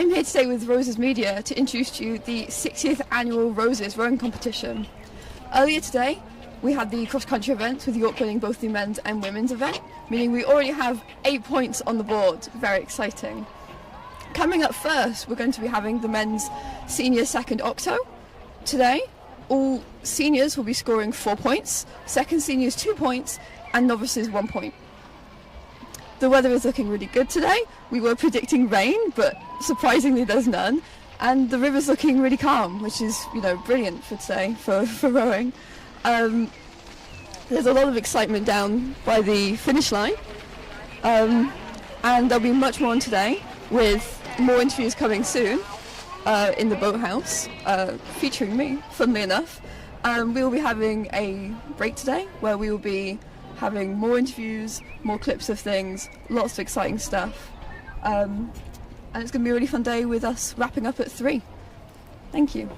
I'm here today with Roses Media to introduce to you the 60th annual Roses rowing competition. Earlier today, we had the cross-country event with York winning both the men's and women's event, meaning we already have 8 points on the board. Very exciting. Coming up first, we're going to be having the men's senior second octo. Today, all seniors will be scoring 4 points, second seniors 2 points, and novices 1 point. The weather is looking really good today. We were predicting rain, but surprisingly there's none. And the river's looking really calm, which is, brilliant for today, for rowing. There's a lot of excitement down by the finish line. And there'll be much more on today, with more interviews coming soon in the boathouse, featuring me, funnily enough. We will be having a break today, where we will be having more interviews, more clips of things, lots of exciting stuff. And it's going to be a really fun day with us wrapping up at 3. Thank you.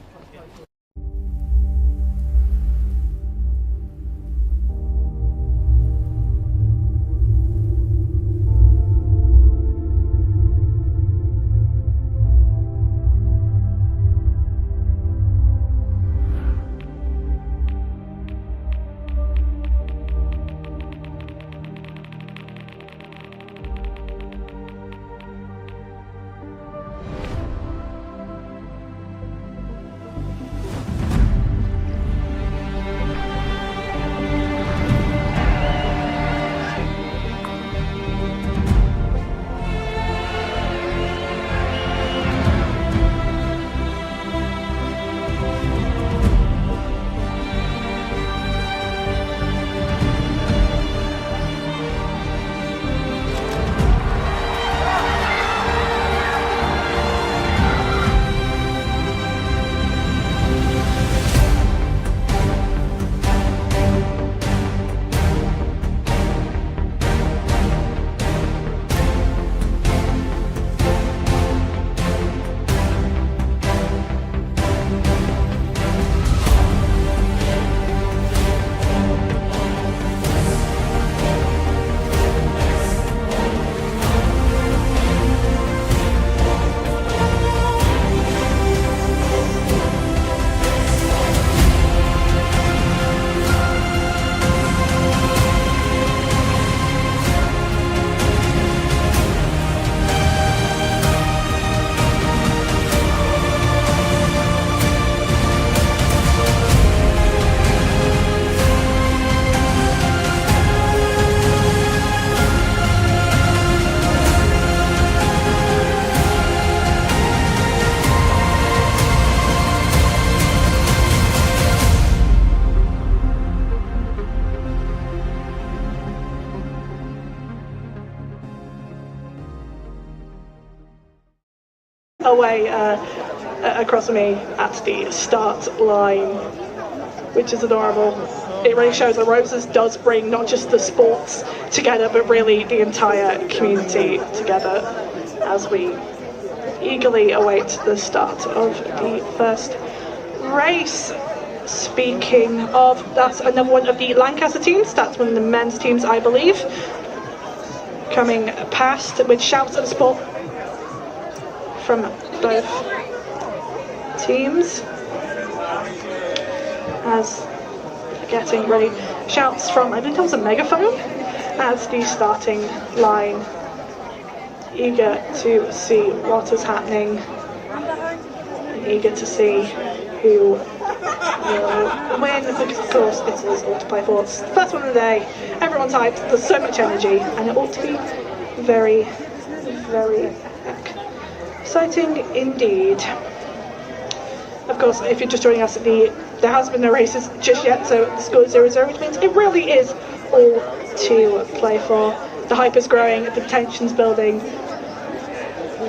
Away across from me at the start line, which is adorable. It really shows that Roses does bring not just the sports together, but really the entire community together as we eagerly await the start of the first race. Speaking of, that's another one of the Lancaster teams. That's one of the men's teams, I believe, coming past with shouts of support from both teams as getting ready. Shouts from, I think that was a megaphone, as the starting line, eager to see what is happening, eager to see who will win, because of course it is all to play for. It's the first one of the day, everyone's hyped, there's so much energy, and it ought to be very, very exciting indeed. Of course, if you're just joining us, there has been no races just yet, so the score is 0-0, which means it really is all to play for. The hype is growing, the tension's building.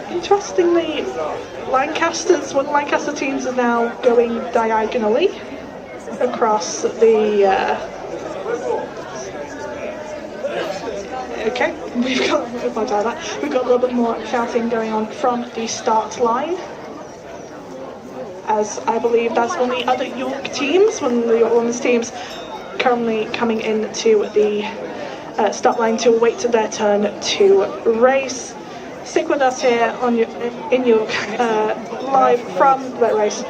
Interestingly, one of the Lancaster teams is now going diagonally across the okay, we've got a little bit more shouting going on from the start line, as I believe that's one of the other York teams, one of the York women's teams, currently coming into the start line to wait their turn to race. stick with us here in York, live from the race.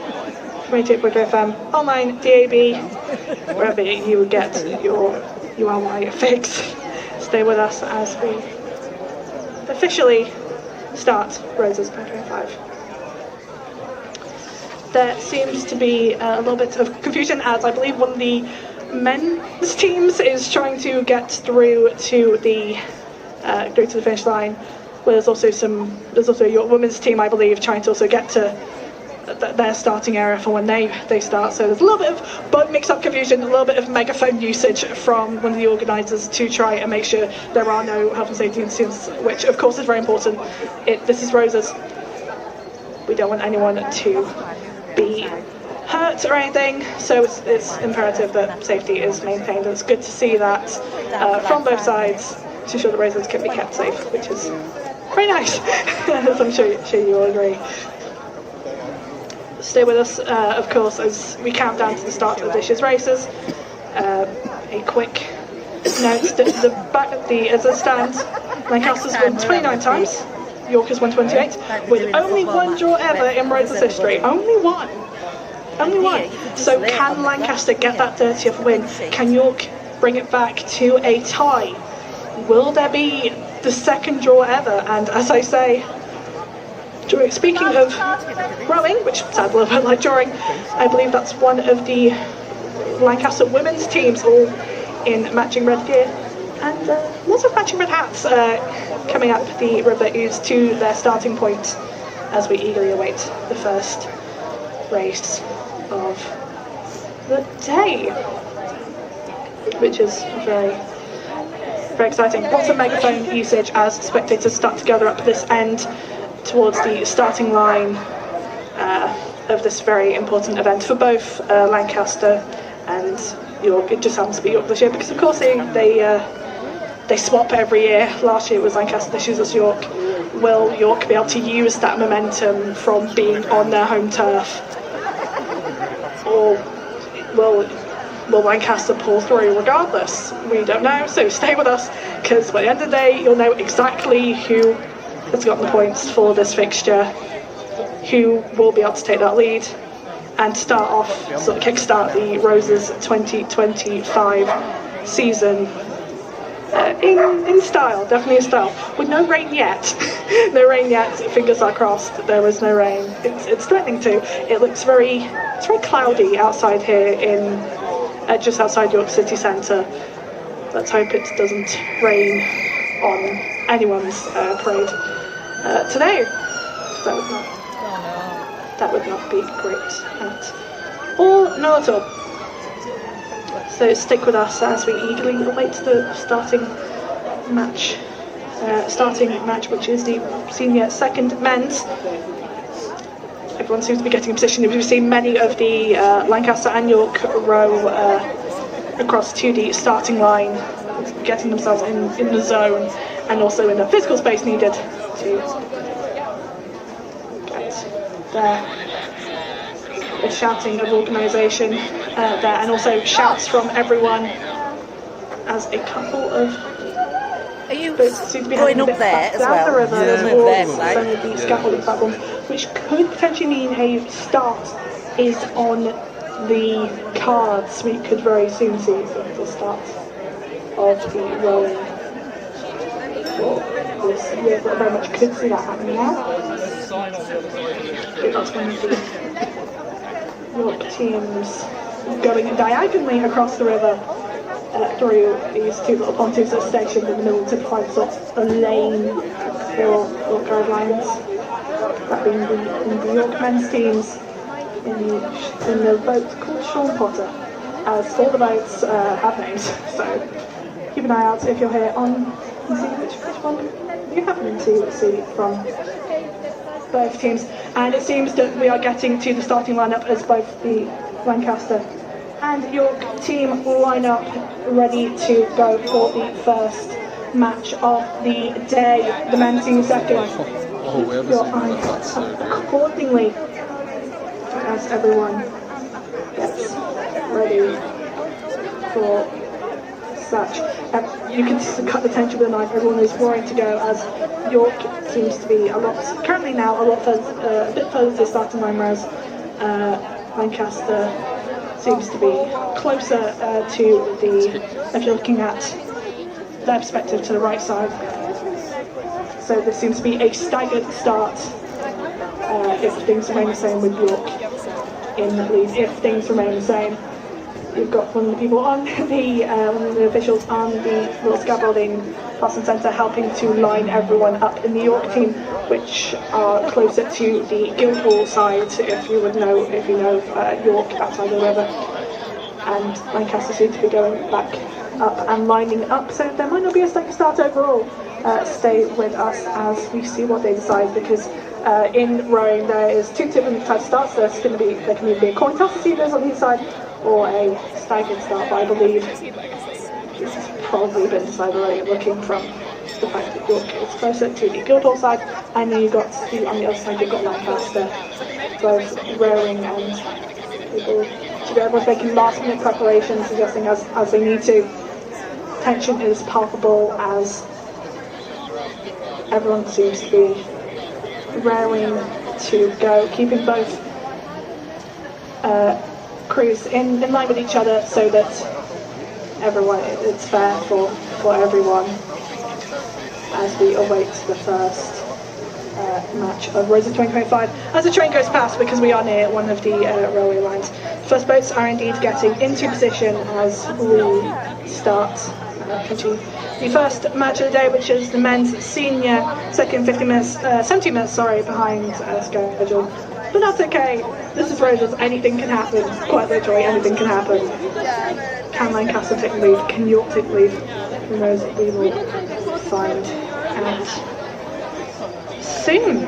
28.3 FM, online, DAB, wherever you would get your URY fix. Stay with us as we officially start Roses 2025. There seems to be a little bit of confusion, as I believe one of the men's teams is trying to get through to the finish line. Where there's also your women's team, I believe, trying to also get to their starting area for when they start. So there's a little bit of mix-up confusion, a little bit of megaphone usage from one of the organisers to try and make sure there are no health and safety incidents, which of course is very important. This is Roses. We don't want anyone to be hurt or anything, so it's imperative that safety is maintained. It's good to see that from both sides to ensure the Roses can be kept safe, which is very nice, as I'm sure you all agree. Stay with us, of course, as we count down to the start of this year's races. A quick note, as it stands, Lancaster's won 29 times, York has won 28, with only one draw ever in Roses history. Only one. So can Lancaster get that 30th win? Can York bring it back to a tie? Will there be the second draw ever? And as I say, speaking of rowing, which sounds a little bit like drawing, I believe that's one of the Lancaster women's teams, all in matching red gear and lots of matching red hats, coming up the River Ouse to their starting point as we eagerly await the first race of the day, which is very exciting. Lots of megaphone usage as spectators start to gather up this end towards the starting line of this very important event for both Lancaster and York. It just happens to be York this year because of course they swap every year. Last year it was Lancaster, this year was York. Will York be able to use that momentum from being on their home turf, or will Lancaster pull through regardless? We don't know, so stay with us, because by the end of the day you'll know exactly who has got the points for this fixture, who will be able to take that lead and start off, sort of kickstart the Roses 2025 season in style, definitely in style, with no rain yet. No rain yet, fingers are crossed, there is no rain. It's threatening to. It's very cloudy outside here in just outside York City Centre. Let's hope it doesn't rain on anyone's parade today. That would not be great at all. No, at all. So stick with us as we eagerly await the starting match, which is the senior second men's. Everyone seems to be getting in position. We've seen many of the Lancaster and York row across to the starting line, getting themselves in the zone and also in the physical space needed to get there. The shouting of organisation there, and also shouts from everyone as a couple of boats seem to be heading a bit back down the river towards some of the scaffolding platforms, which could potentially mean a start is on the cards. We could very soon see the start of the rowing for this year, but very much could see that happening now. That's one of the York teams going diagonally across the river through these two little pontoons that are stationed in the middle to provide sort of a lane for guide lines. That being the York men's teams in the boat called Sean Potter, as all the boats have names. So keep an eye out if you're here on and see which one you happen to see from both teams. And it seems that we are getting to the starting lineup as both the Lancaster and York team line up ready to go for the first match of the day. The men's team second. Keep your eyes up accordingly as everyone gets ready for such. You can cut the tension with a knife. Everyone is roaring to go as York seems to be currently now a bit further to the starting line, whereas Lancaster seems to be closer to if you're looking at their perspective, to the right side. So this seems to be a staggered start if things remain the same with York in the lead. If things remain the same, you've got one of the people on one of the officials on the little scaffolding past and centre helping to line everyone up in the York team, which are closer to the Guildhall side, if you know York, that side of the river. And Lancaster seems to be going back up and lining up, so there might not be a staggered start overall. Stay with us as we see what they decide, because in rowing there is two different types of starts. There can either be a coin toss to see who's on each side, or a staggered start, but I believe this has probably been decided already, looking from the fact that York is closer to the Guildhall side, and then you've got on the other side, you've got Lancaster, both rowing and people. Everyone's making last minute preparations, suggesting as they need to. Tension is palpable as everyone seems to be raring to go, keeping both crews in line with each other so that it's fair for everyone as we await the first match of Roses 2025. As the train goes past, because we are near one of the railway lines, first boats are indeed getting into position as we start the first match of the day, which is the men's senior, second 70 minutes behind schedule. But that's okay, this is Roses, anything can happen, quite literally anything can happen. Can Lancaster take the lead? Can York take the lead? Who knows, we will find out soon.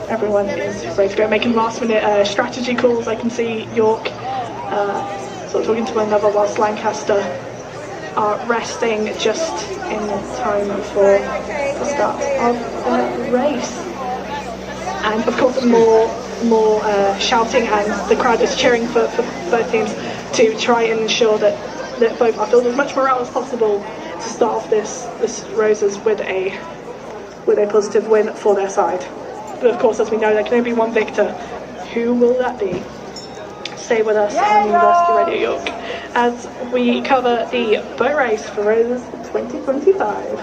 Everyone is ready to go, making last minute strategy calls. I can see York sort of talking to one another whilst Lancaster are resting just in time for the start of the race. And of course more shouting, and the crowd is cheering for both teams to try and ensure that both are filled with as much morale as possible to start off this Roses with a positive win for their side. But of course, as we know, there can only be one victor. Who will that be? Stay with us on University Radio York as we cover the boat race for Roses 2025.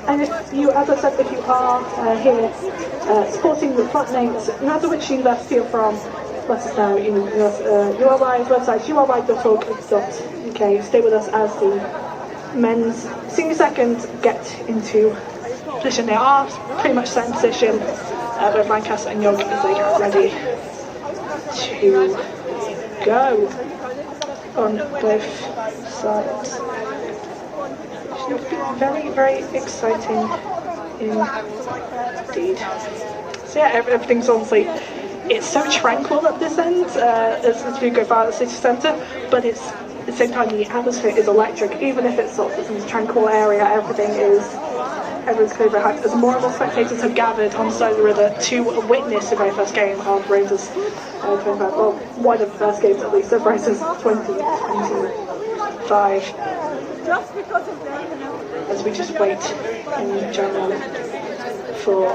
And if you are here supporting the flatmates, no matter which university you're from, let us know. URY's website, ury.org.uk. Stay with us as the men's senior second get into position. They are pretty much set in position, both Lancaster and York, as they get ready to go on both sides. It should be very, very exciting indeed. So yeah, everything's honestly, it's so tranquil at this end as we go by the city centre, but at the same time the atmosphere is electric. Even if it's sort of this tranquil area, everyone's clear, very hyped, as more and more spectators have gathered on the side of the river to witness the very first game of Roses 25. Well, one of the first games at least of Roses 2025. As we just wait in general for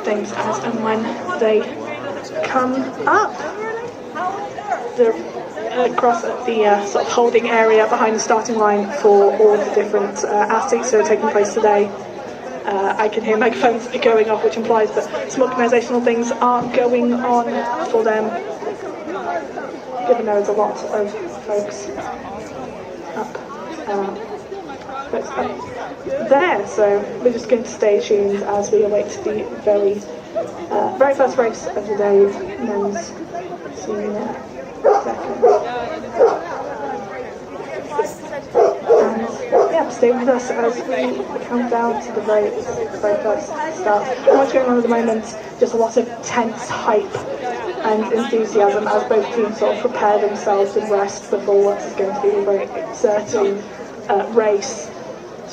things as and when they come up. Across the sort of holding area behind the starting line for all the different athletes that are taking place today. I can hear megaphones going off, which implies that some organisational things are going on for them, given there is a lot of folks up there. So we're just going to stay tuned as we await the very first race of the day, men's senior second. And yeah, stay with us as we count down to the very first start. And what's going on at the moment, just a lot of tense hype and enthusiasm as both teams sort of prepare themselves and rest before what is going to be a very exciting race.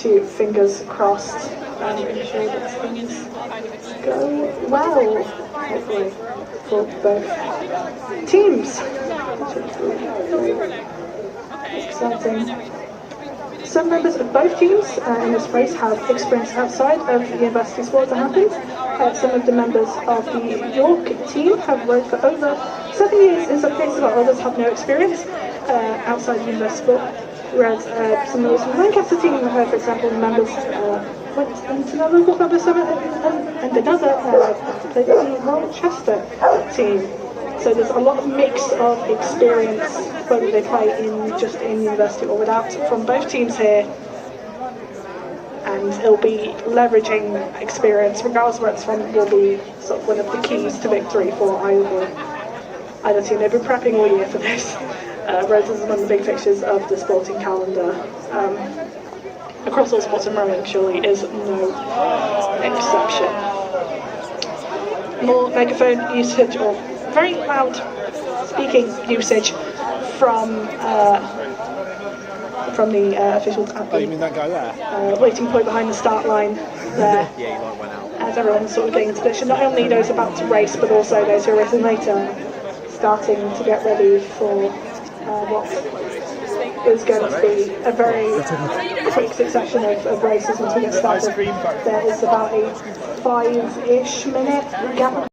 To fingers crossed and ensure that things go well, hopefully, for both teams. Which is really exciting. So Some members of both teams in this race have experience outside of the university sport that happens. Some of the members of the York team have rowed for over 7 years in some cases, while others have no experience outside the university sport. Whereas some members from the Lancaster team, for example, members went into the local club of Summit and another played for the Rochester team. So there's a lot of mix of experience, whether they play in university or without, from both teams here. And it'll be leveraging experience, regardless of where it's from, will be sort of one of the keys to victory for either team. They've been prepping all year for this. Roses is one of the big fixtures of the sporting calendar. Across all sports, and rowing surely is no exception. More megaphone usage, or very loud speaking usage from the officials at the that guy there? Waiting point behind the start line there. Yeah, he went out. As everyone's sort of getting into position, not only those about to race, but also those who are racing later, starting to get ready for what is going to be a very quick succession of races once we get started. There is about a 5-ish minute gap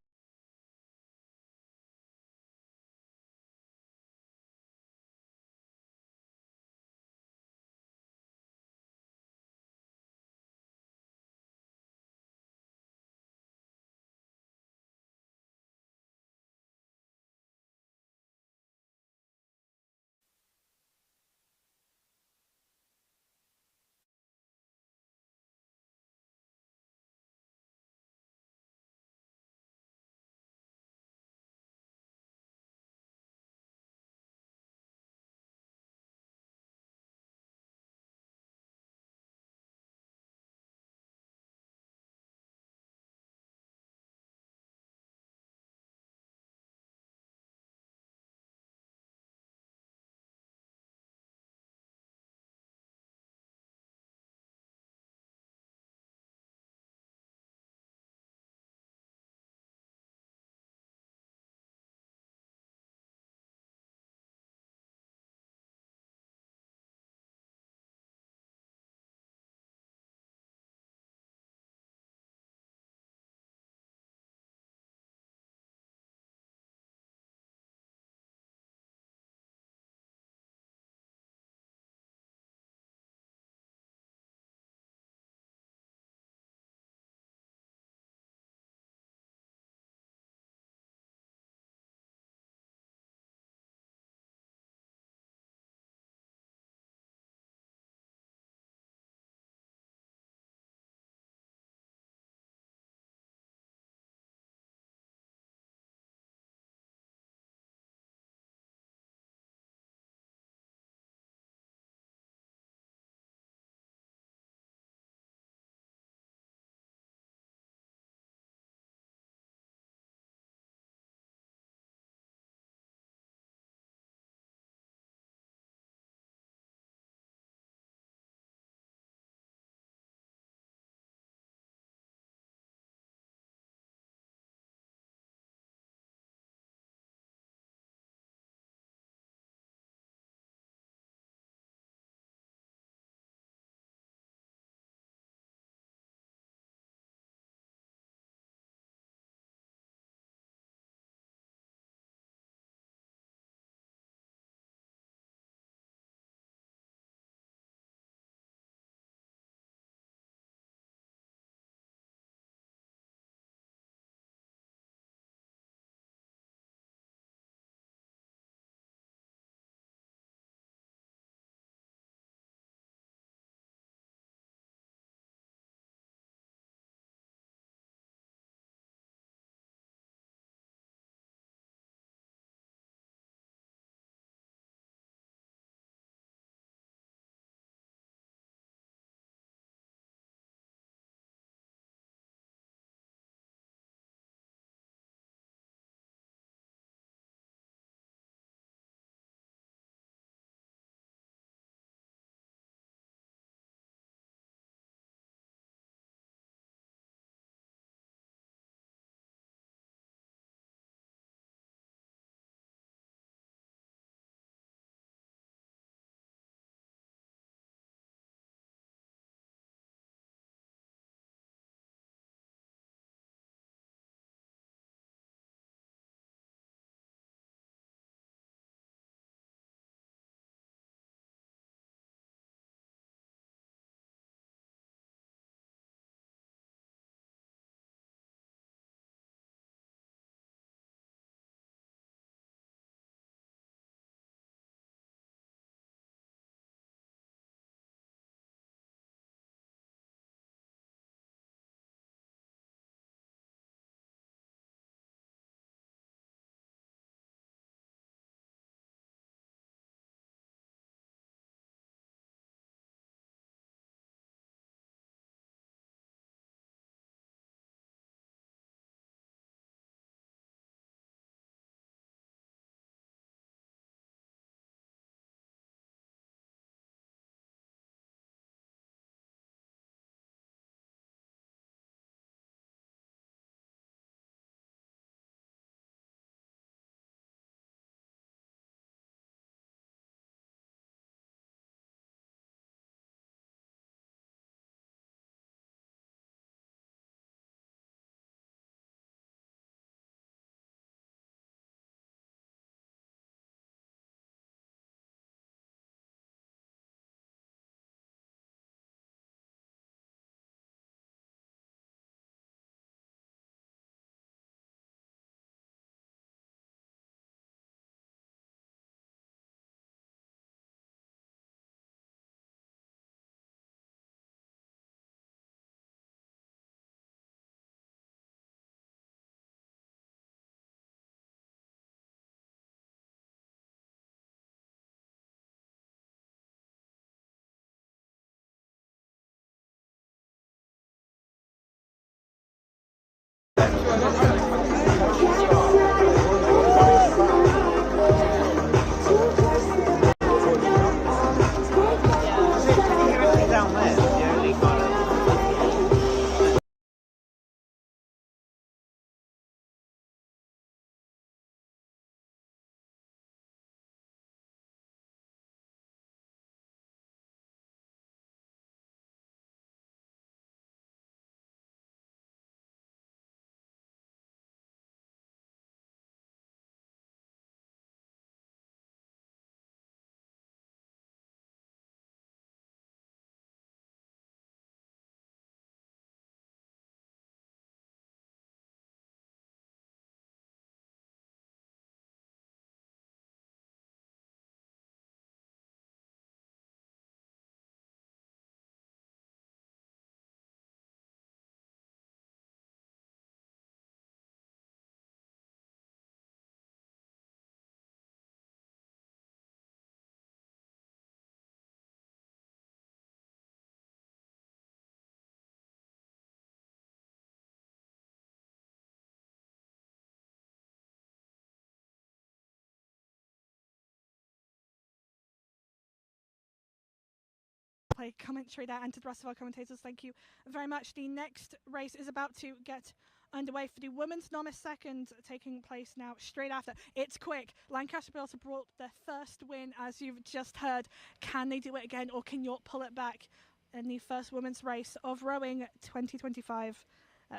play commentary there, and to the rest of our commentators, thank you very much. The next race is about to get underway for the women's novice second, taking place now straight after. It's quick. Lancaster also brought their first win, as you've just heard. Can they do it again, or can York pull it back in the first women's race of rowing 2025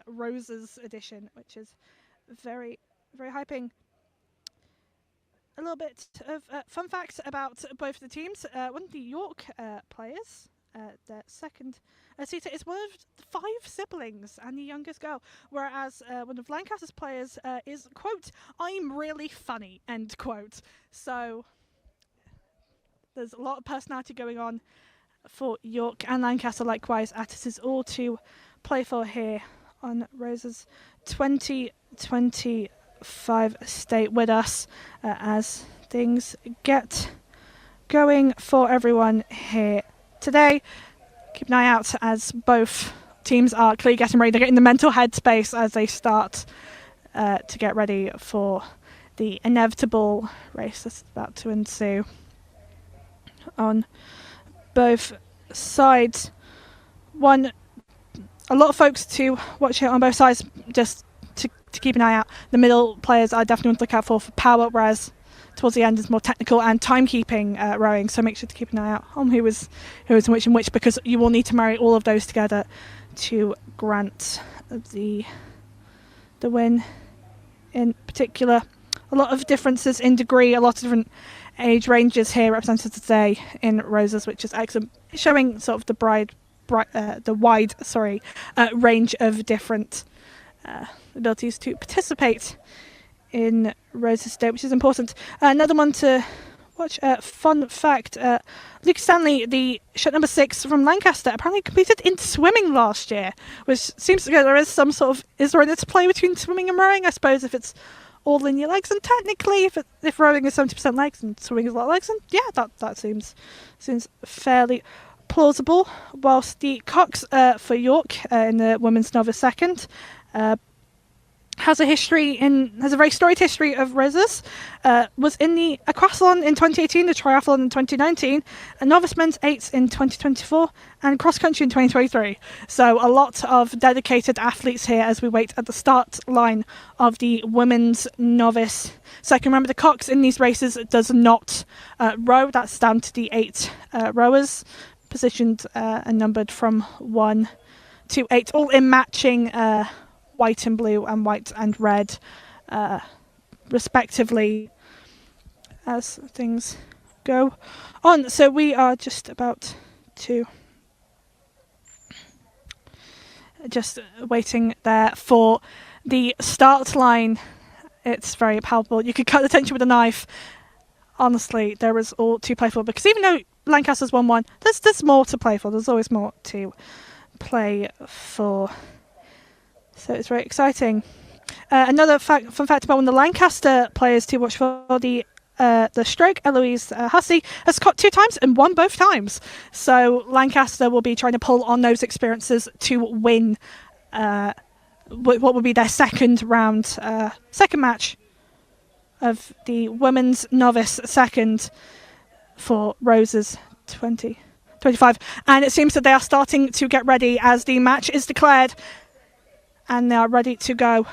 Roses edition, which is very, very hyping. A little bit of fun facts about both the teams. One of the York players, their second seater, is one of the 5 siblings and the youngest girl, whereas one of Lancaster's players is, quote, "I'm really funny," end quote. So there's a lot of personality going on for York and Lancaster likewise, as it is all to play for here on Roses 2025. Stay with us as things get going for everyone here today. Keep an eye out as both teams are clearly getting ready. They're getting the mental headspace as they start to get ready for the inevitable race that's about to ensue on both sides. A lot of folks to watch here on both sides, just to keep an eye out. The middle players are definitely one to look out for power, whereas towards the end is more technical and timekeeping rowing. So make sure to keep an eye out on who is in which, because you will need to marry all of those together to grant the win. In particular, a lot of differences in degree, a lot of different age ranges here represented today in Roses, which is excellent, showing sort of the wide range of different abilities to participate in Roses Day, which is important. Another one to watch, fun fact, Luke Stanley, the shot number 6 from Lancaster, apparently competed in swimming last year, which seems to go, there is some sort of, is there an interplay between swimming and rowing? I suppose if it's all in your legs, and technically if rowing is 70% legs and swimming is a lot of legs, then yeah, that seems fairly plausible. Whilst the Cox for York in the women's novice second has a very storied history of Roses. Was in the aquathlon in 2018, the triathlon in 2019, a novice men's 8s in 2024, and cross country in 2023. So a lot of dedicated athletes here as we wait at the start line of the women's novice second. Remember, the Cox in these races does not row. That's down to the 8 rowers, positioned and numbered from 1 to 8, all in matching white and blue and white and red respectively as things go on. So we are just about to waiting there for the start line. It's very palpable. You could cut the tension with a knife. Honestly, there is all to play for, because even though Lancaster's 1-1, there's more to play for. There's always more to play for. So it's very exciting. Another fun fact about one of the Lancaster players to watch for, the stroke, Eloise Hussey, has caught 2 times and won both times. So Lancaster will be trying to pull on those experiences to win what will be their second match of the women's novice second for Roses 2025. And it seems that they are starting to get ready as the match is declared. And they are ready to go.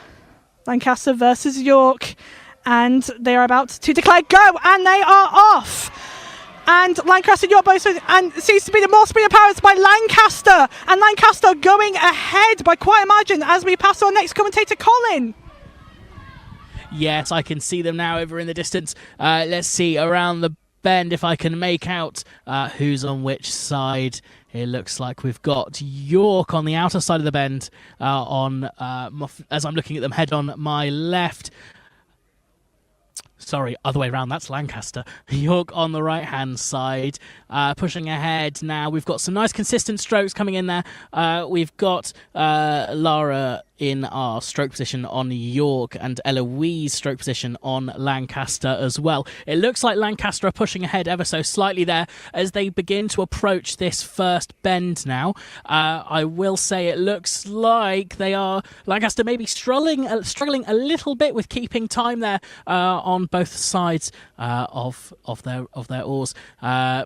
Lancaster versus York. And they are about to declare go. And they are off. And Lancaster and York both. And it seems to be the more speed of power by Lancaster. And Lancaster going ahead by quite a margin as we pass on next commentator, Colin. Yes, I can see them now over in the distance. Let's see around the bend if I can make out who's on which side. It looks like we've got York on the outer side of the bend as I'm looking at them, head on my left. Sorry, other way around, that's Lancaster. York on the right-hand side, pushing ahead now. We've got some nice consistent strokes coming in there. We've got Lara in our stroke position on York, and Eloise stroke position on Lancaster as well. It looks like Lancaster are pushing ahead ever so slightly there as they begin to approach this first bend now. I will say it looks like Lancaster maybe struggling a little bit with keeping time there on both sides of their oars.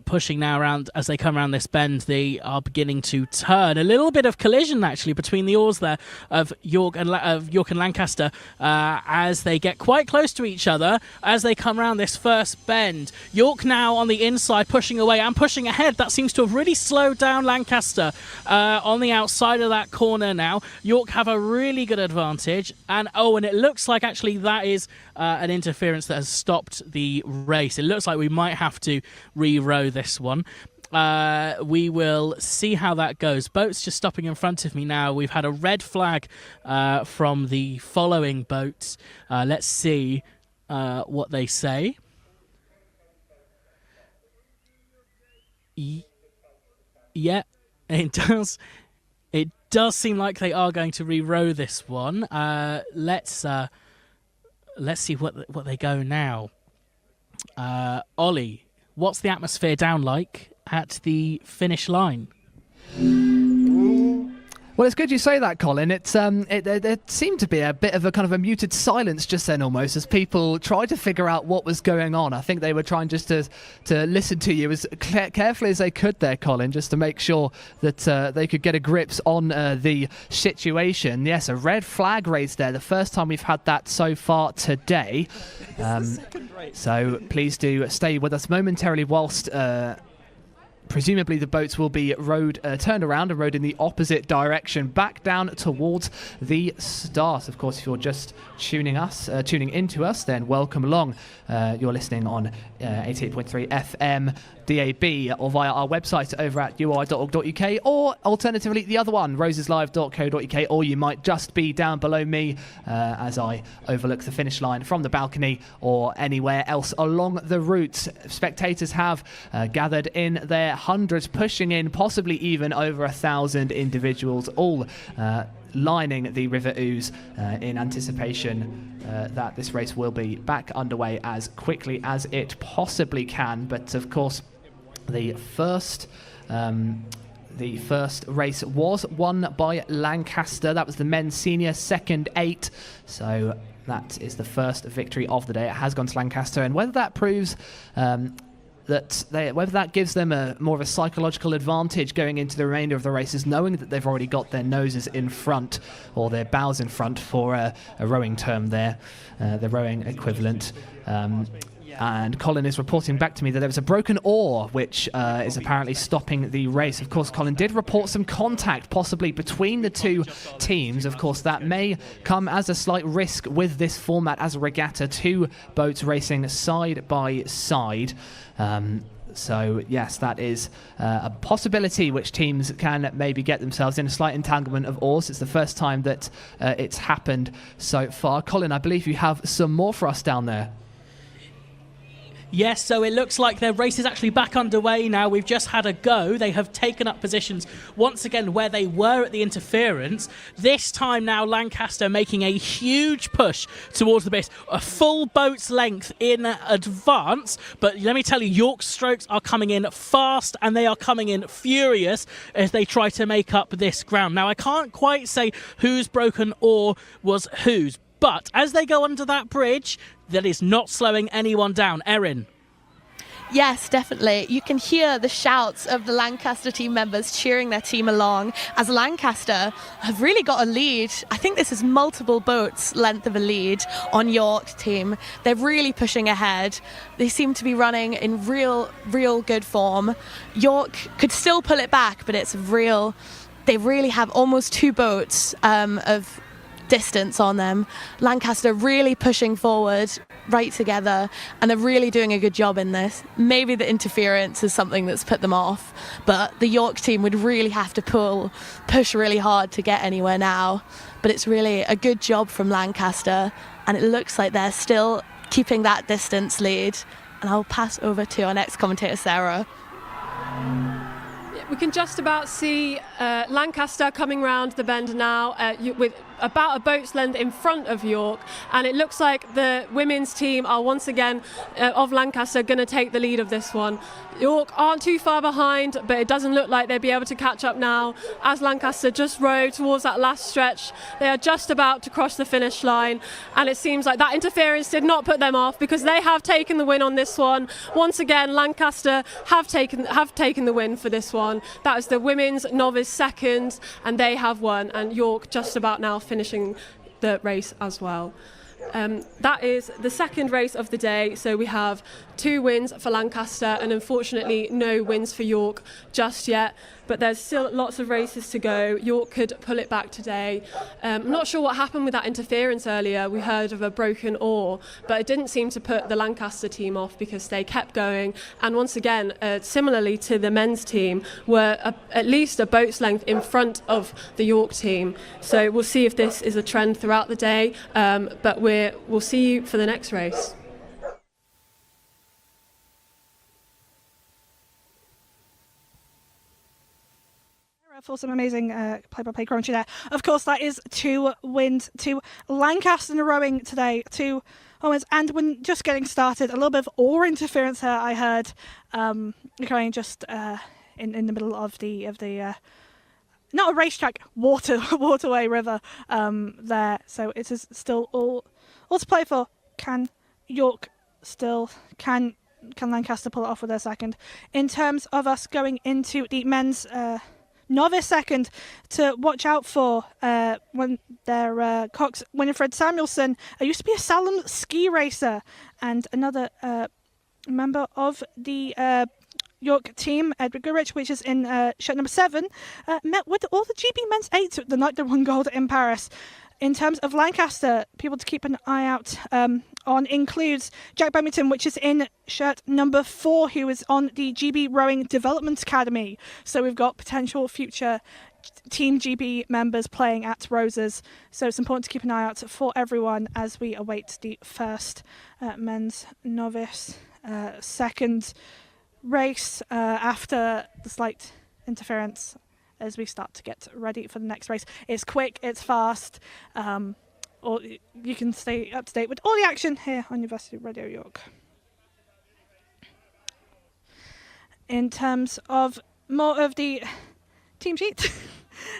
Pushing now around as they come around this bend, they are beginning to turn. A little bit of collision actually between the oars there of York and Lancaster as they get quite close to each other as they come around this first bend. York now on the inside pushing away and pushing ahead. That seems to have really slowed down Lancaster on the outside of that corner now. York have a really good advantage, and it looks like actually that is an interference that has stopped the race. It looks like we might have to re-row this one. We will see how that goes. Boat's just stopping in front of me now. We've had a red flag from the following boats. Let's see what they say. Yeah, it does. It does seem like they are going to re-row this one. Let's see what they go now. Ollie, what's the atmosphere down like at the finish line? Well, it's good you say that, Colin. There seemed to be a bit of a kind of a muted silence just then almost as people tried to figure out what was going on. I think they were trying just to listen to you as carefully as they could there, Colin, just to make sure that they could get a grip on the situation. Yes, a red flag raised there. The first time we've had that so far today. So please do stay with us momentarily whilst... presumably the boats will be turned around and rowed in the opposite direction back down towards the start. Of course, if you're just tuning into us, then welcome along. You're listening on 88.3 FM, DAB, or via our website over at ui.org.uk, or alternatively the other one, roseslive.co.uk, or you might just be down below me as I overlook the finish line from the balcony or anywhere else along the route. Spectators have gathered in their hundreds, pushing in possibly even over 1,000 individuals, all lining the River Ouse in anticipation that this race will be back underway as quickly as it possibly can. But of course, the first race was won by Lancaster. That was the men's senior, second 8. So that is the first victory of the day. It has gone to Lancaster, and whether that proves whether that gives them more of a psychological advantage going into the remainder of the races, knowing that they've already got their noses in front, or their bows in front for a rowing term there, the rowing equivalent. And Colin is reporting back to me that there was a broken oar, which is apparently stopping the race. Of course, Colin did report some contact, possibly between the two teams. Of course, that may come as a slight risk with this format as a regatta, 2 boats racing side by side. So, yes, that is a possibility which teams can maybe get themselves in a slight entanglement of oars. It's the first time that it's happened so far. Colin, I believe you have some more for us down there. Yes, so it looks like their race is actually back underway now. We've just had a go. They have taken up positions once again where they were at the interference. This time now Lancaster making a huge push towards the base, a full boat's length in advance. But let me tell you, York's strokes are coming in fast and they are coming in furious as they try to make up this ground. Now, I can't quite say whose broken oar was whose, but as they go under that bridge, that is not slowing anyone down. Erin. Yes, definitely. You can hear the shouts of the Lancaster team members cheering their team along as Lancaster have really got a lead. I think this is multiple boats length of a lead on York team. They're really pushing ahead. They seem to be running in real good form. York could still pull it back, but they really have almost 2 boats of distance on them. Lancaster really pushing forward right together, and they're really doing a good job in this. Maybe the interference is something that's put them off, but the York team would really have to push really hard to get anywhere now. But it's really a good job from Lancaster, and it looks like they're still keeping that distance lead. And I'll pass over to our next commentator, Sarah. We can just about see Lancaster coming round the bend now with about a boat's length in front of York, and it looks like the women's team are once again of Lancaster going to take the lead of this one. York aren't too far behind, but it doesn't look like they'll be able to catch up now as Lancaster just row towards that last stretch. They are just about to cross the finish line, and it seems like that interference did not put them off because they have taken the win on this one. Once again, Lancaster have taken the win for this one. That is the women's novice second, and they have won, and York just about now finishing the race as well. That is the second race of the day, so we have 2 wins for Lancaster and unfortunately no wins for York just yet, but there's still lots of races to go. York could pull it back today. I'm not sure what happened with that interference earlier. We heard of a broken oar, but it didn't seem to put the Lancaster team off because they kept going, and once again, similarly to the men's team, were at least a boat's length in front of the York team. So we'll see if this is a trend throughout the day, but we'll see you for the next race. For some amazing play-by-play commentary there. Of course, that is 2 wins to Lancaster in rowing today, 2 wins, and we're just getting started. A little bit of oar interference here, I heard, occurring just in the middle of the not a racetrack, waterway river there. So it is still all to play for. Can Lancaster pull it off with their second? In terms of us going into the men's novice second, to watch out for when their Cox Winifred Samuelson used to be a Salem ski racer, and another member of the York team, Edward Goodrich, which is in shirt number 7, met with all the GB men's 8 the night they won gold in Paris. In terms of Lancaster, people to keep an eye out on includes Jack Bemington, which is in shirt number 4, who is on the GB Rowing Development Academy. So we've got potential future Team GB members playing at Roses. So it's important to keep an eye out for everyone as we await the first men's novice second race after the slight interference as we start to get ready for the next race. It's quick, it's fast, or you can stay up to date with all the action here on University Radio York. In terms of more of the team sheet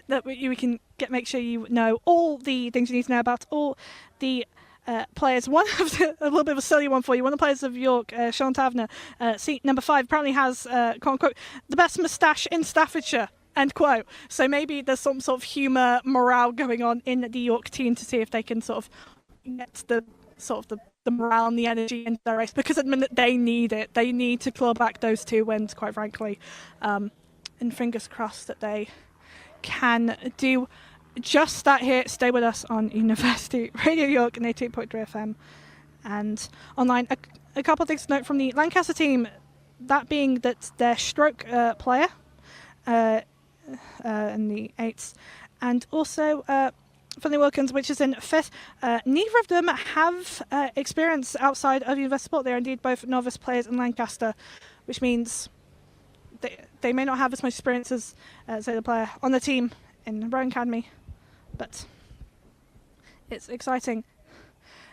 that we can make sure you know all the things you need to know about all the players. One of a little bit of a silly one for you. One of the players of York, Sean Taverner, seat number 5, apparently has, quote unquote, the best moustache in Staffordshire. End quote. So maybe there's some sort of humour, morale going on in the York team to see if they can sort of get the morale and the energy into their race, because at the minute they need it. They need to claw back those 2 wins, quite frankly. And fingers crossed that they can do just that here. Stay with us on University Radio York 88.3 FM and online. A couple of things to note from the Lancaster team, that being that their stroke player in the 8s, and also Finley Wilkins, which is in 5th. Neither of them have experience outside of university sport. They are indeed both novice players in Lancaster, which means they may not have as much experience as, say, the player on the team in the Rowing Academy, but it's exciting.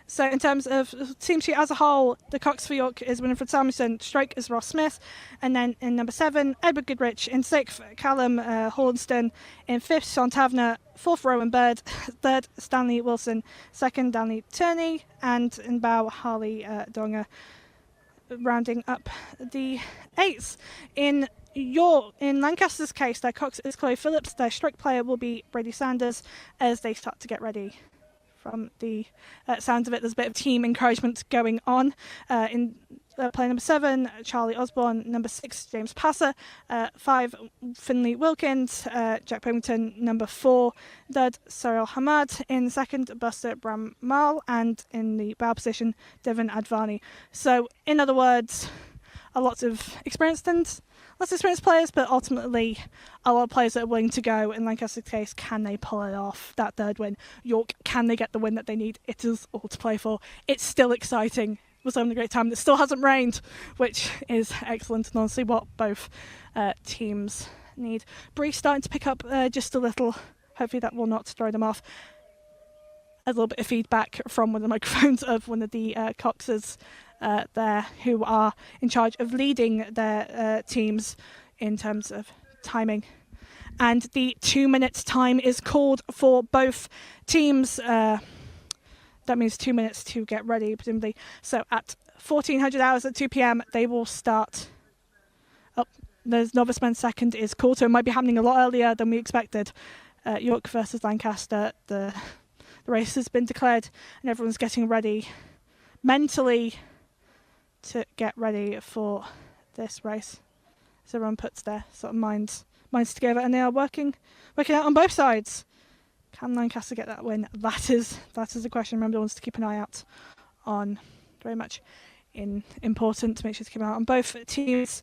So in terms of team sheet as a whole, the Cox for York is Winifred Samuelson, stroke is Ross Smith, and then in number 7, Edward Goodrich, in 6th, Callum Hornston, in 5th, Sean Taverner, 4th, Rowan Bird, 3rd, Stanley Wilson, 2nd, Danley Turney, and in bow, Harley Donger, rounding up the 8s. In Lancaster's case, their Cox is Chloe Phillips, their stroke player will be Brady Sanders as they start to get ready. From the sounds of it, there's a bit of team encouragement going on. In player number 7, Charlie Osborne. Number 6, James Passer. 5, Finley Wilkins. Jack Pemington. Number 4, Dud Cyril Hamad. In 2nd, Buster Brammal. And in the bow position, Devon Advani. So, in other words, lots of experienced players, but ultimately a lot of players that are willing to go. In Lancaster's case, can they pull it off, that 3rd win? York, can they get the win that they need? It is all to play for. It's still exciting. We're having a great time. It still hasn't rained, which is excellent, and honestly what both teams need. Breeze starting to pick up just a little. Hopefully that will not throw them off. a little bit of feedback from one of the microphones of one of the coxers there, who are in charge of leading their teams in terms of timing. And the 2 minutes time is called for both teams. That means 2 minutes to get ready, presumably. So at 1400 hours at 2 p.m, they will start. Oh, there's novice men's second is called, so it might be happening a lot earlier than we expected. York versus Lancaster. The race has been declared, and everyone's getting ready mentally to get ready for this race. So everyone puts their sort of minds together, and they are working out on both sides. Can Lancaster get that win? That is the question. Remember, wants to keep an eye out on. Very much important to make sure to keep an eye out on both teams.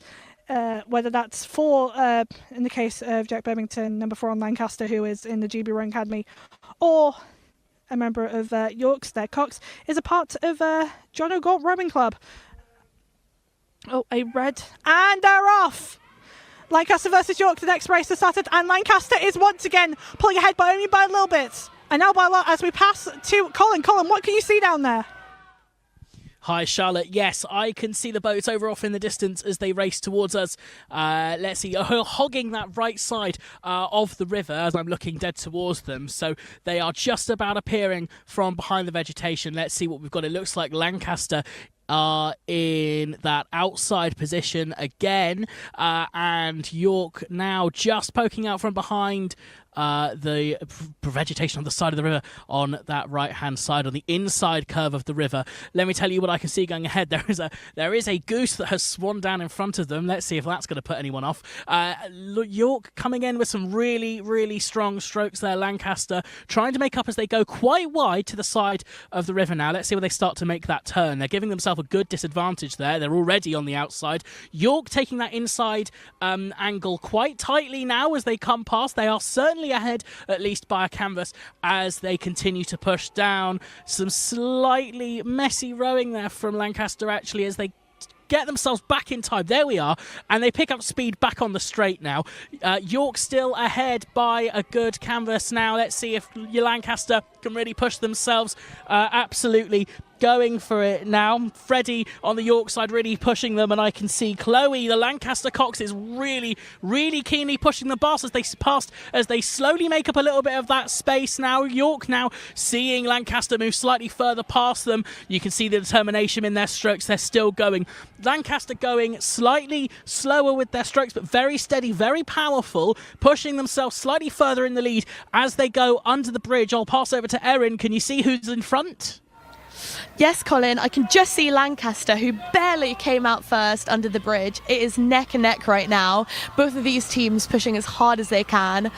Whether that's for, in the case of Jack Birmington, number 4 on Lancaster, who is in the GB Rowing Academy, or a member of York's, their Cox, is a part of John O'Gaunt Rowing Club. Oh, a red, and they're off! Lancaster versus York, the next race has started, and Lancaster is once again pulling ahead, but only by a little bit. And now by a lot as we pass to Colin. Colin, what can you see down there? Hi, Charlotte. Yes, I can see the boats over off in the distance as they race towards us. Let's see, hogging that right side of the river as I'm looking dead towards them. So they are just about appearing from behind the vegetation. Let's see what we've got. It looks like Lancaster are in that outside position again, and York now just poking out from behind the vegetation on the side of the river on that right-hand side, on the inside curve of the river. Let me tell you what I can see going ahead. There is a goose that has swan down in front of them. Let's see if that's going to put anyone off. York coming in with some really, really strong strokes there. Lancaster trying to make up as they go quite wide to the side of the river now. Let's see where they start to make that turn. They're giving themselves a good disadvantage there. They're already on the outside. York taking that inside angle quite tightly now as they come past. They are certainly ahead, at least by a canvas, as they continue to push down. Some slightly messy rowing there from Lancaster, actually, as they get themselves back in time. There we are, and they pick up speed back on the straight now. York still ahead by a good canvas now. Let's see if Lancaster can really push themselves. Absolutely going for it now. Freddie on the York side really pushing them, and I can see Chloe, the Lancaster Cox, is really, really keenly pushing the bars as they slowly make up a little bit of that space now. York now seeing Lancaster move slightly further past them. You can see the determination in their strokes. They're still going. Lancaster going slightly slower with their strokes, but very steady, very powerful, pushing themselves slightly further in the lead as they go under the bridge. I'll pass over to Erin. Can you see who's in front? Yes, Colin, I can just see Lancaster, who barely came out first under the bridge. It is neck and neck right now. Both of these teams pushing as hard as they can.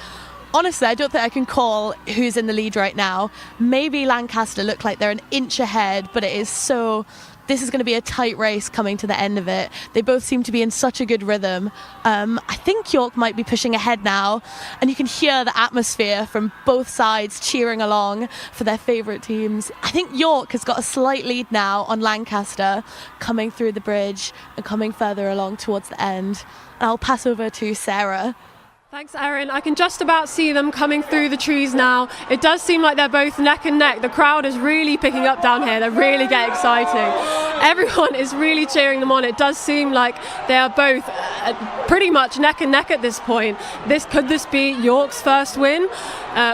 Honestly, I don't think I can call who's in the lead right now. Maybe Lancaster look like they're an inch ahead, but it is so... This is going to be a tight race coming to the end of it. They both seem to be in such a good rhythm. I think York might be pushing ahead now, and you can hear the atmosphere from both sides cheering along for their favourite teams. I think York has got a slight lead now on Lancaster, coming through the bridge and coming further along towards the end. And I'll pass over to Sarah. Thanks, Erin. I can just about see them coming through the trees now. It does seem like they're both neck and neck. The crowd is really picking up down here. They really get exciting. Everyone is really cheering them on. It does seem like they are both pretty much neck and neck at this point. Could this be York's first win?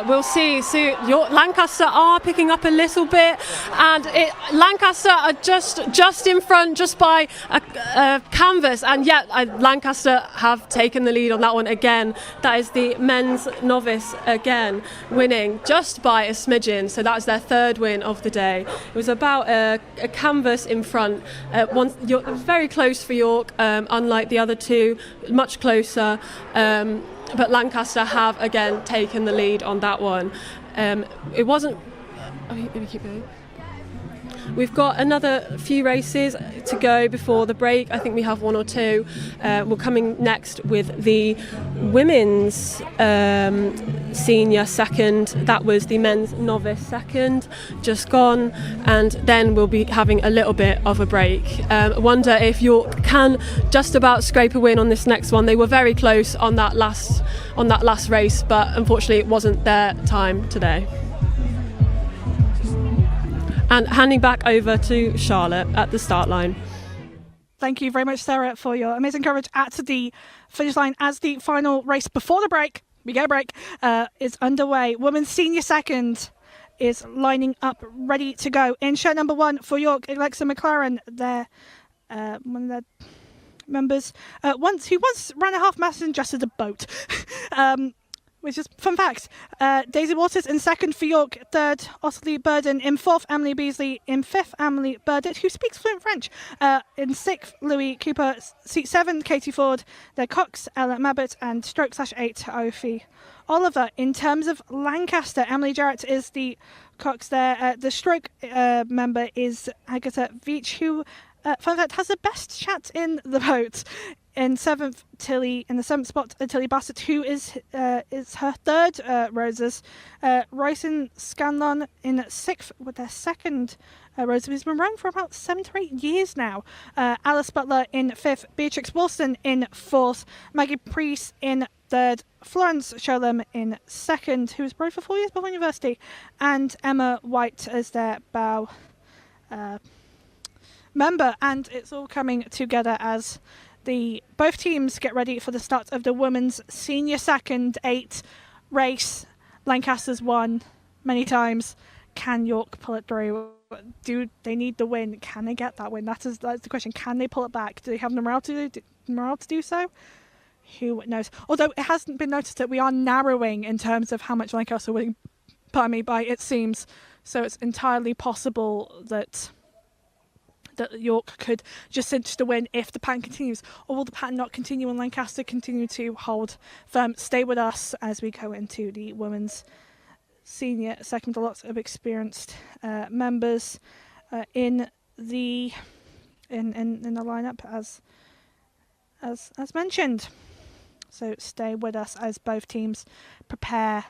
We'll see. So Lancaster are picking up a little bit, and Lancaster are just in front, just by a canvas, and yet Lancaster have taken the lead on that one again. That is the men's novice again, winning just by a smidgen. So that's their third win of the day. It was about a canvas in front. It was very close for York, unlike the other two, much closer. But Lancaster have again taken the lead on that one. It wasn't... Let me keep going. We've got another few races to go before the break. I think we have one or two. We're coming next with the women's senior second. That was the men's novice second, just gone. And then we'll be having a little bit of a break. I wonder if York can just about scrape a win on this next one. They were very close on that last race, but unfortunately it wasn't their time today. and handing back over to Charlotte at the start line. Thank you very much, Sarah, for your amazing coverage at the finish line as the final race before the break, we get a break, is underway. Women's senior second is lining up, ready to go. In shirt number 1 for York, Alexa McLaren, one of their members, who once ran a half marathon just as a boat. Which is fun fact. Daisy Waters in second for York, third Ottilie Burden, in fourth Emily Beasley, in fifth Emily Burdett, who speaks fluent French, in sixth Louis Cooper, seat 7 Katie Ford, then Cox, Ella Mabbott, and stroke/8 Ophi Oliver. In terms of Lancaster, Emily Jarrett is the Cox there. The stroke member is Agatha Veach, who, fun fact, has the best chat in the boat. In seventh, Tilly, in the 7th spot, Tilly Bassett, who is her third Roses. Ryson Scanlon in 6th with their second Rose, who's been rowing for about 7 to 8 years now. Alice Butler in 5th, Beatrix Wilson in 4th, Maggie Priest in 3rd, Florence Sholem in 2nd, who was rowed for 4 years before university, and Emma White as their bow member. And it's all coming together as both teams get ready for the start of the women's senior second 8 race. Lancaster's won many times. Can York pull it through? Do they need the win? Can they get that win? That's the question. Can they pull it back? Do they have the morale to do so? Who knows? Although it hasn't been noticed that we are narrowing in terms of how much Lancaster are winning, by it seems. So it's entirely possible that York could just cinch the win if the pattern continues. Or will the pattern not continue and Lancaster continue to hold firm? Stay with us as we go into the women's senior second. A lot of experienced members in the lineup as mentioned. So stay with us as both teams prepare.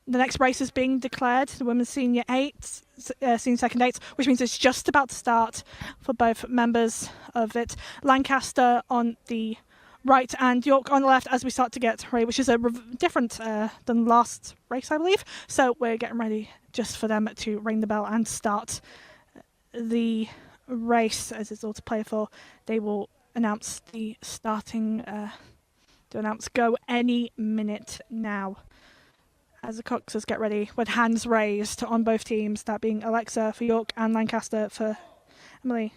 The next race is being declared, the women's senior 8, senior second 8, which means it's just about to start for both members of it. Lancaster on the right and York on the left as we start to get ready, which is different than last race, I believe. So we're getting ready just for them to ring the bell and start the race, as it's all to play for. They will announce the starting, go any minute now. As the Coxers get ready with hands raised on both teams, that being Alexa for York and Lancaster for Emily.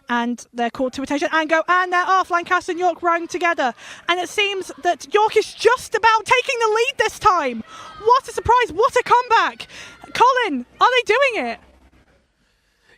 And they're called to attention and go, and they're off. Lancaster and York rowing together. And it seems that York is just about taking the lead this time. What a surprise. What a comeback. Colin, are they doing it?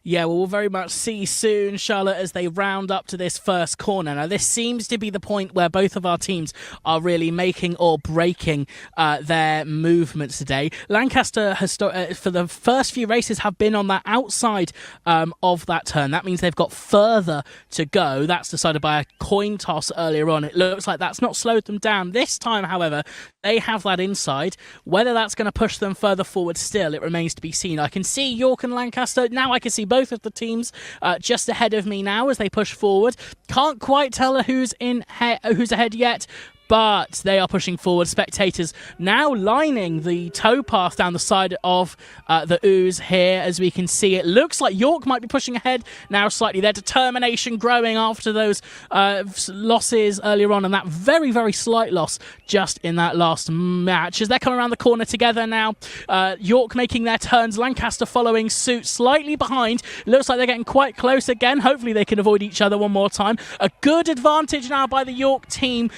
Yeah, well, we'll very much see soon, Charlotte, as they round up to this first corner. Now, this seems to be the point where both of our teams are really making or breaking their movements today. Lancaster, for the first few races, have been on that outside of that turn. That means they've got further to go. That's decided by a coin toss earlier on. It looks like that's not slowed them down. This time, however, they have that inside. Whether that's going to push them further forward still, it remains to be seen. I can see York and Lancaster. Now I can see both of the teams just ahead of me now as they push forward. Can't quite tell who's ahead yet, but they are pushing forward. Spectators now lining the towpath down the side of the ooze here, as we can see. It looks like York might be pushing ahead now slightly. Their determination growing after those losses earlier on, and that very, very slight loss just in that last match. As they're coming around the corner together now, York making their turns, Lancaster following suit, slightly behind. Looks like they're getting quite close again. Hopefully they can avoid each other one more time. A good advantage now by the York team.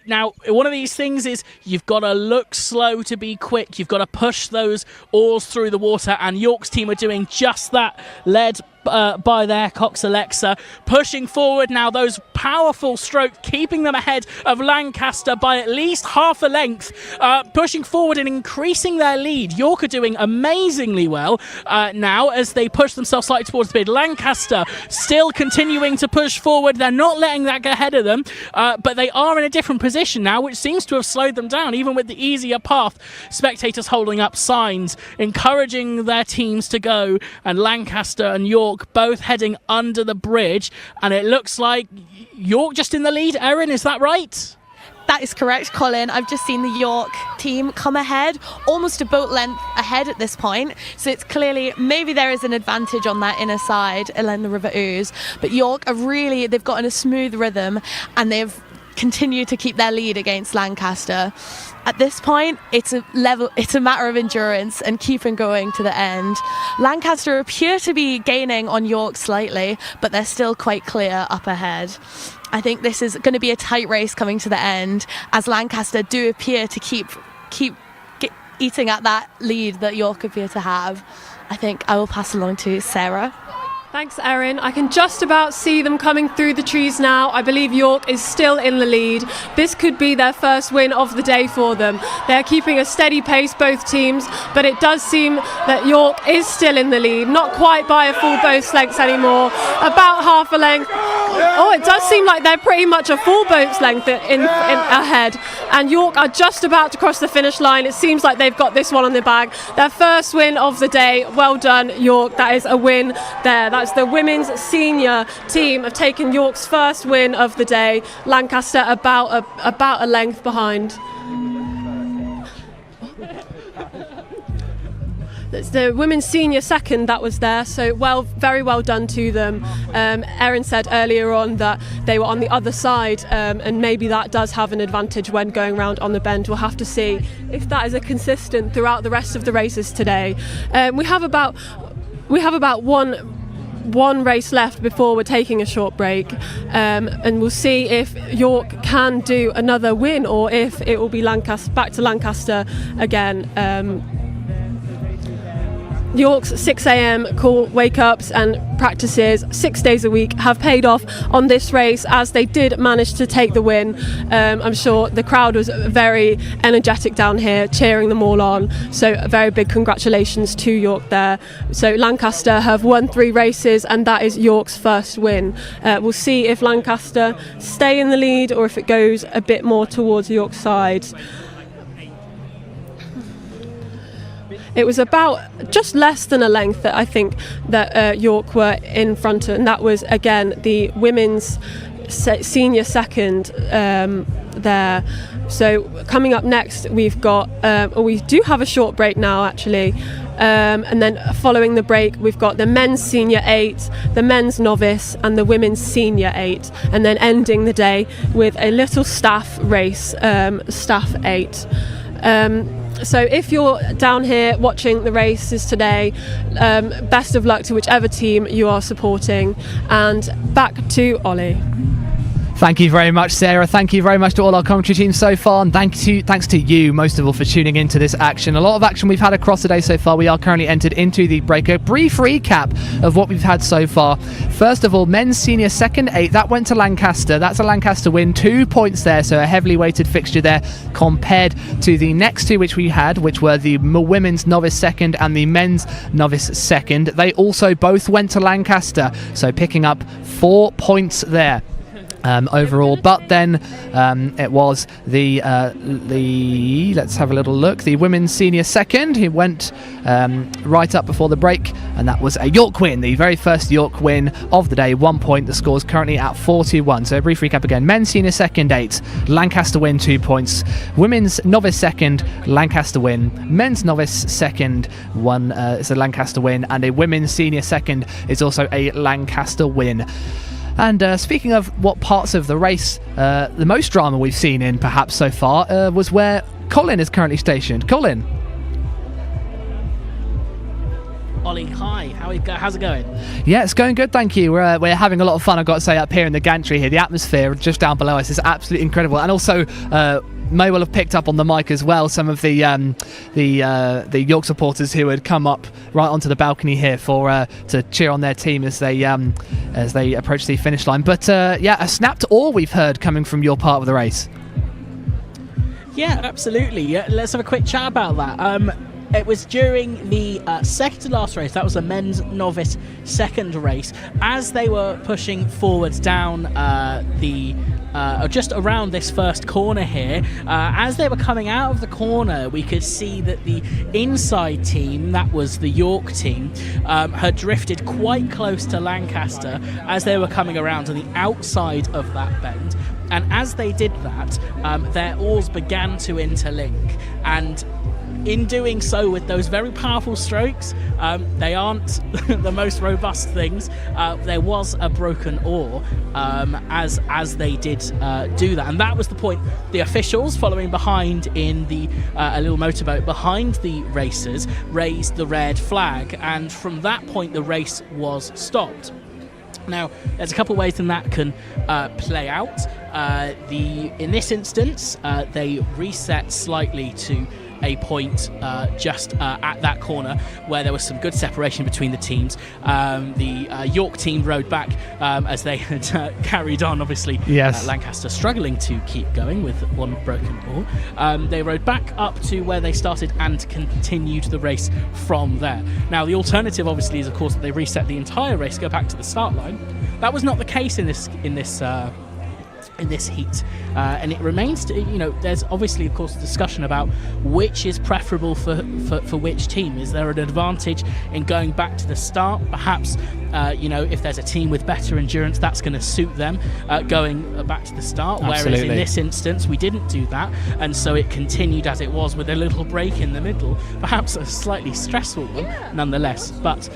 Now, one of these things is you've got to look slow to be quick. You've got to push those oars through the water, and York's team are doing just that, led by their Cox Alexa. Pushing forward now, those powerful strokes keeping them ahead of Lancaster by at least half a length. Pushing forward and increasing their lead. York are doing amazingly well now as they push themselves slightly towards the mid. Lancaster still continuing to push forward. They're not letting that get ahead of them, but they are in a different position now, which seems to have slowed them down, even with the easier path. Spectators holding up signs, encouraging their teams to go, and Lancaster and York both heading under the bridge, and it looks like York just in the lead. Erin, is that right? That is correct, Colin. I've just seen the York team come ahead, almost a boat length ahead at this point. So it's clearly, maybe there is an advantage on that inner side along the River Ouse. But York are really, they've gotten a smooth rhythm and they've continued to keep their lead against Lancaster. At this point, it's a matter of endurance and keeping going to the end. Lancaster appear to be gaining on York slightly, but they're still quite clear up ahead. I think this is going to be a tight race coming to the end, as Lancaster do appear to keep eating at that lead that York appear to have. I think I will pass along to Sarah. Thanks, Erin. I can just about see them coming through the trees now. I believe York is still in the lead. This could be their first win of the day for them. They're keeping a steady pace, both teams, but it does seem that York is still in the lead, not quite by a full boat's length anymore, about half a length. Oh, it does seem like they're pretty much a full boat's length in ahead. And York are just about to cross the finish line. It seems like they've got this one on the bag. Their first win of the day. Well done, York. That is a win there. That's the women's senior team have taken York's first win of the day. Lancaster about a length behind. It's the women's senior second that was there, so very well done to them. Erin said earlier on that they were on the other side, and maybe that does have an advantage when going round on the bend. We'll have to see if that is a consistent throughout the rest of the races today. We have about one race left before we're taking a short break, and we'll see if York can do another win or if it will be back to Lancaster again. York's 6 a.m. call wake-ups and practices 6 days a week have paid off on this race, as they did manage to take the win. I'm sure the crowd was very energetic down here, cheering them all on, so a very big congratulations to York there. So Lancaster have won 3 races, and that is York's first win. We'll see if Lancaster stay in the lead or if it goes a bit more towards York's side. It was about just less than a length that I think that York were in front of, and that was again the women's senior second there. So coming up next, we've got, we do have a short break now actually, and then following the break we've got the men's senior 8, the men's novice and the women's senior 8, and then ending the day with a little staff race, staff 8. So if you're down here watching the races today, best of luck to whichever team you are supporting, and back to Ollie. Thank you very much, Sarah. Thank you very much to all our commentary teams so far, and thanks to you most of all for tuning into this action. A lot of action we've had across the day so far. We are currently entered into the break. A brief recap of what we've had so far. First of all, men's senior second 8, that went to Lancaster. That's a Lancaster win, 2 points there, so a heavily weighted fixture there compared to the next 2 which we had, which were the women's novice second and the men's novice second. They also both went to Lancaster, so picking up 4 points there. Overall, but then it was the let's have a little look, the women's senior second, who went right up before the break, and that was a York win, the very first York win of the day. 1 point. The score's currently at 41. So a brief recap again: men's senior second 8, Lancaster win 2 points, women's novice second, Lancaster win, men's novice second 1 is a Lancaster win, and a women's senior second is also a Lancaster win. And speaking of what parts of the race the most drama we've seen in perhaps so far was where Colin is currently stationed. Colin. Ollie, hi. How's it going? Yeah, it's going good, thank you. We're having a lot of fun, I've got to say, up here in the gantry here. The atmosphere just down below us is absolutely incredible. And also, may well have picked up on the mic as well some of the York supporters who had come up right onto the balcony here for to cheer on their team as they approach the finish line. But yeah, a snapped oar we've heard coming from your part of the race. Yeah, absolutely. Yeah, let's have a quick chat about that. It was during the second to last race. That was the men's novice second race. As they were pushing forwards down just around this first corner here, as they were coming out of the corner, we could see that the inside team, that was the York team, had drifted quite close to Lancaster as they were coming around on the outside of that bend. And as they did that, their oars began to interlink, and in doing so with those very powerful strokes, they aren't the most robust things. There was a broken oar as they did do that, and that was the point. The officials following behind in the a little motorboat behind the racers raised the red flag, and from that point the race was stopped. Now, there's a couple of ways in that can play out. In this instance, they reset slightly to a point just at that corner where there was some good separation between the teams. The York team rode back as they had carried on, obviously. Yes. Lancaster struggling to keep going with one broken oar. They rode back up to where they started and continued the race from there. Now, the alternative, obviously, is, of course, that they reset the entire race, go back to the start line. That was not the case in this heat, and it remains to, there's obviously, of course, a discussion about which is preferable for which team. Is there an advantage in going back to the start? Perhaps if there's a team with better endurance, that's going to suit them going back to the start. Absolutely. Whereas in this instance we didn't do that, and so it continued as it was with a little break in the middle, perhaps a slightly stressful one nonetheless, but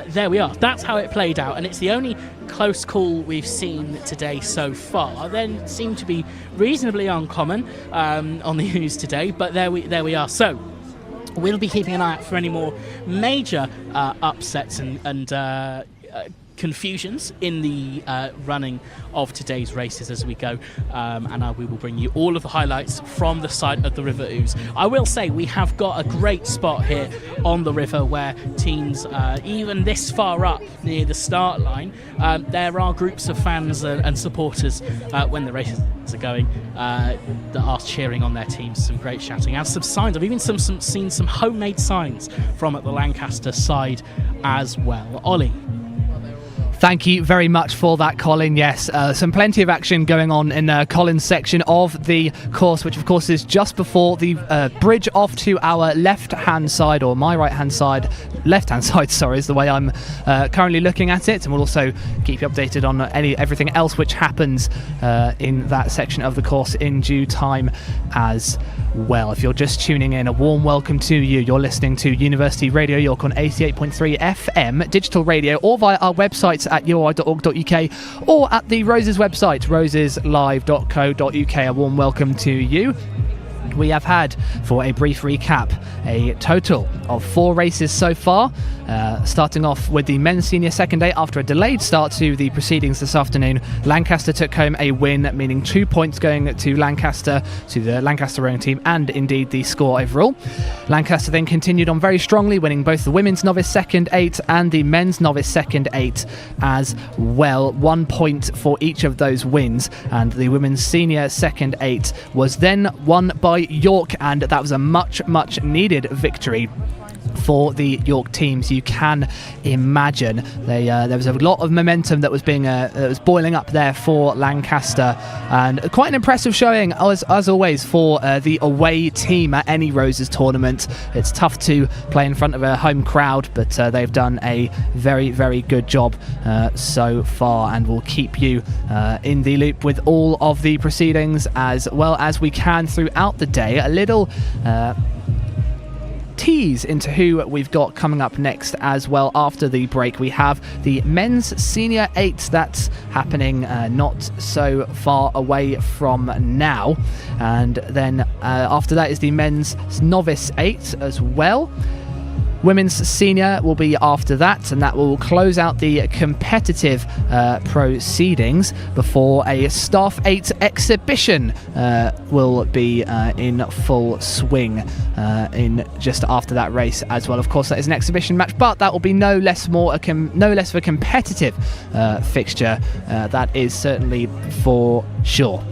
there we are. That's how it played out, and it's the only close call we've seen today so far. They seem to be reasonably uncommon on the news today, but there we are. So we'll be keeping an eye out for any more major upsets and confusions in the running of today's races as we go, and we will bring you all of the highlights from the side of the River Ouse. I will say we have got a great spot here on the river where teams, even this far up near the start line, there are groups of fans and supporters when the races are going that are cheering on their teams. Some great shouting and some signs. I've even seen some homemade signs from at the Lancaster side as well. Ollie. Thank you very much for that, Colin. Yes, some plenty of action going on in Colin's section of the course, which of course is just before the bridge off to our left-hand side, or my right-hand side. Left-hand side, sorry, is the way I'm currently looking at it, and we'll also keep you updated on everything else which happens in that section of the course in due time as well. If you're just tuning in, a warm welcome to you. You're listening to University Radio York on 88.3 FM digital radio, or via our websites at uri.org.uk or at the Roses website, roseslive.co.uk. A warm welcome to you. We have had, for a brief recap, a total of 4 races so far, starting off with the men's senior second day. After a delayed start to the proceedings this afternoon, Lancaster took home a win, meaning 2 points going to Lancaster, to the Lancaster rowing team, and indeed the score overall. Lancaster then continued on very strongly, winning both the women's novice second 8 and the men's novice second 8 as well. 1 point for each of those wins, and the women's senior second 8 was then won by York, and that was a much needed victory for the York teams. You can imagine there was a lot of momentum that was boiling up there for Lancaster, and quite an impressive showing as always for the away team at any Roses tournament. It's tough to play in front of a home crowd, but they've done a very good job so far, and we'll keep you in the loop with all of the proceedings as well as we can throughout the day. A little tease into who we've got coming up next as well. After the break, we have the men's senior 8 that's happening not so far away from now, and then after that is the men's novice 8 as well. Women's senior will be after that, and that will close out the competitive proceedings before a staff 8 exhibition will be in full swing in just after that race as well. Of course, that is an exhibition match, but that will be no less of a competitive fixture. That is certainly for sure.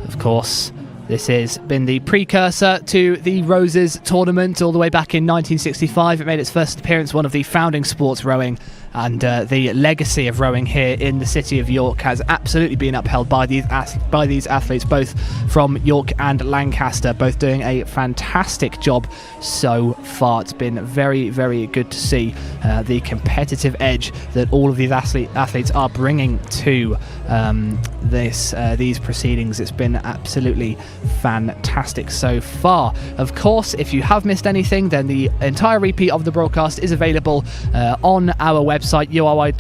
Of course, This has been the precursor to the Roses tournament all the way back in 1965. It made its first appearance, one of the founding sports rowing, and the legacy of rowing here in the city of York has absolutely been upheld by these athletes, both from York and Lancaster, both doing a fantastic job so far. It's been very, very good to see the competitive edge that all of these athletes are bringing to these proceedings. It's been absolutely fantastic so far. Of course, if you have missed anything, then the entire repeat of the broadcast is available on our website, uri.org.uk.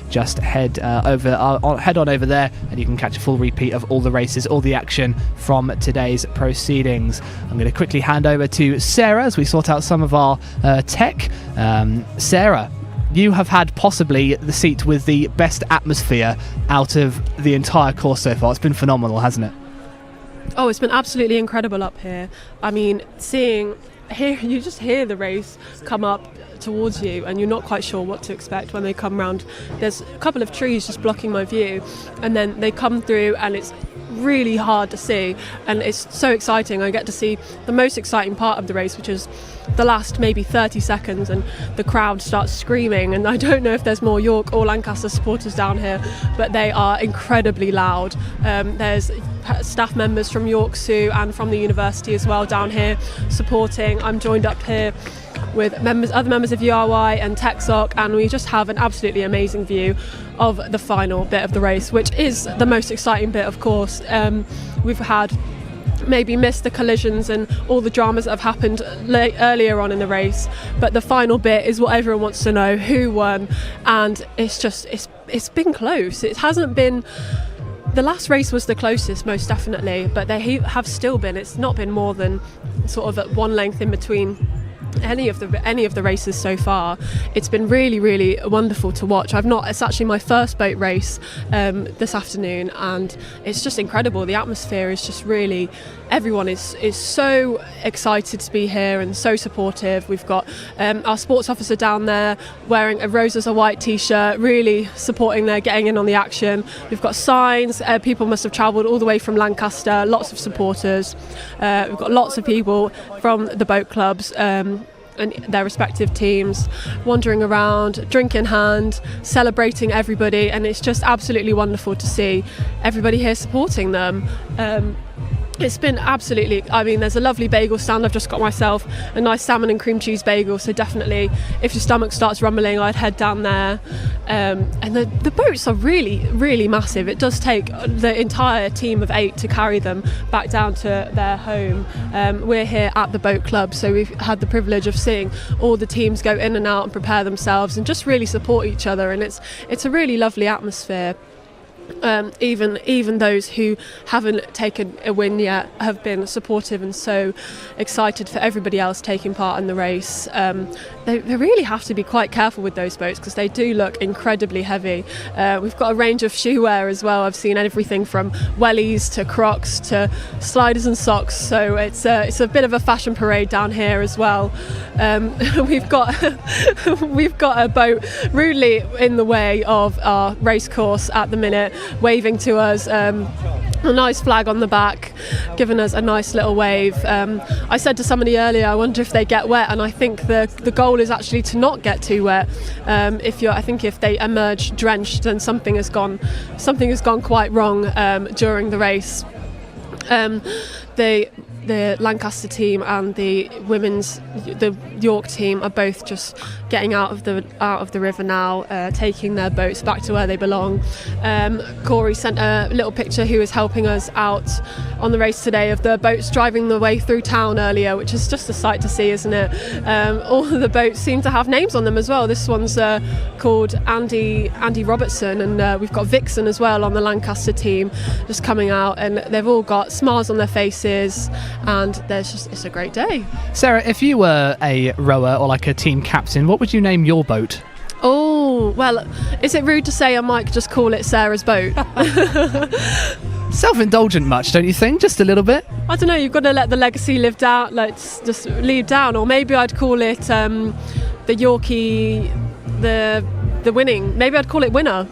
Just head on over there and you can catch a full repeat of all the races, all the action from today's proceedings. I'm going to quickly hand over to Sarah as we sort out some of our tech. Sarah, you have had possibly the seat with the best atmosphere out of the entire course so far. It's been phenomenal, hasn't it? Oh, it's been absolutely incredible up here. I mean, you just hear the race come up towards you and you're not quite sure what to expect when they come round. There's a couple of trees just blocking my view, and then they come through and it's really hard to see, and it's so exciting. I get to see the most exciting part of the race, which is the last maybe 30 seconds, and the crowd starts screaming, and I don't know if there's more York or Lancaster supporters down here, but they are incredibly loud. There's staff members from York Zoo and from the university as well down here supporting. I'm joined up here with other members of URY and TechSoc, and we just have an absolutely amazing view of the final bit of the race, which is the most exciting bit, of course. We've had maybe missed the collisions and all the dramas that have happened earlier on in the race, but the final bit is what everyone wants to know: who won. And it's been close. It hasn't been. The last race was the closest, most definitely, but they have still been. It's not been more than sort of at one length in between any of the races so far. It's been really, really wonderful to watch. It's actually my first boat race this afternoon, and it's just incredible. The atmosphere is just really, everyone is so excited to be here and so supportive. We've got our sports officer down there wearing a Roses Are White t-shirt, really supporting there, getting in on the action. We've got signs. People must have travelled all the way from Lancaster, lots of supporters. We've got lots of people from the boat clubs and their respective teams wandering around, drink in hand, celebrating everybody, and it's just absolutely wonderful to see everybody here supporting them. It's been absolutely, I mean, there's a lovely bagel stand. I've just got myself a nice salmon and cream cheese bagel, so definitely if your stomach starts rumbling, I'd head down there. And the boats are really, really massive. It does take the entire team of 8 to carry them back down to their home. We're here at the boat club, so we've had the privilege of seeing all the teams go in and out and prepare themselves and just really support each other, and it's a really lovely atmosphere. Even those who haven't taken a win yet have been supportive and so excited for everybody else taking part in the race. They really have to be quite careful with those boats because they do look incredibly heavy. We've got a range of shoe wear as well. I've seen everything from wellies to Crocs to sliders and socks, so it's a bit of a fashion parade down here as well. We've got a boat rudely in the way of our race course at the minute, waving to us, a nice flag on the back, giving us a nice little wave. I said to somebody earlier, I wonder if they get wet, and I think the goal is actually to not get too wet. I think if they emerge drenched, then something has gone quite wrong during the race. The Lancaster team and the York team are both just getting out of the river now, taking their boats back to where they belong. Corey sent a little picture. He was helping us out on the race today of the boats driving the way through town earlier, which is just a sight to see, isn't it? All of the boats seem to have names on them as well. This one's called Andy Robertson, and we've got Vixen as well on the Lancaster team just coming out, and they've all got smiles on their faces, and it's a great day. Sarah, if you were a rower or like a team captain, what would you name your boat? Oh, well, is it rude to say I might just call it Sarah's boat? Self-indulgent much, don't you think? Just a little bit? I don't know, you've got to let the legacy live down, just lead down, or maybe I'd call it the Yorkie, the winning. Maybe I'd call it Winner.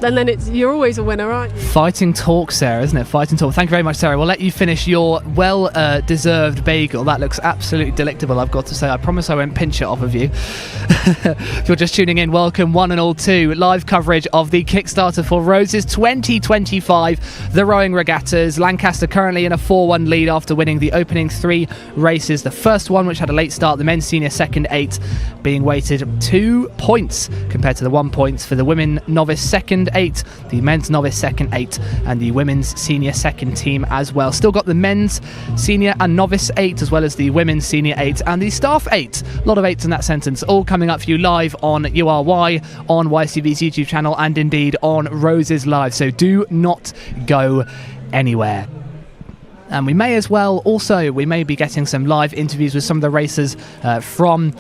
and then you're always a winner, aren't you? Fighting talk, Sarah, isn't it? Fighting talk. Thank you very much, Sarah. We'll let you finish your well-deserved bagel. That looks absolutely delectable, I've got to say. I promise I won't pinch it off of you. If you're just tuning in, welcome one and all to live coverage of the Kickstarter for Roses 2025, the rowing regattas. Lancaster currently in a 4-1 lead after winning the opening 3 races. The first one, which had a late start, the men's senior second 8, being weighted 2 points compared to the 1 point for the women novice second 8, the men's novice second 8, and the women's senior second team as well. Still got the men's senior and novice 8, as well as the women's senior 8 and the staff 8. A lot of 8s in that sentence, all coming up for you live on URY, on YCV's YouTube channel, and indeed on Roses Live. So do not go anywhere. And we may as well also, we may be getting some live interviews with some of the racers from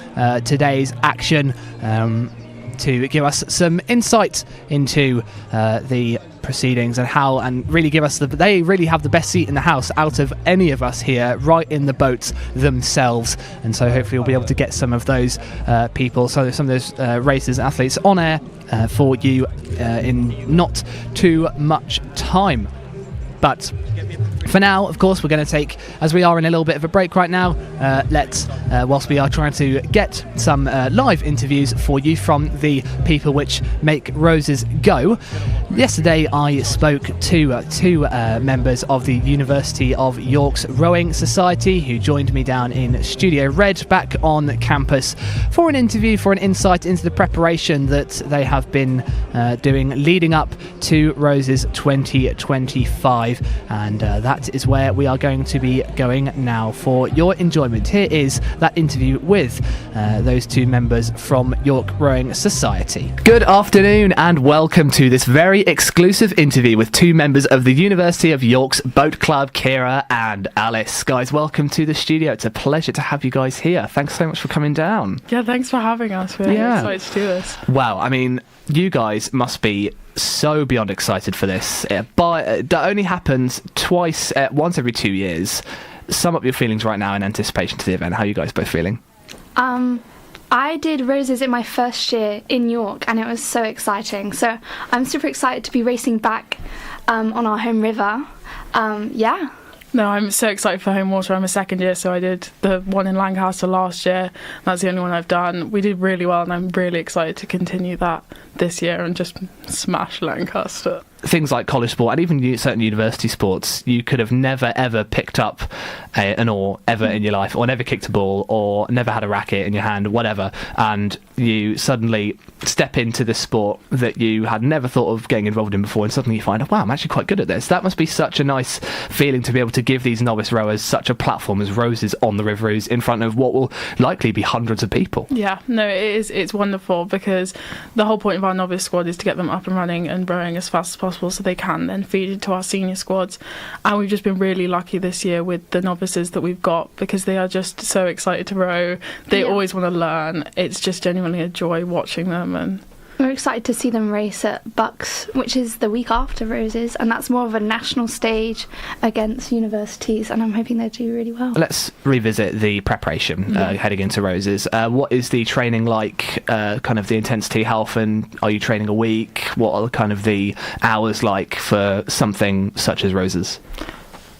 today's action to give us some insight into the proceedings and really give us they really have the best seat in the house out of any of us here, right in the boats themselves. And so hopefully we'll be able to get some of those people, so some of those racers and athletes on air for you in not too much time. But for now, of course, we're going to take, as we are in a little bit of a break right now, whilst we are trying to get some live interviews for you from the people which make Roses go. Yesterday, I spoke to 2 members of the University of York's Rowing Society, who joined me down in Studio Red back on campus for an interview, for an insight into the preparation that they have been doing leading up to Roses 2025. And that is where we are going to be going now for your enjoyment. Here is that interview with those 2 members from York Rowing Society. Good afternoon and welcome to this very exclusive interview with 2 members of the University of York's Boat Club, Kira and Alice. Guys, welcome to the studio. It's a pleasure to have you guys here. Thanks so much for coming down. Yeah, thanks for having us. We're excited to do this. Wow, I mean, you guys must be so beyond excited for this. But that only happens once every 2 years. Sum up your feelings right now in anticipation to the event. How are you guys both feeling? I did Roses in my first year in York, and it was so exciting. So I'm super excited to be racing back on our home river. Yeah. No, I'm so excited for home water. I'm a second year, so I did the one in Lancaster last year. That's the only one I've done. We did really well, and I'm really excited to continue that this year and just smash Lancaster. Things like college sport and even certain university sports, you could have never ever picked up an oar ever in your life, or never kicked a ball, or never had a racket in your hand, whatever, and you suddenly step into this sport that you had never thought of getting involved in before, and suddenly you find, wow, I'm actually quite good at this. That must be such a nice feeling to be able to give these novice rowers such a platform as Roses on the River Ouse in front of what will likely be hundreds of people. Yeah, no, it's wonderful, because the whole point of our novice squad is to get them up and running and rowing as fast as possible, so they can then feed into our senior squads. And we've just been really lucky this year with the novices that we've got, because they are just so excited to row. They always want to learn. It's just genuinely a joy watching them. And we're excited to see them race at Bucks, which is the week after Roses, and that's more of a national stage against universities, and I'm hoping they do really well. Let's revisit the preparation heading into Roses. What is the training like, kind of the intensity? How often are you training a week? What are kind of the hours like for something such as Roses?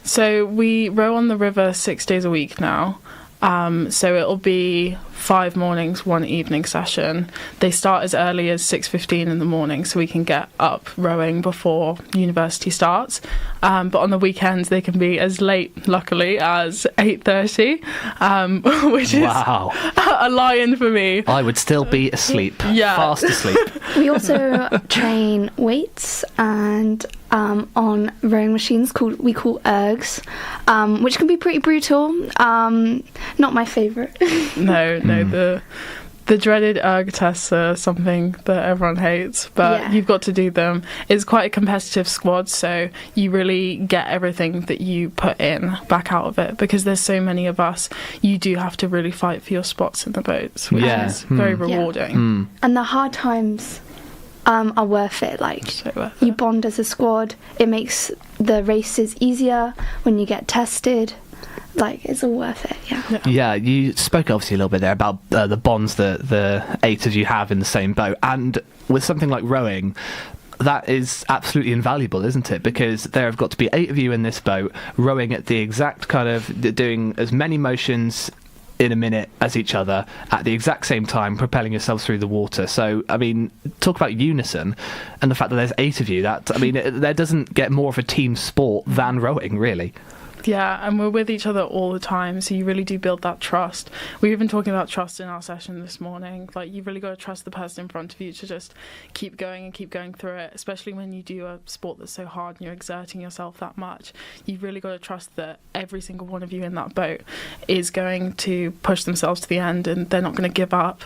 So we row on the river 6 days a week now. So it'll be 5 mornings, 1 evening session. They start as early as 6:15 in the morning, so we can get up rowing before university starts. But on the weekends, they can be as late, luckily, as 8:30, which is a lion for me. I would still be asleep, fast asleep. We also train weights and on rowing machines we call ergs, which can be pretty brutal. Not my favourite. No, the dreaded erg tests are something that everyone hates, but you've got to do them. It's quite a competitive squad, so you really get everything that you put in back out of it, because there's so many of us. You do have to really fight for your spots in the boats, which is very rewarding. And the hard times are worth it. You bond as a squad. It makes the races easier when you get tested. It's all worth it, Yeah, you spoke obviously a little bit there about the bonds that the 8 of you have in the same boat. And with something like rowing, that is absolutely invaluable, isn't it? Because there have got to be 8 of you in this boat rowing at the exact kind of doing as many motions in a minute as each other at the exact same time, propelling yourselves through the water. So, I mean, talk about unison and the fact that there's 8 of you. That, I mean, there doesn't get more of a team sport than rowing, really. Yeah, and we're with each other all the time, so you really do build that trust. We were even talking about trust in our session this morning. Like, you've really got to trust the person in front of you to just keep going and keep going through it, especially when you do a sport that's so hard and you're exerting yourself that much. You've really got to trust that every single one of you in that boat is going to push themselves to the end and they're not going to give up.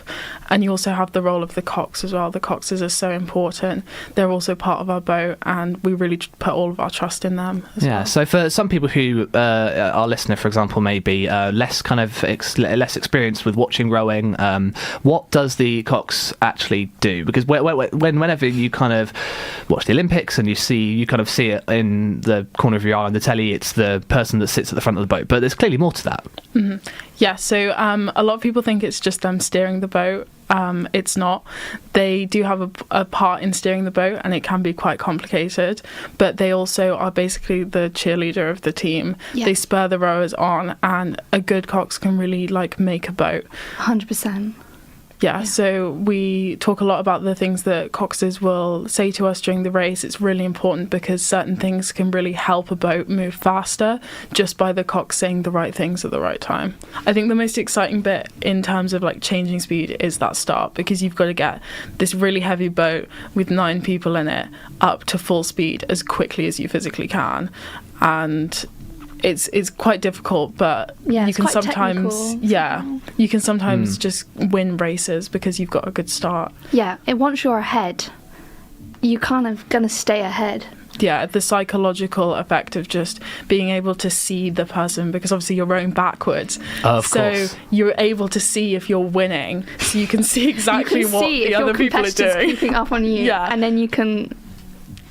And you also have the role of the cocks as well. The coxes are so important. They're also part of our boat, and we really put all of our trust in them as well. So for some people who our listener, for example, may be less kind of less experienced with watching rowing, what does the cox actually do? Because whenever you kind of watch the Olympics and you kind of see it in the corner of your eye on the telly, it's the person that sits at the front of the boat, but there's clearly more to that. Mm-hmm. Yeah, so a lot of people think it's just them steering the boat. It's not. They do have a part in steering the boat, and it can be quite complicated, but they also are basically the cheerleader of the team. Yeah. They spur the rowers on, and a good cox can really make a boat. 100%. Yeah, so we talk a lot about the things that coxes will say to us during the race. It's really important because certain things can really help a boat move faster just by the cox saying the right things at the right time. I think the most exciting bit in terms of changing speed is that start, because you've got to get this really heavy boat with 9 people in it up to full speed as quickly as you physically can. And it's quite difficult, but yeah, you can sometimes you can sometimes just win races because you've got a good start. Yeah, once you're ahead, you kind of gonna stay ahead. Yeah, the psychological effect of just being able to see the person, because obviously you're rowing backwards. Of course. So you're able to see if you're winning, so you can see exactly what the other people are doing. Keeping up on you, and then you can.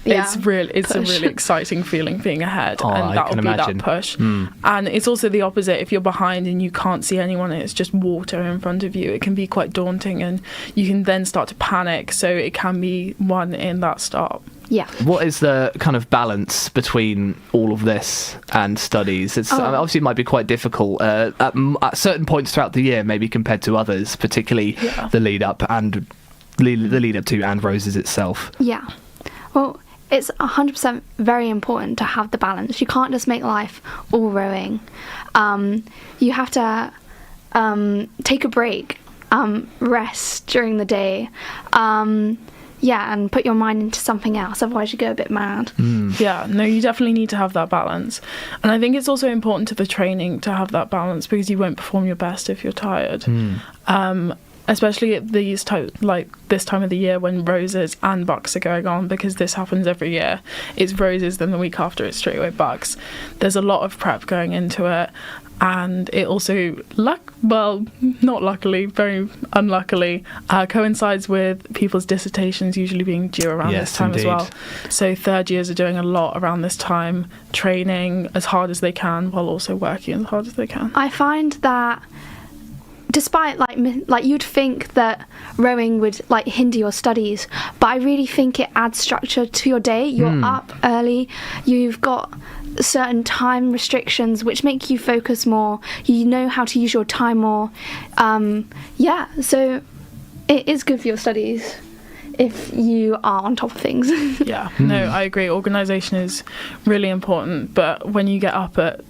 Yeah, it's a really exciting feeling being ahead, and that'll be imagine. That push. And it's also the opposite. If you're behind and you can't see anyone and it's just water in front of you, it can be quite daunting, and you can then start to panic. So it can be won in that start. Yeah. What is the kind of balance between all of this and studies? It's obviously it might be quite difficult at certain points throughout the year, maybe compared to others, particularly the lead up to and Roses itself. Yeah. Well, it's 100% very important to have the balance. You can't just make life all rowing. You have to take a break, rest during the day, and put your mind into something else, otherwise you go a bit mad. Yeah, no, you definitely need to have that balance. And I think it's also important to the training to have that balance, because you won't perform your best if you're tired. Especially at this time of the year when Roses and Bucks are going on, because this happens every year. It's Roses, then the week after it's straight away Bucks. There's a lot of prep going into it, and it also, not luckily, very unluckily, coincides with people's dissertations usually being due around this time as well. So third years are doing a lot around this time, training as hard as they can while also working as hard as they can. I find that despite you'd think that rowing would hinder your studies, but I really think it adds structure to your day. You're up early, you've got certain time restrictions which make you focus more, you know how to use your time more. So it is good for your studies if you are on top of things. Yeah, no, I agree. Organisation is really important, but when you get up at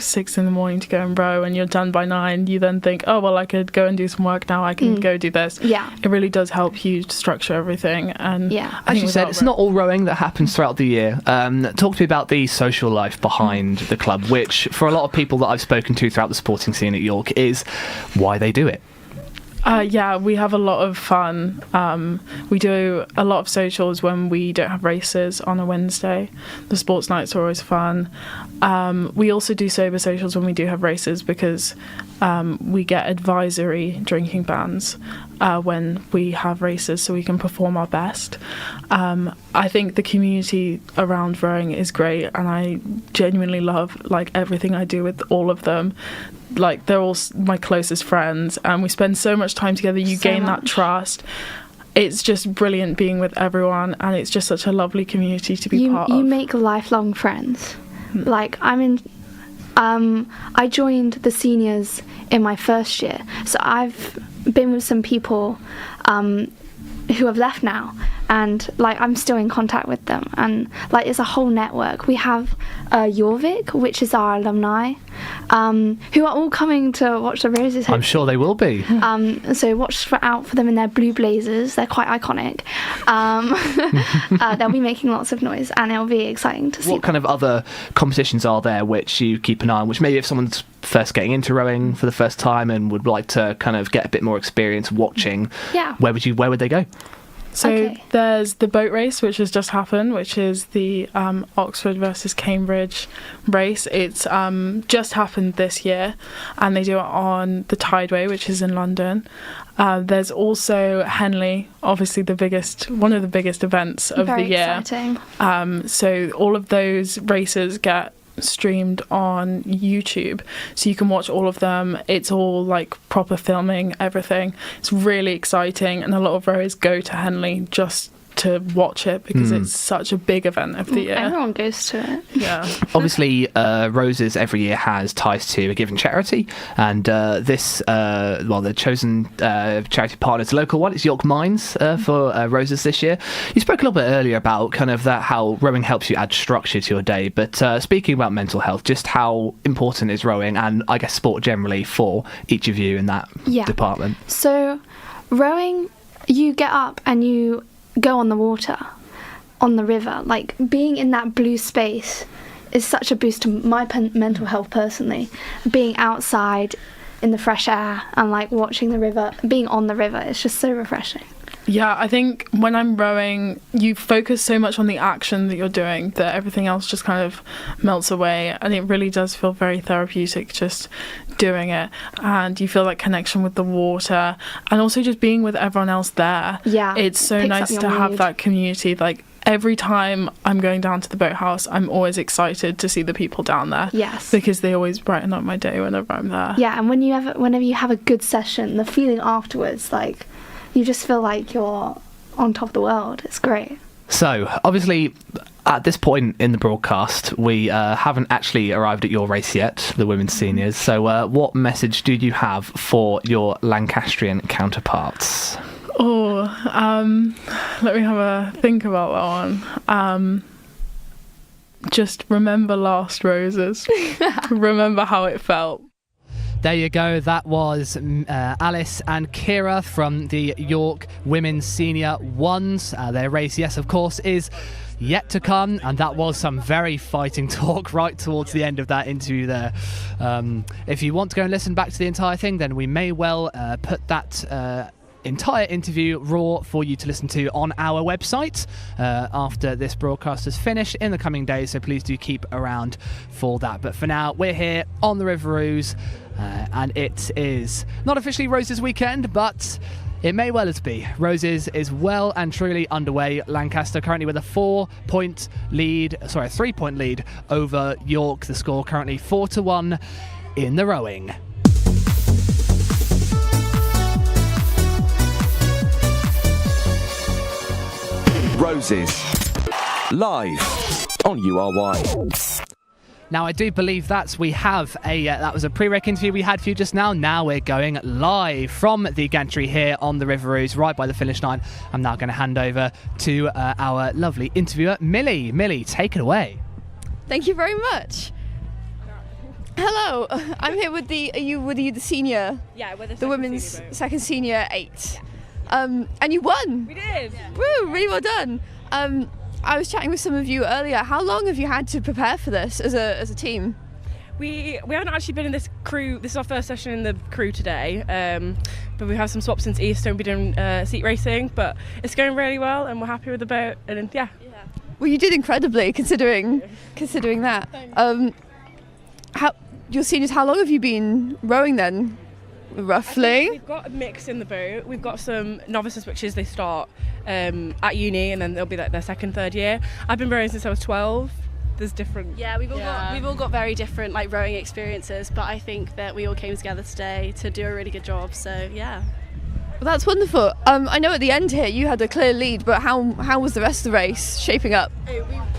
6 in the morning to go and row and you're done by 9, you then think, oh well, I could go and do some work now, I can go do this. Yeah, it really does help you structure everything. And as you said, it's not all rowing that happens throughout the year. Talk to me about the social life behind the club, which for a lot of people that I've spoken to throughout the sporting scene at York is why they do it. We have a lot of fun. We do a lot of socials when we don't have races on a Wednesday. The sports nights are always fun. We also do sober socials when we do have races, because we get advisory drinking bans when we have races, so we can perform our best. I think the community around rowing is great, and I genuinely love everything I do with all of them. They're all my closest friends, and we spend so much time together. You gain that trust, it's just brilliant being with everyone, and it's just such a lovely community to be part of. You make lifelong friends. Like I joined the seniors in my first year, so I've been with some people who have left now, and like I'm still in contact with them, and like it's a whole network. We have Jorvik, which is our alumni, who are all coming to watch the Roses. I'm sure they will be. So watch out for them in their blue blazers. They're quite iconic. They'll be making lots of noise, and it'll be exciting to see. What kind of other competitions are there which you keep an eye on, which maybe if someone's first getting into rowing for the first time and would like to kind of get a bit more experience watching, where would they go? So there's the boat race, which has just happened, which is the Oxford versus Cambridge race. It's just happened this year, and they do it on the Tideway, which is in London. There's also Henley, obviously one of the biggest events of the year. Exciting. So all of those races get streamed on YouTube, so you can watch all of them. It's all like proper filming, everything. It's really exciting, and a lot of rowers go to Henley just to watch it because it's such a big event of the year. Everyone goes to it. Yeah. Obviously, Roses every year has ties to a given charity, and the chosen charity partner is a local one. It's York Mines for Roses this year. You spoke a little bit earlier about kind of that, how rowing helps you add structure to your day, but speaking about mental health, just how important is rowing, and I guess sport generally, for each of you in that department? So rowing, you get up and you go on the water, on the river. Like being in that blue space is such a boost to my mental health personally. Being outside in the fresh air and like watching the river, being on the river, it's just so refreshing. Yeah, I think when I'm rowing, you focus so much on the action that you're doing that everything else just kind of melts away, and it really does feel very therapeutic just doing it, and you feel that connection with the water, and also just being with everyone else there. Yeah, it's so nice to have that community. Like every time I'm going down to the boathouse, I'm always excited to see the people down there. Yes, because they always brighten up my day whenever I'm there. Yeah, and whenever you have a good session, the feeling afterwards, like you just feel like you're on top of the world. It's great. So, obviously, at this point in the broadcast, we haven't actually arrived at your race yet, the women's seniors. So, what message do you have for your Lancastrian counterparts? Let me have a think about that one. Just remember last Roses. Remember how it felt. There you go. That was Alice and Kira from the York Women's Senior Ones. Their race, yes, of course, is yet to come, and that was some very fighting talk right towards the end of that interview there. If you want to go and listen back to the entire thing, then we may well put that entire interview raw for you to listen to on our website after this broadcast is finished in the coming days, so please do keep around for that. But for now, we're here on the River Ouse, and it is not officially Roses weekend, but it may well as be. Roses is well and truly underway. Lancaster currently with a 3-point lead over York. The score currently 4-1 in the rowing. Roses, live on URY. Now, I do believe that was a pre-rec interview we had for you just now. Now we're going live from the gantry here on the River Ouse, right by the finish line. I'm now going to hand over to our lovely interviewer, Millie. Millie, take it away. Thank you very much. Hello, I'm here with the senior? Yeah, we're the women's second senior 8. And you won. We did. Woo, really well done. I was chatting with some of you earlier. How long have you had to prepare for this as a team? We haven't actually been in this crew. This is our first session in the crew today. But we have some swaps since Easter and we're doing seat racing. But it's going really well and we're happy with the boat. And yeah. Well, you did incredibly considering that. Your seniors, how long have you been rowing then? Roughly. We've got a mix in the boat. We've got some novices, which is they start at uni and then they'll be like their second, third year. I've been rowing since I was 12. There's different. Yeah, we've all got very different like rowing experiences, but I think that we all came together today to do a really good job. So yeah. Well, that's wonderful. I know at the end here you had a clear lead, but how was the rest of the race shaping up?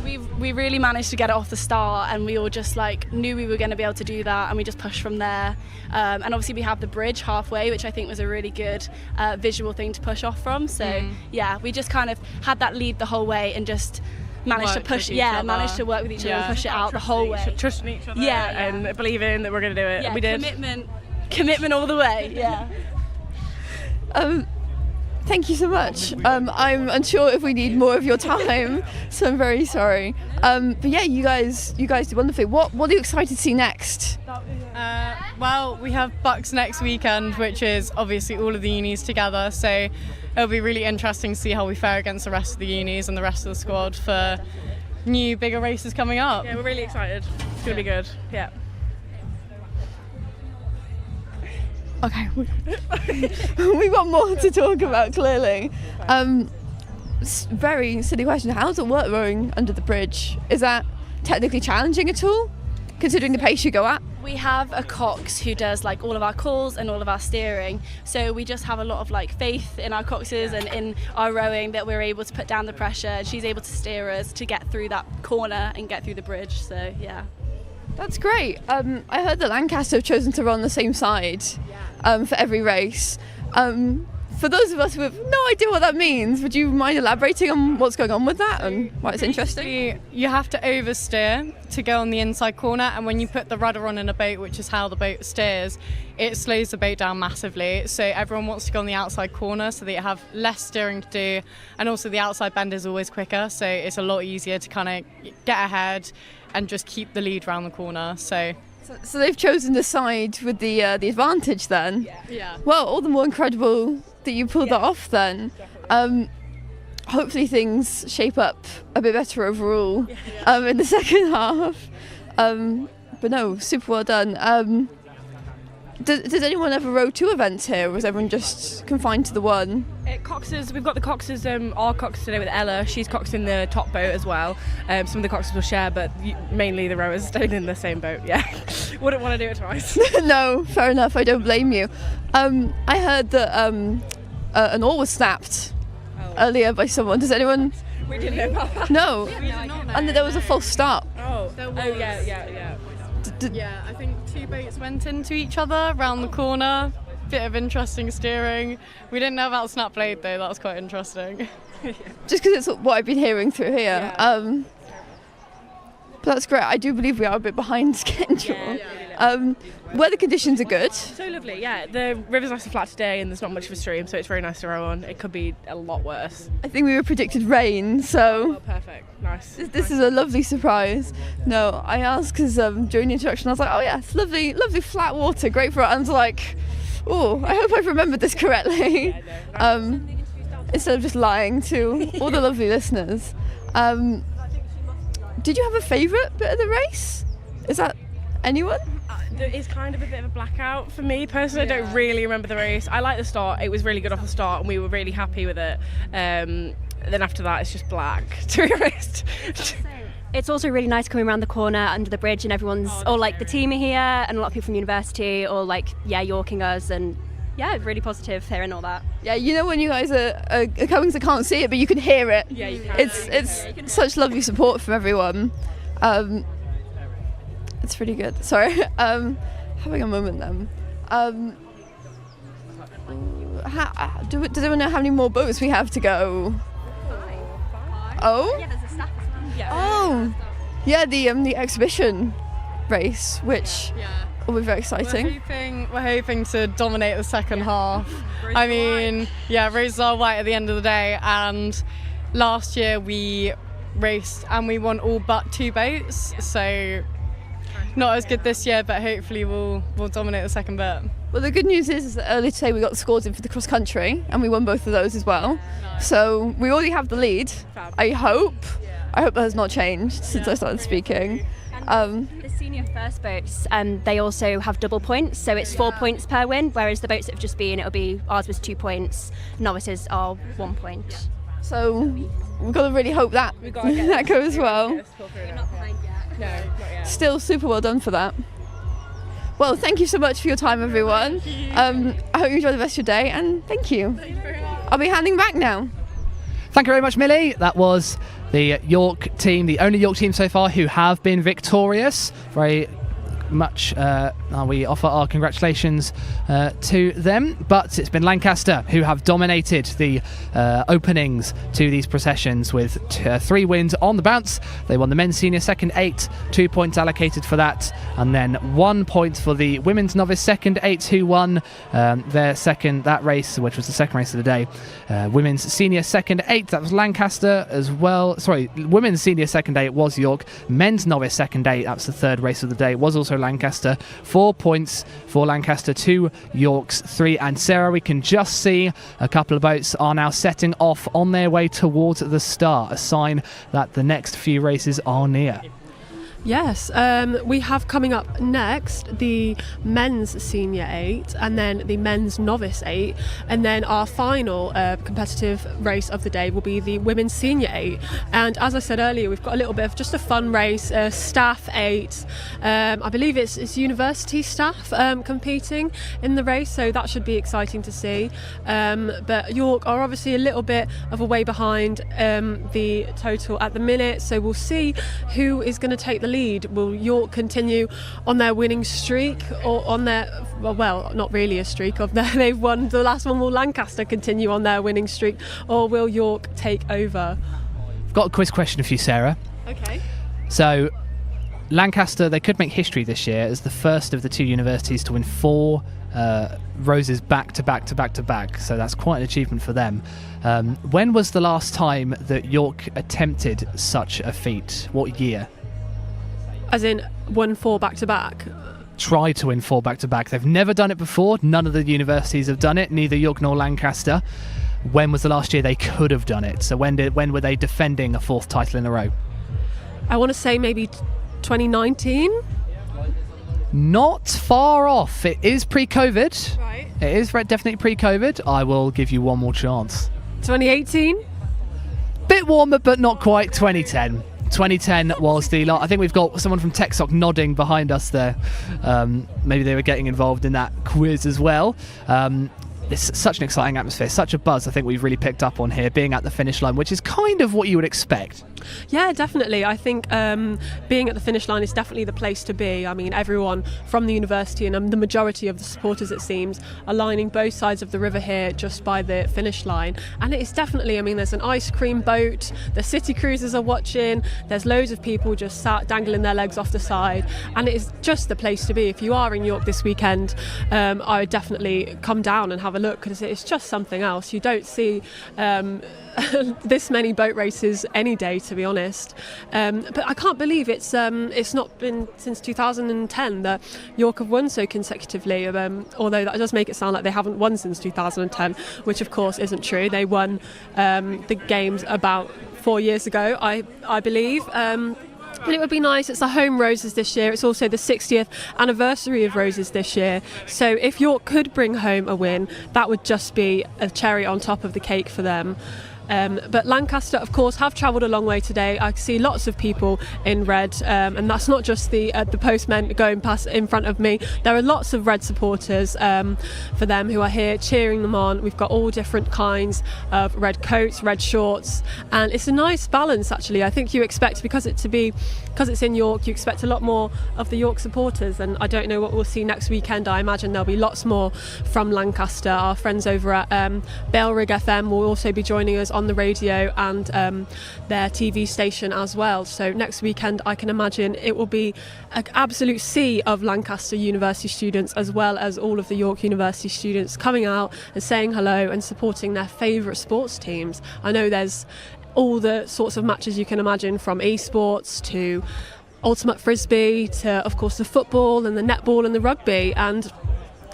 We really managed to get it off the start, and we all just like knew we were going to be able to do that, and we just pushed from there. And obviously we have the bridge halfway, which I think was a really good visual thing to push off from. So yeah, we just kind of had that lead the whole way and just managed to push. Yeah, managed to work with each other and push it out the whole way. Trusting each other. Yeah, and believing that we're going to do it. Yeah, We did. Commitment all the way. Yeah. Thank you so much. I'm unsure if we need more of your time, so I'm very sorry. But yeah, you guys did wonderfully. What are you excited to see next? Well, we have Bucks next weekend, which is obviously all of the unis together, so it'll be really interesting to see how we fare against the rest of the unis and the rest of the squad for new, bigger races coming up. Yeah, we're really excited. It's going to be good. Yeah. Okay, we've got more to talk about, clearly. Very silly question. How does it work rowing under the bridge? Is that technically challenging at all, considering the pace you go at? We have a cox who does like all of our calls and all of our steering, so we just have a lot of like faith in our coxes and in our rowing that we're able to put down the pressure, and she's able to steer us to get through that corner and get through the bridge. So yeah. That's great. I heard that Lancaster have chosen to run the same side for every race. For those of us who have no idea what that means, would you mind elaborating on what's going on with that and why it's interesting? You have to oversteer to go on the inside corner, and when you put the rudder on in a boat, which is how the boat steers, it slows the boat down massively. So everyone wants to go on the outside corner so that you have less steering to do, and also the outside bend is always quicker, so it's a lot easier to kind of get ahead and just keep the lead around the corner. So they've chosen the side with the advantage then? Yeah. Well, all the more incredible that you pulled that off then. Hopefully things shape up a bit better overall in the second half. But no, super well done. Does anyone ever row 2 events here, or was everyone just confined to the one? Coxes, we've got the coxes, our coxes today with Ella. She's coxing the top boat as well. Some of the coxes will share, but mainly the rowers stayed in the same boat. Yeah, wouldn't want to do it twice. No, fair enough. I don't blame you. I heard that an oar was snapped earlier by someone. Does anyone? We didn't know about that. No, we did not know. And that there was a false start. Yeah, I think 2 boats went into each other around the corner. Bit of interesting steering. We didn't know about snap blade though. That was quite interesting. Just because it's what I've been hearing through here. But that's great. I do believe we are a bit behind schedule. Weather conditions are good. So lovely, yeah. The river's nice and flat today, and there's not much of a stream, so it's very nice to row on. It could be a lot worse. I think we were predicted rain, so... Oh, perfect. Nice. This is a lovely surprise. No, I asked because during the introduction I was like, oh yeah, it's lovely flat water, great for it. And I was like, oh, I hope I've remembered this correctly. Instead of just lying to all the lovely listeners. Did you have a favourite bit of the race? Is that anyone? It's kind of a bit of a blackout for me personally. I don't really remember the race. I like the start. It was really good off the start, and we were really happy with it. Then after that, it's just black, to be honest. It's also really nice coming around the corner under the bridge, and everyone's all like the team are here, and a lot of people from university, or like yorking us, and yeah, really positive hearing all that. Yeah, you know when you guys are coming, so can't see it, but you can hear it. Yeah, you can. It's such lovely support from everyone. It's pretty good. Sorry, having a moment then. Does anyone know how many more boats we have to go? 5. Oh? Yeah, there's a staff as well. Yeah. Oh, yeah, the exhibition race, which will be very exciting. We're hoping to dominate the second half. I mean, yeah, roses are white at the end of the day, and last year we raced and we won all but 2 boats, so not as good this year, but hopefully we'll dominate the second bit. Well, the good news is that earlier today we got the scores in for the cross country, and we won both of those as well. Nice. So we already have the lead. Fab. I hope that has not changed since I started speaking. The senior first boats, they also have double points, so it's 4 points per win, whereas the boats that have just been, ours was 2 points, novices are 1 point. So we've got to really hope that that goes well. We're not behind yet. No, not yet. Still super well done for that. Well, thank you so much for your time, everyone. I hope you enjoy the rest of your day, and thank you. I'll be handing back now. Thank you very much, Millie. That was the York team, the only York team so far who have been victorious. Very much we offer our congratulations to them, but it's been Lancaster who have dominated the openings to these processions with 3 wins on the bounce. They won the men's senior second 8, 2 points allocated for that, and then 1 point for the women's novice second 8, who won that race, which was the second race of the day. Women's senior second 8, that was Lancaster as well. Sorry, women's senior second 8 was York. Men's novice second 8, that's the third race of the day, was also Lancaster. 4 points for Lancaster, 2 Yorks, 3. And Sarah, we can just see a couple of boats are now setting off on their way towards the start, a sign that the next few races are near. Yes, we have coming up next the men's senior 8 and then the men's novice 8, and then our final competitive race of the day will be the women's senior 8. And as I said earlier, we've got a little bit of just a fun race, staff 8. I believe it's university staff competing in the race, so that should be exciting to see. But York are obviously a little bit of a way behind the total at the minute, so we'll see who is going to take the lead. Will York continue on their winning streak, or on their, well, not really a streak of their, they've won the last one? Will Lancaster continue on their winning streak, or will York take over? I've got a quiz question for you, Sarah. Okay. So Lancaster, they could make history this year as the first of the 2 universities to win 4 roses back to back to back to back, so that's quite an achievement for them. When was the last time that York attempted such a feat? What year? As in won 4 back to back? Tried to win 4 back to back. They've never done it before. None of the universities have done it, neither York nor Lancaster. When was the last year they could have done it? So when were they defending a 4th title in a row? I want to say maybe 2019. Not far off. It is pre-COVID. Right. It is definitely pre-COVID. I will give you one more chance. 2018. Bit warmer, but not quite. 2010. 2010 was the last. I think we've got someone from TechSoc nodding behind us there. Maybe they were getting involved in that quiz as well. It's such an exciting atmosphere, such a buzz I think we've really picked up on here, being at the finish line, which is kind of what you would expect. Yeah, definitely. I think being at the finish line is definitely the place to be. I mean, everyone from the university and the majority of the supporters, it seems, are lining both sides of the river here just by the finish line. And it is definitely, I mean, there's an ice cream boat, the city cruisers are watching, there's loads of people just sat dangling their legs off the side, and it is just the place to be. If you are in York this weekend, I would definitely come down and have a look, because it's just something else. You don't see this many boat races any day, to be honest. But I can't believe it's not been since 2010 that York have won so consecutively, although that does make it sound like they haven't won since 2010, which of course isn't true. They won the games about 4 years ago, I believe. And it would be nice. It's the home Roses this year. It's also the 60th anniversary of Roses this year. So if York could bring home a win, that would just be a cherry on top of the cake for them. But Lancaster, of course, have travelled a long way today. I see lots of people in red, and that's not just the postmen going past in front of me. There are lots of red supporters for them who are here cheering them on. We've got all different kinds of red coats, red shorts, and it's a nice balance, actually. I think you expect, because it's in York, you expect a lot more of the York supporters, and I don't know what we'll see next weekend. I imagine there'll be lots more from Lancaster. Our friends over at Balerig FM will also be joining us on the radio and their TV station as well. So next weekend, I can imagine it will be an absolute sea of Lancaster University students, as well as all of the York University students coming out and saying hello and supporting their favourite sports teams. I know there's all the sorts of matches you can imagine, from esports to ultimate frisbee to, of course, the football and the netball and the rugby, and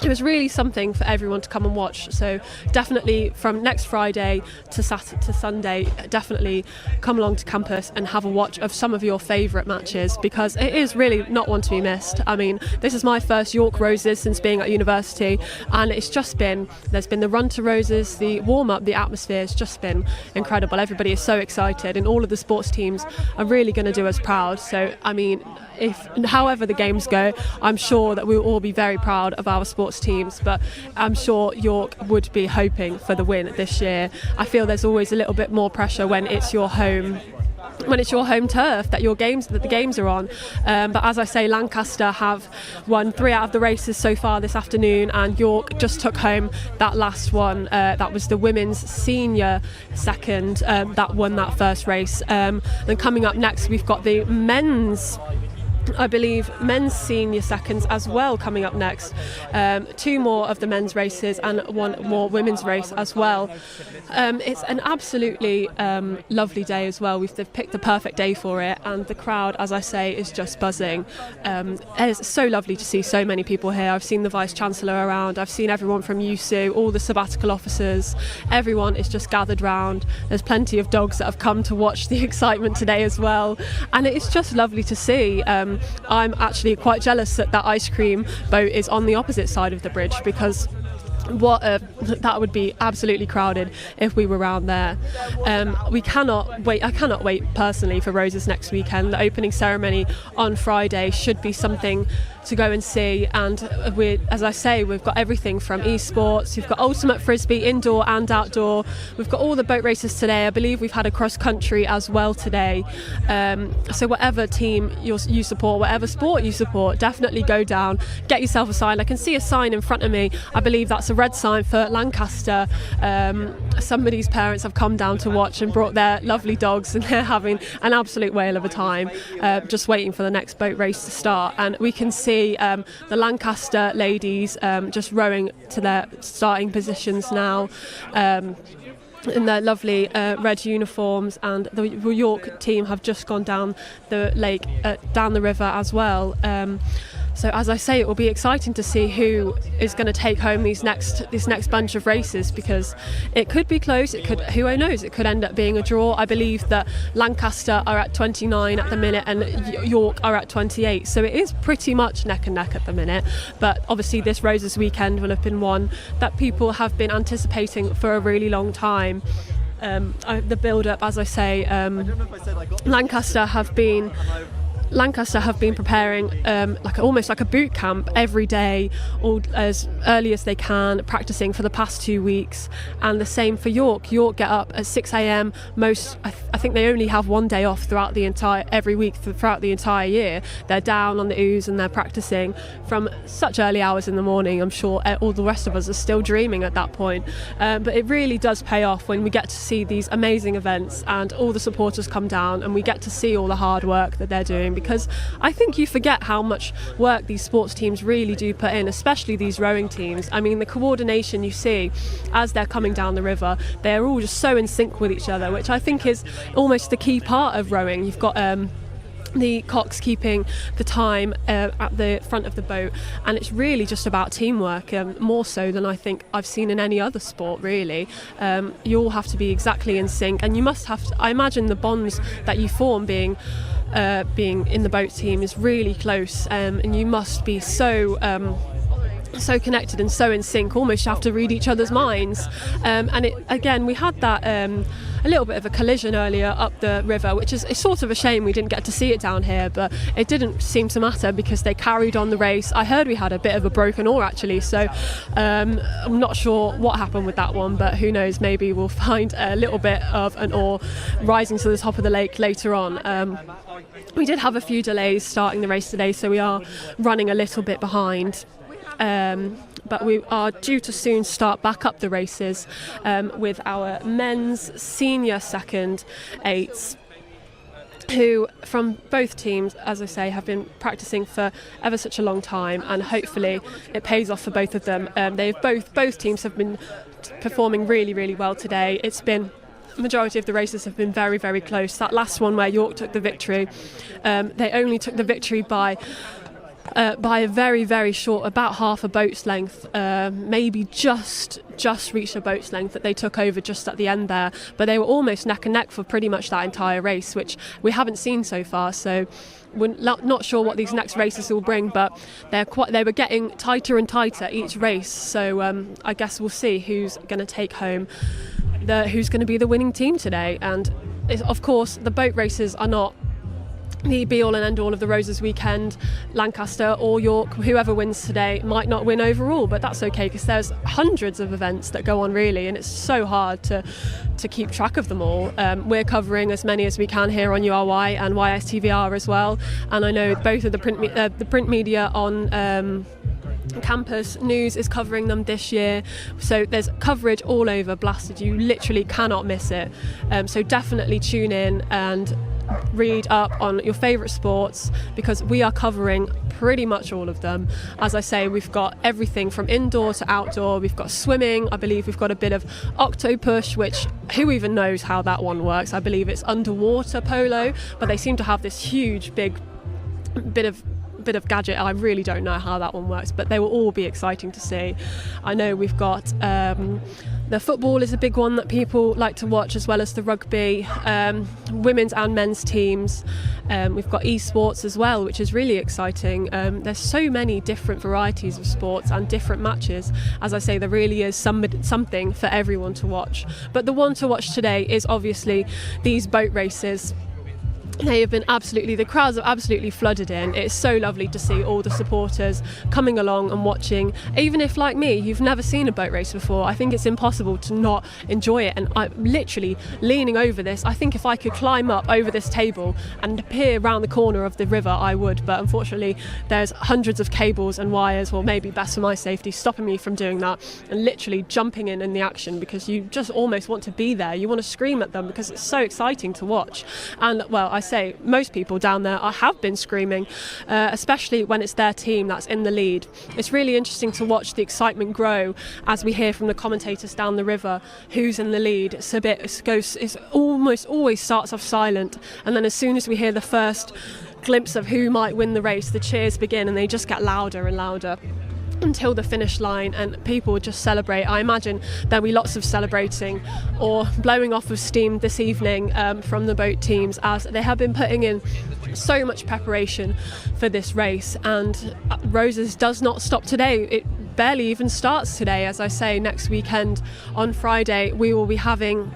it was really something for everyone to come and watch. So definitely from next Friday to Sunday, definitely come along to campus and have a watch of some of your favourite matches, because it is really not one to be missed. I mean, this is my first York Roses since being at university, and it's just been, there's been the run to Roses, the warm-up, the atmosphere has just been incredible. Everybody is so excited, and all of the sports teams are really going to do us proud. So, I mean, however the games go, I'm sure that we'll all be very proud of our sports teams, but I'm sure York would be hoping for the win this year. I feel there's always a little bit more pressure when it's your home turf that the games are on, but as I say, Lancaster have won 3 out of the races so far this afternoon, and York just took home that last one. That was the women's senior second that won that first race. Then coming up next, we've got the men's senior seconds as well coming up next. 2 more of the men's races and 1 more women's race as well. It's an absolutely lovely day as well. They've picked the perfect day for it, and the crowd, as I say, is just buzzing. It's so lovely to see so many people here. I've seen the Vice-Chancellor around, I've seen everyone from USU, all the sabbatical officers, everyone is just gathered round. There's plenty of dogs that have come to watch the excitement today as well, and it's just lovely to see. I'm actually quite jealous that ice cream boat is on the opposite side of the bridge, because that would be absolutely crowded if we were around there. I cannot wait personally for Roses next weekend. The opening ceremony on Friday should be something to go and see, and as I say, we've got everything from esports, we've got ultimate frisbee indoor and outdoor, we've got all the boat races today. I believe we've had a cross country as well today, so whatever team you support, whatever sport you support, definitely go down, get yourself a sign. I can see a sign in front of me, I believe that's a red sign for Lancaster. Somebody's parents have come down to watch and brought their lovely dogs, and they're having an absolute whale of a time, just waiting for the next boat race to start. And we can see the Lancaster ladies just rowing to their starting positions now, in their lovely red uniforms, and the York team have just gone down the lake, down the river as well. So as I say, it will be exciting to see who is going to take home this next bunch of races, because it could be close. Who knows? It could end up being a draw. I believe that Lancaster are at 29 at the minute, and York are at 28. So it is pretty much neck and neck at the minute. But obviously, this Roses weekend will have been one that people have been anticipating for a really long time. The build-up, as I say, Lancaster have been preparing almost like a boot camp every day, all as early as they can, practicing for the past 2 weeks. And the same for York. York get up at 6 a.m. I think they only have 1 day off throughout every week throughout the entire year. They're down on the ooze and they're practicing from such early hours in the morning. I'm sure all the rest of us are still dreaming at that point. But it really does pay off when we get to see these amazing events and all the supporters come down and we get to see all the hard work that they're doing, because I think you forget how much work these sports teams really do put in, especially these rowing teams. I mean, the coordination you see as they're coming down the river, they're all just so in sync with each other, which I think is almost the key part of rowing. You've got the cocks keeping the time at the front of the boat, and it's really just about teamwork, more so than I think I've seen in any other sport, really. You all have to be exactly in sync, and you must have to, I imagine the bonds that you form being in the boat team is really close, and you must be so connected and so in sync, almost you have to read each other's minds. And we had that a little bit of a collision earlier up the river, which is sort of a shame we didn't get to see it down here, but it didn't seem to matter because they carried on the race. I heard we had a bit of a broken oar actually, so I'm not sure what happened with that one, but who knows, maybe we'll find a little bit of an oar rising to the top of the lake later on. We did have a few delays starting the race today, so we are running a little bit behind. But we are due to soon start back up the races with our men's senior second eights, who from both teams, as I say, have been practicing for ever such a long time, and hopefully it pays off for both of them. Both teams have been performing really, really well today. It's been majority of the races have been very, very close. That last one where York took the victory, they only took the victory by by a very, very short, about half a boat's length, maybe just reached a boat's length, that they took over just at the end there. But they were almost neck and neck for pretty much that entire race, which we haven't seen so far. So we're not sure what these next races will bring, but they were getting tighter and tighter each race. So I guess we'll see who's going to take home, who's going to be the winning team today. And of course, the boat races are not the be-all and end-all of the Roses weekend. Lancaster or York, whoever wins today, might not win overall, but that's okay, because there's hundreds of events that go on, really, and it's so hard to keep track of them all. We're covering as many as we can here on URY and YSTVR as well, and I know both of the print media on Campus News is covering them this year, so there's coverage all over Blasted. You literally cannot miss it, so definitely tune in and read up on your favourite sports, because we are covering pretty much all of them. As I say, we've got everything from indoor to outdoor. We've got swimming. I believe we've got a bit of octopush, which who even knows how that one works. I believe it's underwater polo, but they seem to have this huge big bit of gadget. I really don't know how that one works, but they will all be exciting to see. I know we've got the football is a big one that people like to watch, as well as the rugby, women's and men's teams. We've got esports as well, which is really exciting. There's so many different varieties of sports and different matches. As I say, there really is something for everyone to watch. But the one to watch today is obviously these boat races. They have been the crowds have absolutely flooded in. It's so lovely to see all the supporters coming along and watching. Even if, like me, you've never seen a boat race before, I think it's impossible to not enjoy it. And I'm literally leaning over this. I think if I could climb up over this table and peer around the corner of the river, I would. But unfortunately, there's hundreds of cables and wires, or maybe best for my safety, stopping me from doing that and literally jumping in the action, because you just almost want to be there. You want to scream at them because it's so exciting to watch. And, well, I say most people down there have been screaming, especially when it's their team that's in the lead. It's really interesting to watch the excitement grow as we hear from the commentators down the river who's in the lead. It's almost always starts off silent, and then as soon as we hear the first glimpse of who might win the race, the cheers begin, and they just get louder and louder until the finish line, and people just celebrate. I imagine there'll be lots of celebrating or blowing off of steam this evening from the boat teams, as they have been putting in so much preparation for this race. And Roses does not stop today. It barely even starts today. As I say, next weekend on Friday we will be having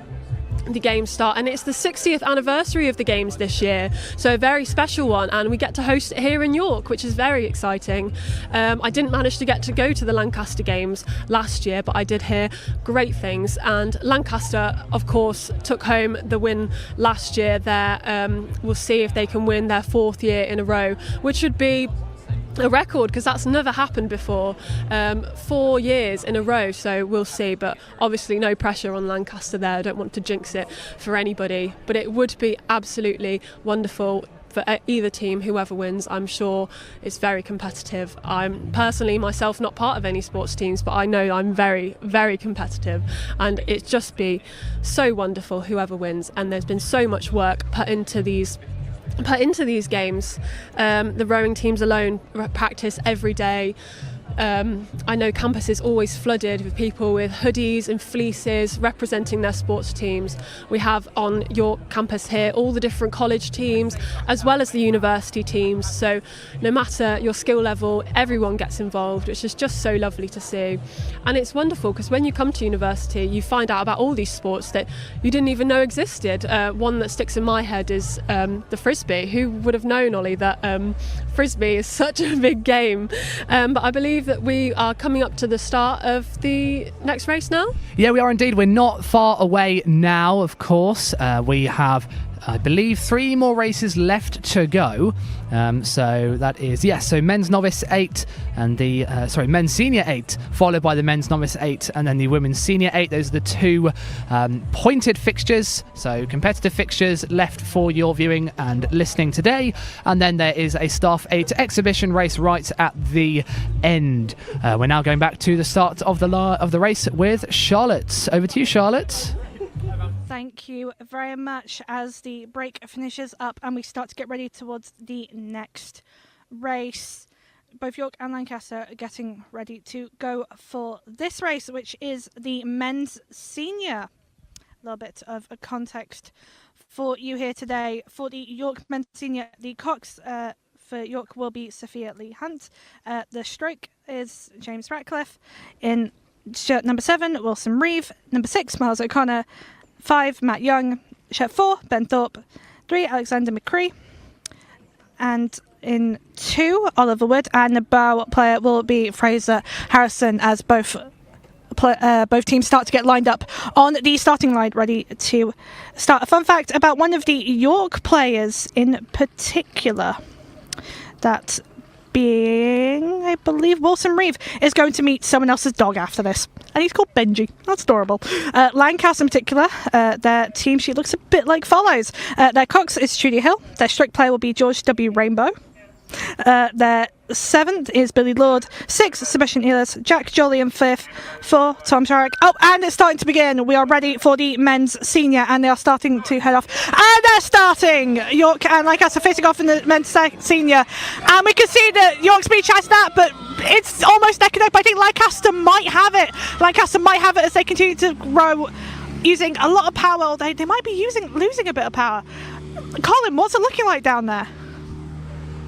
the games start, and it's the 60th anniversary of the games this year, so a very special one, and we get to host it here in York, which is very exciting. I didn't manage to get to go to the Lancaster games last year, but I did hear great things, and Lancaster of course took home the win last year there. We'll see if they can win their 4th year in a row, which would be a record, because that's never happened before, 4 years in a row, so we'll see. But obviously no pressure on Lancaster there. I don't want to jinx it for anybody, but it would be absolutely wonderful for either team. Whoever wins, I'm sure it's very competitive. I'm personally myself not part of any sports teams, but I know I'm very, very competitive, and it'd just be so wonderful whoever wins. And there's been so much work put into these games. The rowing teams alone practice every day. I know campus is always flooded with people with hoodies and fleeces representing their sports teams. We have on your campus here all the different college teams as well as the university teams, so no matter your skill level, everyone gets involved, which is just so lovely to see. And it's wonderful because when you come to university you find out about all these sports that you didn't even know existed. One that sticks in my head is the Frisbee. Who would have known, Ollie, that Frisbee is such a big game? But I believe that we are coming up to the start of the next race now. Yeah, we are indeed. We're not far away now, of course. We have, I believe, 3 more races left to go. So that is, so men's novice 8 and the men's senior 8, followed by the men's novice 8 and then the women's senior 8. Those are the 2 pointed fixtures, so competitive fixtures left for your viewing and listening today. And then there is a staff 8 exhibition race right at the end. We're now going back to the start of the race with Charlotte. Over to you, Charlotte. Thank you very much. As the break finishes up and we start to get ready towards the next race, both York and Lancaster are getting ready to go for this race, which is the men's senior. A little bit of a context for you here today. For the York men's senior, the Cox for York will be Sophia Lee Hunt. The stroke is James Ratcliffe. In shirt number 7, Wilson Reeve. Number 6, Miles O'Connor. 5, Matt Young. Shirt 4, Ben Thorpe. 3, Alexander McCree. And in 2, Oliver Wood, and the bow player will be Fraser Harrison, as both teams start to get lined up on the starting line, ready to start. A fun fact about one of the York players in particular, that being, I believe, Wilson Reeve, is going to meet someone else's dog after this, and he's called Benji. That's adorable. Lancaster in particular, their team sheet looks a bit like follows. Their Cox is Trudy Hill. Their stroke player will be George W. Rainbow. Their 7th is Billy Lord. 6, Sebastian Ehlers. Jack Jolly 5th. 4, Tom Sharrock. Oh, and it's starting to begin. We are ready for the men's senior, and they are starting to head off. And they're starting! York and Lancaster facing off in the men's senior. And we can see that York's being chatted at, but it's almost neck and neck. But I think Lancaster might have it. Lancaster might have it as they continue to row using a lot of power. They might be losing a bit of power. Colin, what's it looking like down there?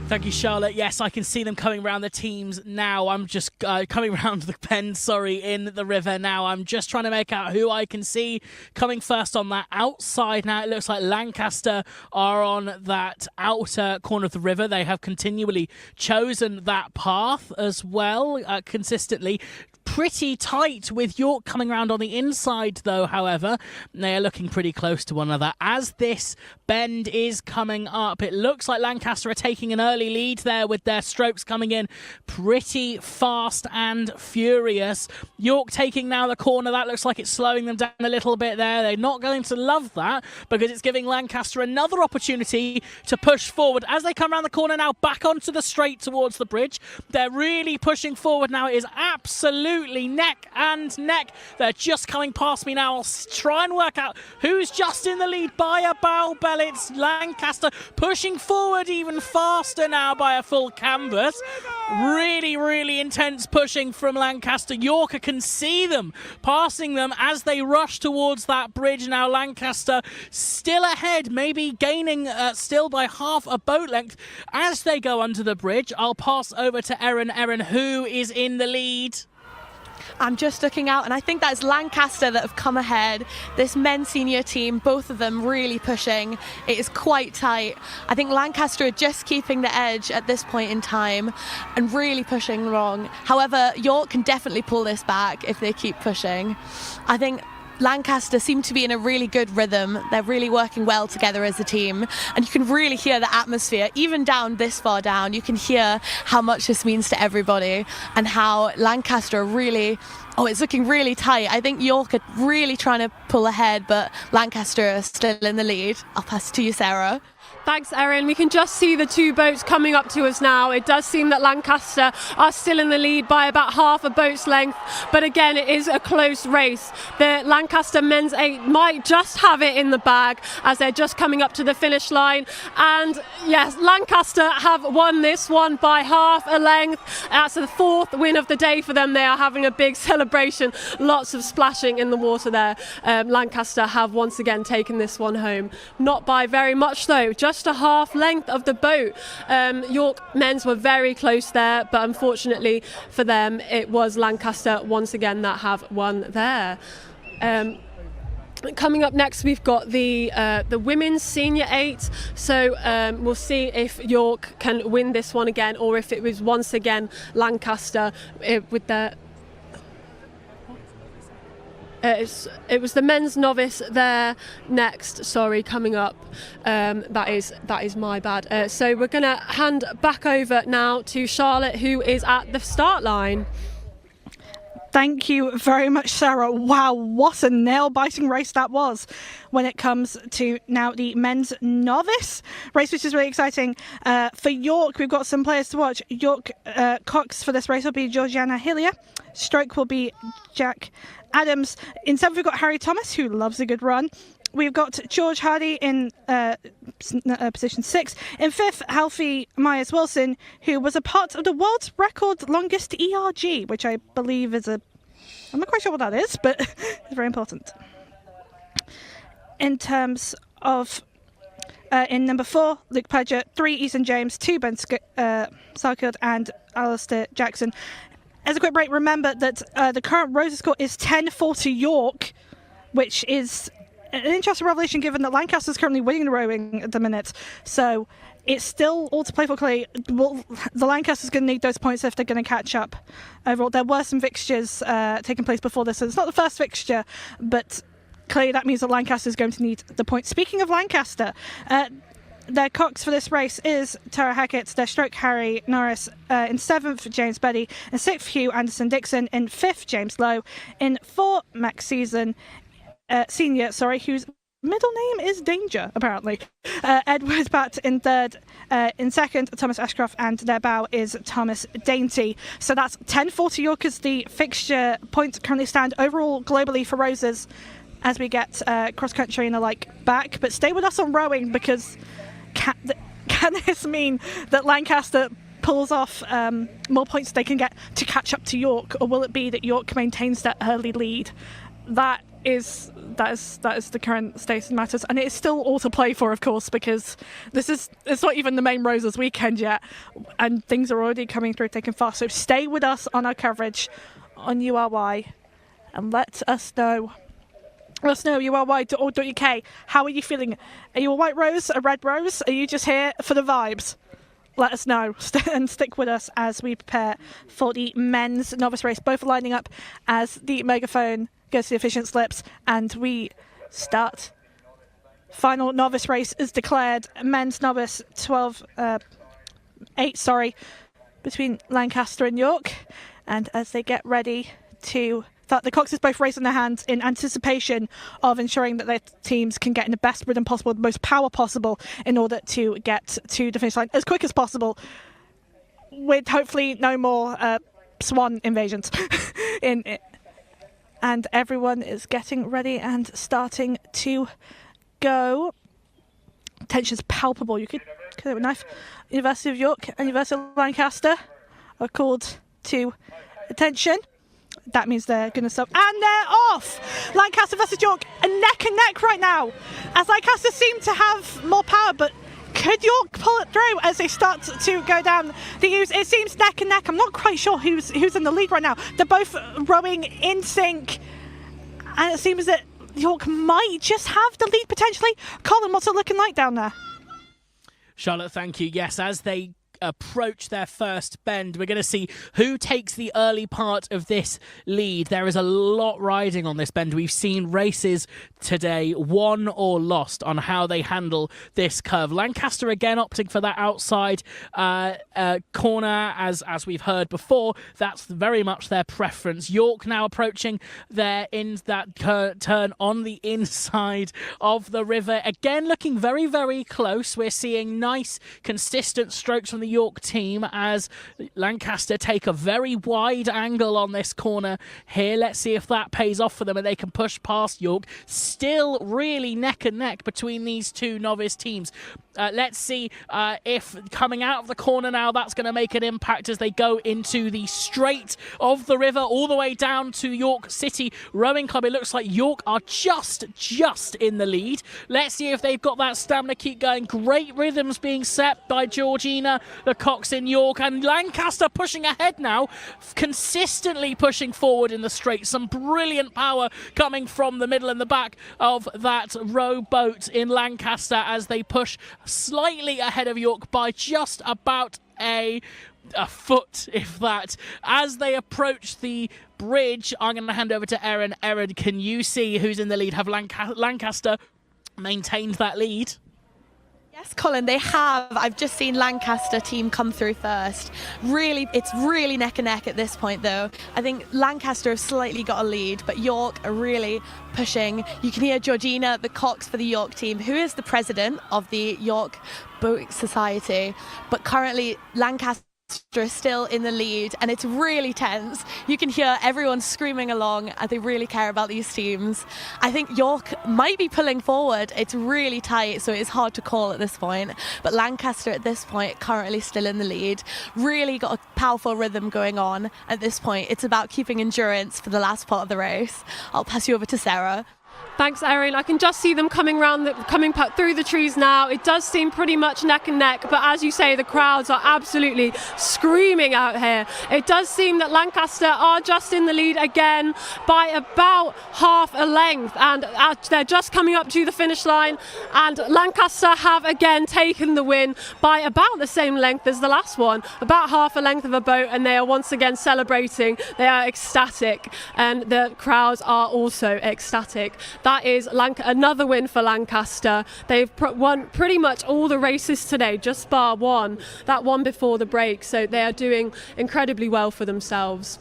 Thank you, Charlotte. Yes, I can see them coming around the teams now. I'm just coming around the bend, in the river now. I'm just trying to make out who I can see coming first on that outside. Now it looks like Lancaster are on that outer corner of the river. They have continually chosen that path as well, consistently. Pretty tight with York coming around on the inside, though, however. They are looking pretty close to one another. As this bend is coming up, it looks like Lancaster are taking an early lead there with their strokes coming in pretty fast and furious. York taking now the corner. That looks like it's slowing them down a little bit there. They're not going to love that because it's giving Lancaster another opportunity to push forward. As they come around the corner now, back onto the straight towards the bridge. They're really pushing forward now. It is absolutely neck and neck. They're just coming past me now. I'll try and work out who's just in the lead by a bow bell. It's Lancaster pushing forward even faster now by a full canvas. Really, really intense pushing from Lancaster. York can see them passing them as they rush towards that bridge. Now Lancaster still ahead, maybe gaining still by half a boat length as they go under the bridge. I'll pass over to Erin. Erin, who is in the lead? I'm just looking out, and I think that's Lancaster that have come ahead. This men's senior team, both of them really pushing. It is quite tight. I think Lancaster are just keeping the edge at this point in time and really pushing wrong. However, York can definitely pull this back if they keep pushing. I think Lancaster seem to be in a really good rhythm. They're really working well together as a team, and you can really hear the atmosphere even down this far down. You can hear how much this means to everybody and how Lancaster are really, it's looking really tight. I think York are really trying to pull ahead, but Lancaster are still in the lead. I'll pass it to you, Sarah. Thanks, Erin. We can just see the two boats coming up to us now. It does seem that Lancaster are still in the lead by about half a boat's length, but again, it is a close race. The Lancaster men's 8 might just have it in the bag as they're just coming up to the finish line. And yes, Lancaster have won this one by half a length. That's the 4th win of the day for them. They are having a big celebration. Lots of splashing in the water there. Lancaster have once again taken this one home. Not by very much though, just a half length of the boat. York men's were very close there, but unfortunately for them, it was Lancaster once again that have won there. Coming up next, we've got the women's senior 8. So we'll see if York can win this one again, or if it was once again Lancaster with their. It was the men's novice there next. Sorry, coming up. That is my bad. So we're going to hand back over now to Charlotte, who is at the start line. Thank you very much, Sarah. Wow, what a nail-biting race that was. When it comes to now the men's novice race, which is really exciting. For York, we've got some players to watch. York Cox for this race will be Georgiana Hillier. Stroke will be Jack Adams. In 7th, we've got Harry Thomas, who loves a good run. we've got George Hardy in position 6. In 5th, Alfie Myers-Wilson, who was a part of the world's record longest ERG, which I believe is I'm not quite sure what that is, but it's very important. In terms of in number 4, Luke Pledger, 3, Ethan James, 2, Ben Sarkield, and Alistair Jackson. As a quick break, remember that the current Roses score is 10-4 to York, which is an interesting revelation given that Lancaster is currently winning the rowing at the minute. So it's still all to play for, clearly. Well, the Lancasters going to need those points if they're going to catch up. Overall, there were some fixtures taking place before this, so it's not the first fixture, but clearly that means that Lancaster is going to need the points. Speaking of Lancaster, their cocks for this race is Tara Hackett, their stroke Harry Norris, in 7th James Beddy, in 6th Hugh Anderson Dixon, in 5th James Lowe, in 4th Max Senior, whose middle name is Danger, apparently. Edward Batt in 3rd, in 2nd Thomas Ashcroft, and their bow is Thomas Dainty. So that's 10-4 to York as the fixture points currently stand overall globally for Roses as we get cross-country and the like back. But stay with us on rowing, because can this mean that Lancaster pulls off more points they can get to catch up to York, or will it be that York maintains that early lead? That is the current state of matters, and it is still all to play for, of course, because it's not even the main Roses weekend yet, and things are already coming through thick and fast. So stay with us on our coverage on URY and let us know. Let us know, ury.org.uk. How are you feeling? Are you a white rose, a red rose? Are you just here for the vibes? Let us know and stick with us as we prepare for the men's novice race. Both lining up as the megaphone goes to the efficient slips and we start. Final novice race is declared. Men's novice 8 between Lancaster and York. And as they get ready to the Coxes both raising their hands in anticipation of ensuring that their teams can get in the best rhythm possible, the most power possible, in order to get to the finish line as quick as possible, with hopefully no more swan invasions in it. And everyone is getting ready and starting to go. Tension's palpable. You could cut it with a knife. University of York and University of Lancaster are called to attention. That means they're going to stop. And they're off! Lancaster versus York are neck and neck right now, as Lancaster seem to have more power, but could York pull it through as they start to go down the U's? It seems neck and neck. I'm not quite sure who's in the lead right now. They're both rowing in sync, and it seems that York might just have the lead potentially. Colin, what's it looking like down there? Charlotte, thank you. Yes, as they approach their first bend, we're going to see who takes the early part of this lead. There is a lot riding on this bend. We've seen races today won or lost on how they handle this curve. Lancaster again opting for that outside corner, as we've heard before. That's very much their preference. York now approaching there in that turn on the inside of the river, again looking very, very close. We're seeing nice consistent strokes from the York team as Lancaster take a very wide angle on this corner here. Let's see if that pays off for them and they can push past York. Still really neck and neck between these two novice teams. Let's see if coming out of the corner now, that's going to make an impact as they go into the straight of the river all the way down to York City Rowing Club. It looks like York are just in the lead. Let's see if they've got that stamina keep going. Great rhythms being set by Georgina, the Cox in York, and Lancaster pushing ahead now, consistently pushing forward in the straight. Some brilliant power coming from the middle and the back of that rowboat in Lancaster as they push slightly ahead of York by just about a foot, if that. As they approach the bridge, I'm going to hand over to Erin. Erin, can you see who's in the lead? Have Lancaster maintained that lead? Yes, Colin, they have. I've just seen Lancaster team come through first. It's really neck and neck at this point, though. I think Lancaster have slightly got a lead, but York are really pushing. You can hear Georgina, the Cox for the York team, who is the president of the York Boat Society. But currently, Lancaster Lancaster is still in the lead, and it's really tense. You can hear everyone screaming along, and they really care about these teams. I think York might be pulling forward. It's really tight, so it's hard to call at this point. But Lancaster at this point currently still in the lead. Really got a powerful rhythm going on at this point. It's about keeping endurance for the last part of the race. I'll pass you over to Sarah. Thanks, Erin. I can just see them coming through the trees now. It does seem pretty much neck and neck, but as you say, the crowds are absolutely screaming out here. It does seem that Lancaster are just in the lead again by about half a length, and they're just coming up to the finish line, and Lancaster have again taken the win by about the same length as the last one, about half a length of a boat, and they are once again celebrating. They are ecstatic, and the crowds are also ecstatic. That is another win for Lancaster. They've won pretty much all the races today, just bar one, that one before the break. So they are doing incredibly well for themselves.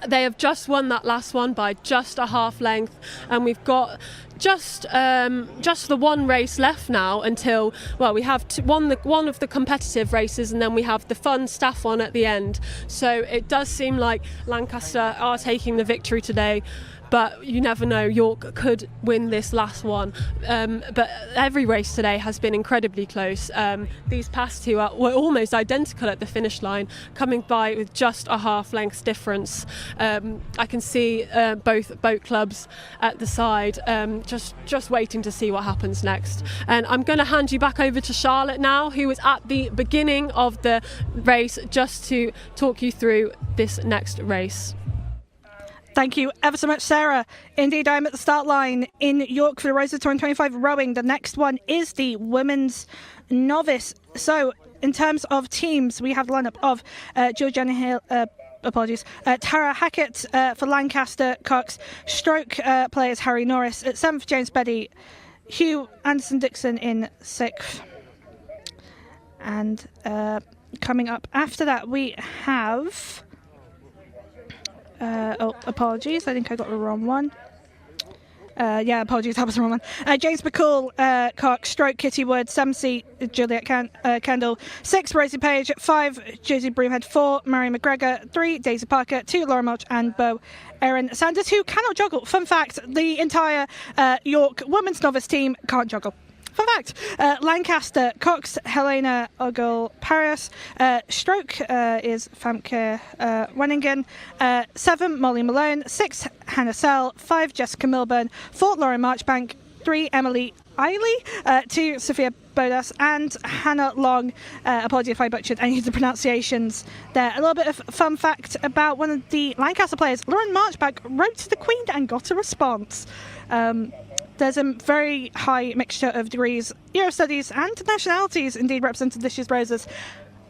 They have just won that last one by just a half length, and we've got just the one race left now until, well, we have one of the competitive races, and then we have the fun staff one at the end. So it does seem like Lancaster are taking the victory today. But you never know, York could win this last one. But every race today has been incredibly close. These past two were almost identical at the finish line, coming by with just a half length difference. I can see both boat clubs at the side, just waiting to see what happens next. And I'm going to hand you back over to Charlotte now, who was at the beginning of the race, just to talk you through this next race. Thank you ever so much, Sarah. Indeed, I'm at the start line in York for the Roses 2025 rowing. The next one is the women's novice. So, in terms of teams, we have the lineup of Georgiana Hill, Tara Hackett for Lancaster, Cox, stroke players Harry Norris at 7th, James Beddy, Hugh Anderson-Dixon in 6th. And coming up after that, we have... apologies, I think I got the wrong one. Apologies, that was the wrong one. James McCall, Cox, stroke Kitty Wood, 7C, Juliet Kendall, 6, Rosie Page, 5, Josie Broomhead, 4, Mary McGregor, 3, Daisy Parker, 2, Laura Mulch, and Bo Erin Sanders, who cannot juggle. Fun fact, the entire York women's novice team can't juggle. Fun fact, Lancaster, Cox, Helena Ogle Paris, stroke is Famke Wenningen, 7, Molly Malone, 6, Hannah Sell, 5, Jessica Milburn, 4, Lauren Marchbank, 3, Emily Eiley, 2, Sophia Bodas, and Hannah Long. Apologies if I butchered any of the pronunciations there. A little bit of fun fact about one of the Lancaster players. Lauren Marchbank wrote to the Queen and got a response. There's a very high mixture of degrees, Euro studies and nationalities indeed represented this year's Roses.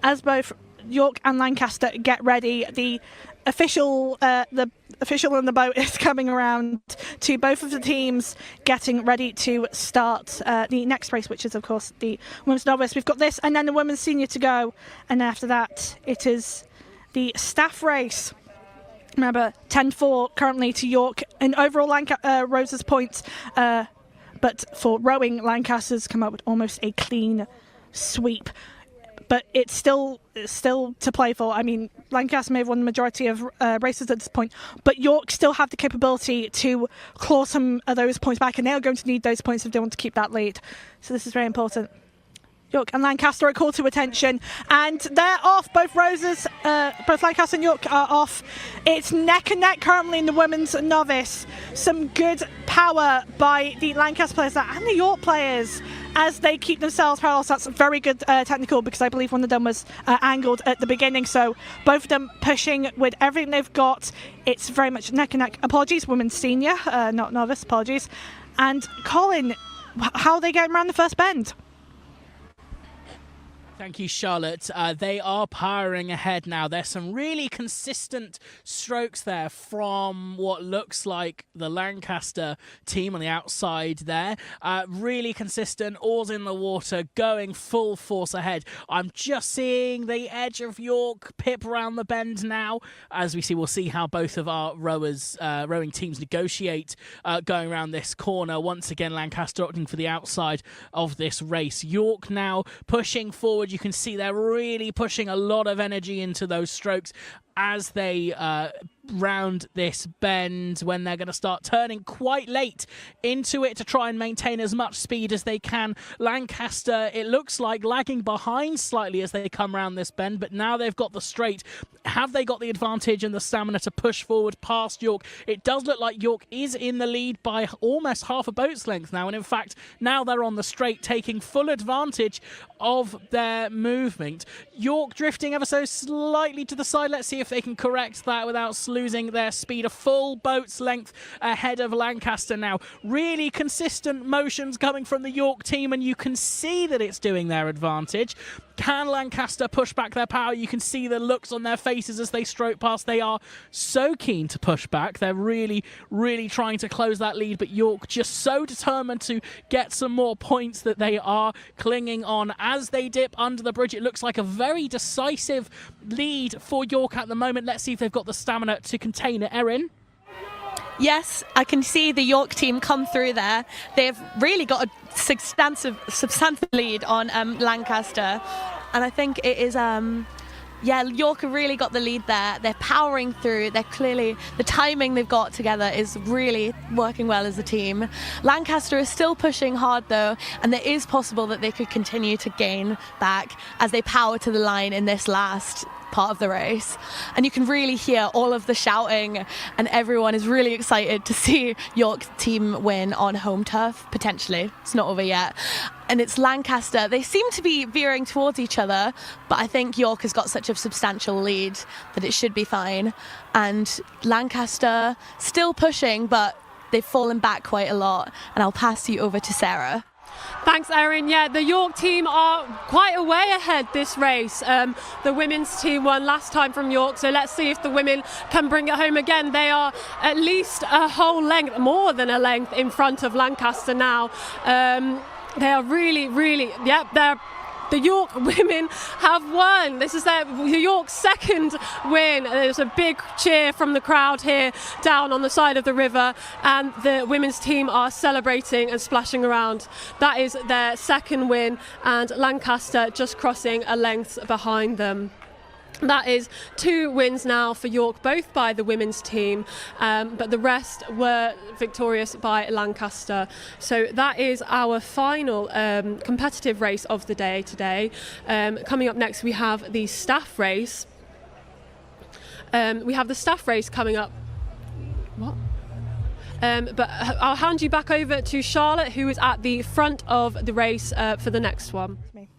As both York and Lancaster get ready, the official on the boat is coming around to both of the teams getting ready to start the next race, which is of course the women's novice. We've got this and then the women's senior to go, and after that it is the staff race. Remember, 10-4 currently to York in overall Roses points, but for rowing, Lancaster's come up with almost a clean sweep. But it's still to play for. I mean, Lancaster may have won the majority of races at this point, but York still have the capability to claw some of those points back, and they are going to need those points if they want to keep that lead. So this is very important. York and Lancaster are a call to attention, and they're off. Both Roses, both Lancaster and York are off. It's neck and neck currently in the women's novice. Some good power by the Lancaster players and the York players as they keep themselves parallel. So that's very good technical, because I believe one of them was angled at the beginning. So both of them pushing with everything they've got. It's very much neck and neck. Apologies, women's senior, not novice. Apologies. And Colin, how are they getting around the first bend? Thank you, Charlotte. They are powering ahead now. There's some really consistent strokes there from what looks like the Lancaster team on the outside there. Really consistent, oars in the water, going full force ahead. I'm just seeing the edge of York pip around the bend now. As we see, we'll see how both of our rowing teams negotiate going around this corner. Once again, Lancaster opting for the outside of this race. York now pushing forward forward. You can see they're really pushing a lot of energy into those strokes as they round this bend, when they're going to start turning quite late into it to try and maintain as much speed as they can. Lancaster, it looks like, lagging behind slightly as they come round this bend, but now they've got the straight. Have they got the advantage and the stamina to push forward past York? It does look like York is in the lead by almost half a boat's length now, and in fact now they're on the straight, taking full advantage of their movement. York drifting ever so slightly to the side. Let's see if they can correct that without losing their speed. A full boat's length ahead of Lancaster now. Really consistent motions coming from the York team, and you can see that it's doing their advantage. Can Lancaster push back their power? You can see the looks on their faces as they stroke past. They are so keen to push back. They're really, really trying to close that lead, but York just so determined to get some more points that they are clinging on. As they dip under the bridge, it looks like a very decisive lead for York at the moment. Let's see if they've got the stamina to contain it. Erin? Yes, I can see the York team come through there. They've really got a substantive lead on Lancaster. And I think it is, York have really got the lead there. They're powering through. They're clearly, the timing they've got together is really working well as a team. Lancaster is still pushing hard though, and it is possible that they could continue to gain back as they power to the line in this last part of the race. And you can really hear all of the shouting, and everyone is really excited to see York's team win on home turf, potentially. It's not over yet. And it's Lancaster. They seem to be veering towards each other, but I think York has got such a substantial lead that it should be fine. And Lancaster still pushing, but they've fallen back quite a lot. And I'll pass you over to Sarah. Thanks, Erin. Yeah, the York team are quite a way ahead this race. The women's team won last time from York, so let's see if the women can bring it home again. They are at least a whole length, more than a length, in front of Lancaster now. They are really, the York women have won. This is the York's second win. There's a big cheer from the crowd here down on the side of the river, and the women's team are celebrating and splashing around. That is their second win, and Lancaster just crossing a length behind them. That is 2 wins now for York, both by the women's team, but the rest were victorious by Lancaster. So that is our final competitive race of the day today. Coming up next, we have the staff race. We have the staff race coming up. What? But I'll hand you back over to Charlotte, who is at the front of the race for the next one. Me.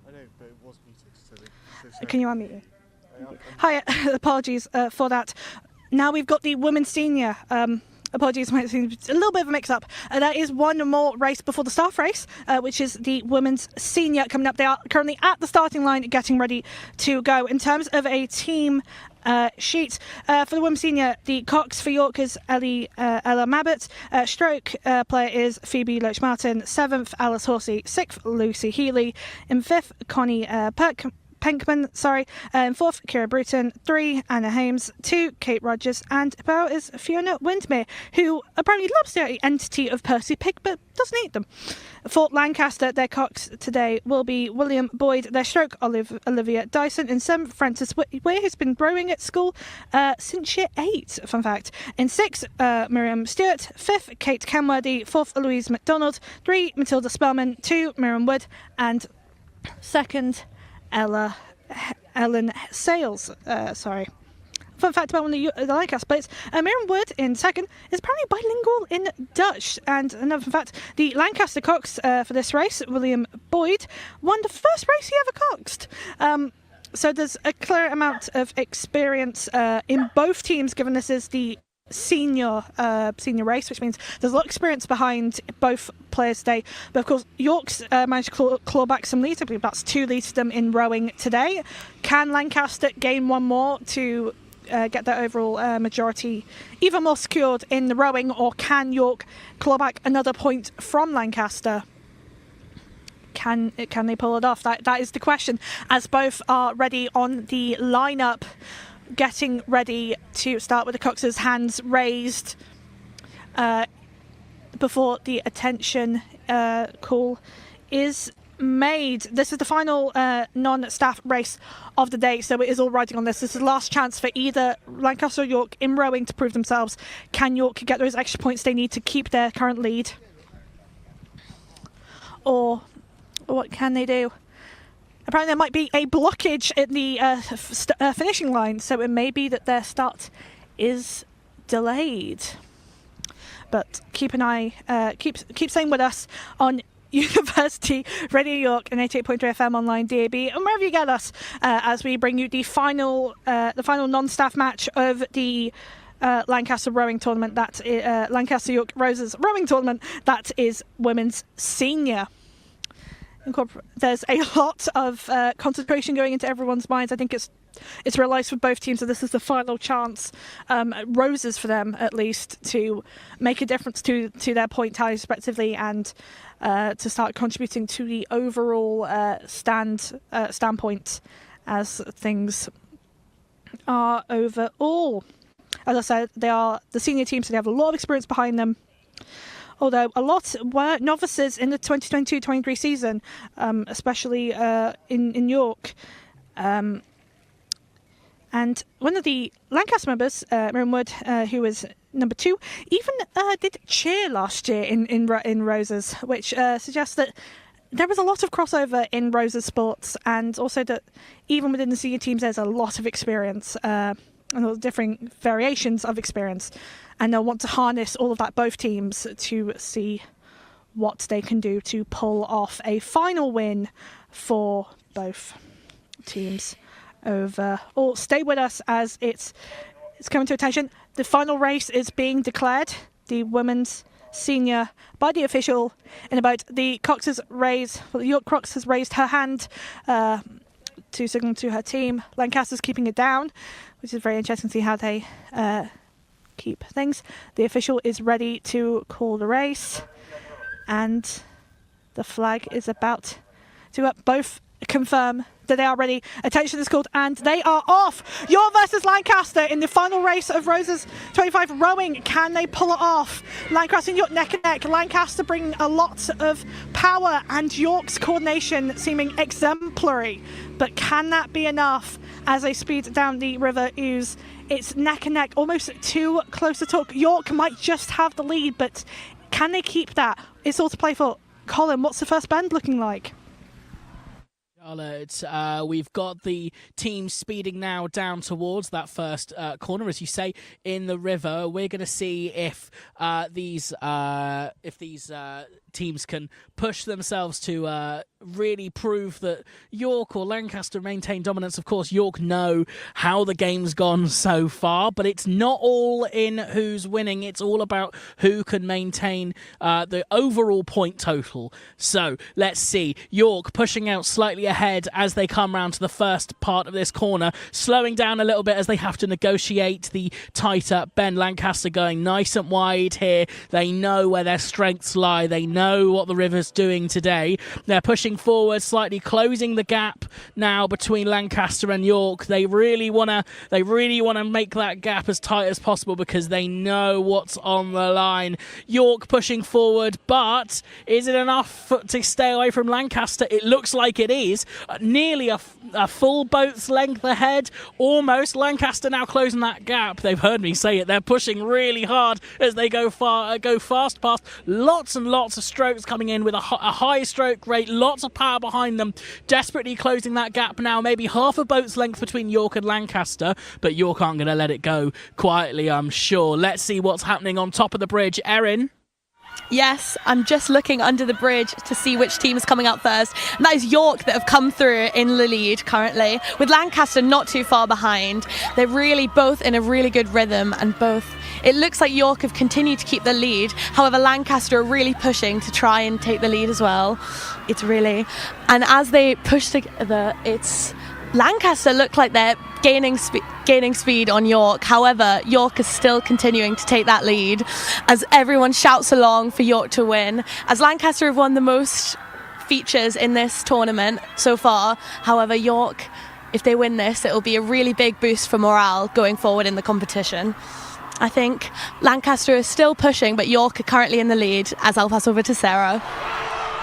I know, but it was muted. Can you unmute me? Hi, apologies for that. Now we've got the women's senior. Apologies, might seem a little bit of a mix-up. There is one more race before the staff race, which is the women's senior coming up. They are currently at the starting line, getting ready to go. In terms of a team sheet for the women's senior, the Cox for York is Ella Mabbott. Stroke player is Phoebe Loach-Martin. 7th, Alice Horsey. 6th, Lucy Healy. In 5th, Connie Penkman. In 4th, Kira Bruton. 3, Anna Hames. 2, Kate Rogers. And about is Fiona Windmere, who apparently loves the entity of Percy Pig but doesn't eat them. For Lancaster, their Cox today will be William Boyd. Their Stroke, Olivia Dyson. In 7th, Frances Weir, who's been rowing at school since year 8, fun fact. In 6th, Miriam Stewart. 5th, Kate Kenworthy. 4th, Louise McDonald. 3, Matilda Spellman. 2, Miriam Wood. And 2nd, Ellen Sales. Fun fact about one of the Lancaster players, Miriam Wood in 2nd is apparently bilingual in Dutch. And another fun fact, the Lancaster Cox for this race, William Boyd, won the first race he ever coxed. So there's a clear amount of experience in both teams, given this is the senior race, which means there's a lot of experience behind both players today. But of course, York's managed to claw back some leads. I believe that's 2 leads for them in rowing today. Can Lancaster gain one more to get their overall majority even more secured in the rowing, or can York claw back another point from Lancaster? Can they pull it off? That is the question, as both are ready on the lineup, getting ready to start with the Cox's hands raised before the attention call is made. This is the final non-staff race of the day, so it is all riding on this. This is the last chance for either Lancaster or York in rowing to prove themselves. Can York get those extra points they need to keep their current lead? Or what can they do? Apparently there might be a blockage at the finishing line, so it may be that their start is delayed. But keep an eye, keep staying with us on University Radio York and 88.3 FM online, DAB, and wherever you get us, as we bring you the final non-staff match of the Lancaster rowing tournament. That Lancaster York Roses rowing tournament. That is women's senior. There's a lot of concentration going into everyone's minds. I think it's realised for both teams that this is the final chance, Roses for them at least, to make a difference to their point tally respectively, and to start contributing to the overall standpoint as things are overall. As I said, they are the senior team, so they have a lot of experience behind them. Although a lot were novices in the 2022-23 season, especially in York. And one of the Lancaster members, Miriam Wood, who was number 2, even did cheer last year in Roses, which suggests that there was a lot of crossover in Roses sports, and also that even within the senior teams there's a lot of experience, and all the different variations of experience. And they'll want to harness all of that, both teams, to see what they can do to pull off a final win for both teams overall. Stay with us as it's coming to attention. The final race is being declared, the women's senior, by the official in about. The York Crocs has raised her hand to signal to her team. Lancaster's keeping it down, which is very interesting to see how they keep things. The official is ready to call the race, and the flag is about to both confirm that they are ready. Attention is called, and they are off. York versus Lancaster in the final race of Roses 25 rowing. Can they pull it off? Lancaster and York neck and neck. Lancaster bringing a lot of power, and York's coordination seeming exemplary. But can that be enough as they speed down the River Ouse? It's neck and neck, almost too close to talk. York might just have the lead, but can they keep that? It's all to play for. Colin, what's the first bend looking like? Charlotte, we've got the team speeding now down towards that first corner, as you say, in the river. We're going to see if these teams can push themselves to really prove that York or Lancaster maintain dominance. Of course, York know how the game's gone so far, but it's not all in who's winning. It's all about who can maintain the overall point total. So let's see. York pushing out slightly ahead as they come round to the first part of this corner, slowing down a little bit as they have to negotiate the tighter bend. Lancaster going nice and wide here. They know where their strengths lie. They know what the river's doing today. They're pushing forward, slightly closing the gap now between Lancaster and York. They really want to make that gap as tight as possible because they know what's on the line. York pushing forward, but is it enough to stay away from Lancaster? It looks like it is. Nearly a full boat's length ahead, almost. Lancaster now closing that gap. They've heard me say it. They're pushing really hard as they go fast past. Lots and lots of strokes coming in with a high stroke rate. Lots of power behind them, desperately closing that gap now, maybe half a boat's length between York and Lancaster, but York aren't going to let it go quietly, I'm sure. Let's see what's happening on top of the bridge. Erin? Yes, I'm just looking under the bridge to see which team is coming out first. And that is York that have come through in the lead currently, with Lancaster not too far behind. They're really both in a really good rhythm, and it looks like York have continued to keep the lead. However, Lancaster are really pushing to try and take the lead as well. And as they push together, Lancaster look like they're gaining speed on York. However, York is still continuing to take that lead as everyone shouts along for York to win, as Lancaster have won the most features in this tournament so far. However, York, if they win this, it will be a really big boost for morale going forward in the competition. I think Lancaster is still pushing, but York are currently in the lead, as I'll pass over to Sarah.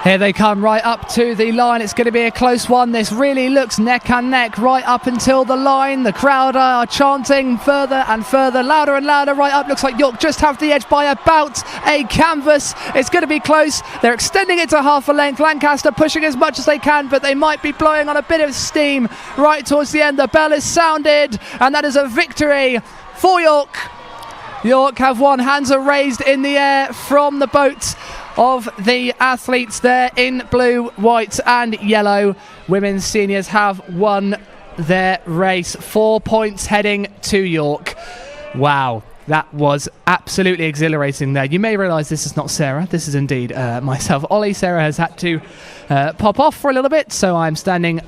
Here they come right up to the line. It's going to be a close one. This really looks neck and neck right up until the line. The crowd are chanting further and further, louder and louder right up. Looks like York just have the edge by about a canvas. It's going to be close. They're extending it to half a length. Lancaster pushing as much as they can, but they might be blowing on a bit of steam right towards the end. The bell is sounded, and that is a victory for York. York have won. Hands are raised in the air from the boat of the athletes there in blue, white and yellow. Women's seniors have won their race. 4 points heading to York. Wow, that was absolutely exhilarating there. You may realise this is not Sarah. This is indeed myself, Ollie. Sarah has had to pop off for a little bit, so I'm standing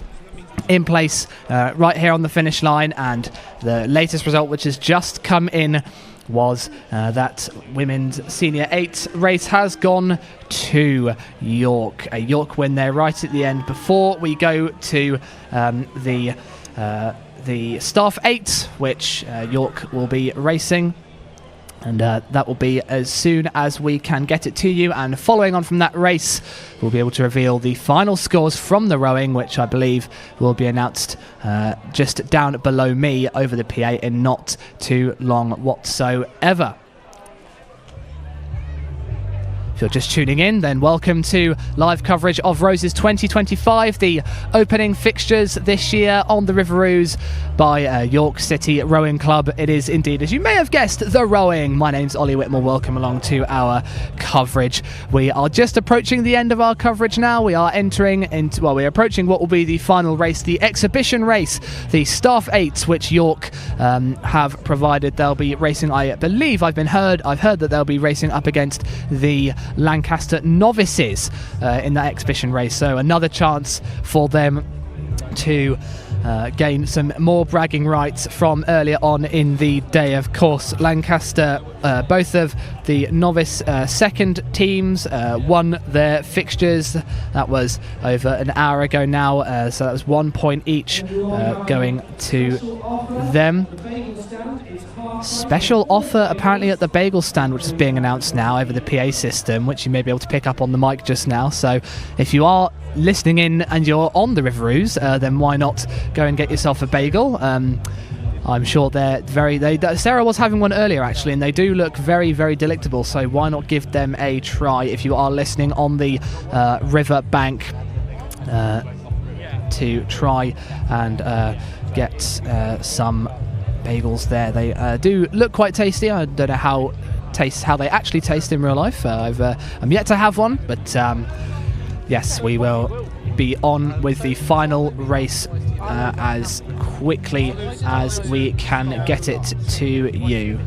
in place right here on the finish line, and the latest result, which has just come in, was that women's senior 8 race has gone to York. A York win there right at the end. Before we go to the staff 8, which York will be racing, and that will be as soon as we can get it to you. And following on from that race, we'll be able to reveal the final scores from the rowing, which I believe will be announced just down below me over the PA in not too long whatsoever. If you're just tuning in, then welcome to live coverage of Roses 2025, the opening fixtures this year on the River Ouse by York City Rowing Club. It is indeed, as you may have guessed, the rowing. My name's Ollie Whitmore. Welcome along to our coverage. We are just approaching the end of our coverage now. We are entering into, well, we're approaching what will be the final race, the exhibition race, the Staff 8, which York have provided. They'll be racing, I believe, I've heard that they'll be racing up against the Lancaster novices in that exhibition race, so another chance for them to gain some more bragging rights from earlier on in the day. Of course, Lancaster, both of the novice second teams won their fixtures. That was over an hour ago now, so that was 1 point each going to them. Special offer apparently at the bagel stand, which is being announced now over the PA system, which you may be able to pick up on the mic just now. So if you are listening in and you're on the River Ouse, then why not go and get yourself a bagel? I'm sure Sarah was having one earlier actually, and they do look very, very delectable, so why not give them a try if you are listening on the river bank to try and get some bagels there. They do look quite tasty. I don't know how they actually taste in real life. I'm yet to have one, but yes, we will be on with the final race as quickly as we can get it to you.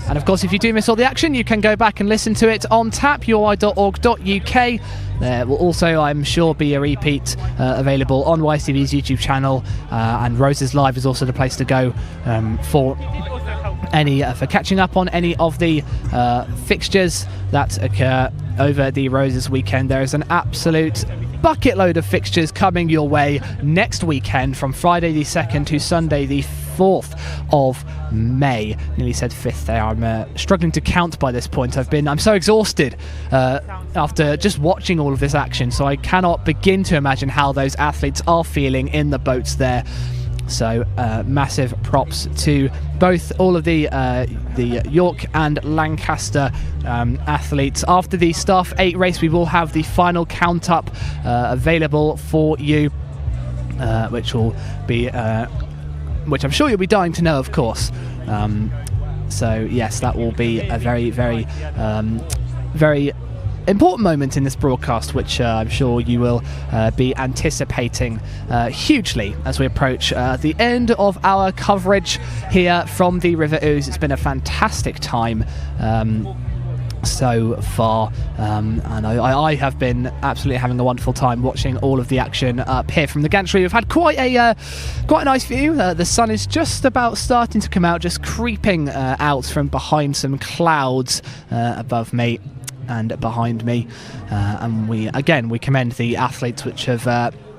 And of course, if you do miss all the action, you can go back and listen to it on tap, ui.org.uk. There will also, I'm sure, be a repeat available on YCV's YouTube channel, and Roses Live is also the place to go for catching up on any of the fixtures that occur over the Roses weekend. There is an absolute bucket load of fixtures coming your way next weekend from Friday the 2nd to Sunday the 4th of May. Nearly said 5th there. I'm struggling to count by this point. I'm so exhausted after just watching all of this action, so I cannot begin to imagine how those athletes are feeling in the boats there. So massive props to all of the York and Lancaster athletes. After the Staff 8 race, we will have the final count up available for you, which will be which I'm sure you'll be dying to know, of course. So yes, that will be a very, very, very important moment in this broadcast, which I'm sure you will be anticipating hugely as we approach the end of our coverage here from the River Ouse. It's been a fantastic time so far, and I have been absolutely having a wonderful time watching all of the action up here from the gantry. We've had quite a nice view. The sun is just about starting to come out, just creeping out from behind some clouds above me and behind me, and we commend the athletes which have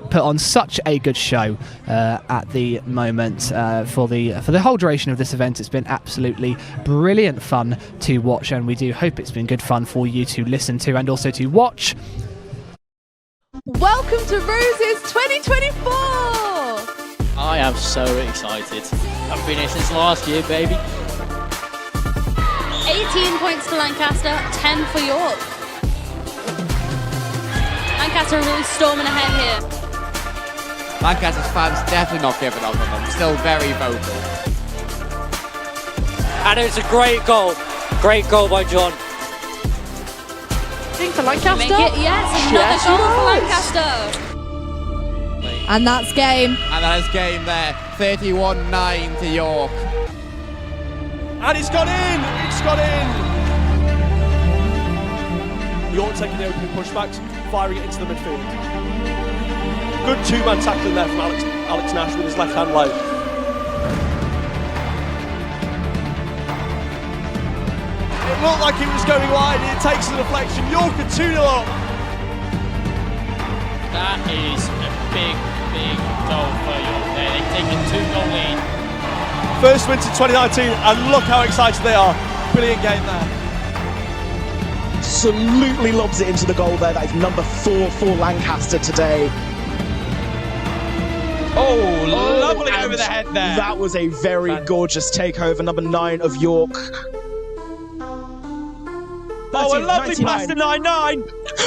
put on such a good show at the moment for the whole duration of this event. It's been absolutely brilliant fun to watch, and we do hope it's been good fun for you to listen to and also to watch. Welcome to Roses 2024! I am so excited. I've been here since last year, baby. 18 points for Lancaster, 10 for York. Lancaster are really storming ahead here. Lancaster's fans definitely not giving up on them, still very vocal. And it's a great goal by John. For Lancaster? Make it, yes, another goal for Lancaster. And that's game. And that is game there, 31-9 to York. And it's gone in! It's gone in! York taking the opening pushbacks, firing it into the midfield. Good two-man tackling there from Alex Nash with his left-hand low. It looked like it was going wide, and it takes the deflection. York are 2-0 up. That is a big goal for York there. They've taken 2-goal lead. First win since 2019, and look how excited they are. Brilliant game there. Absolutely lobs it into the goal there. That is number 4 for Lancaster today. Oh, lovely over the head there. That was a very gorgeous takeover. Number 9 of York. Oh, a lovely pass to 9-9.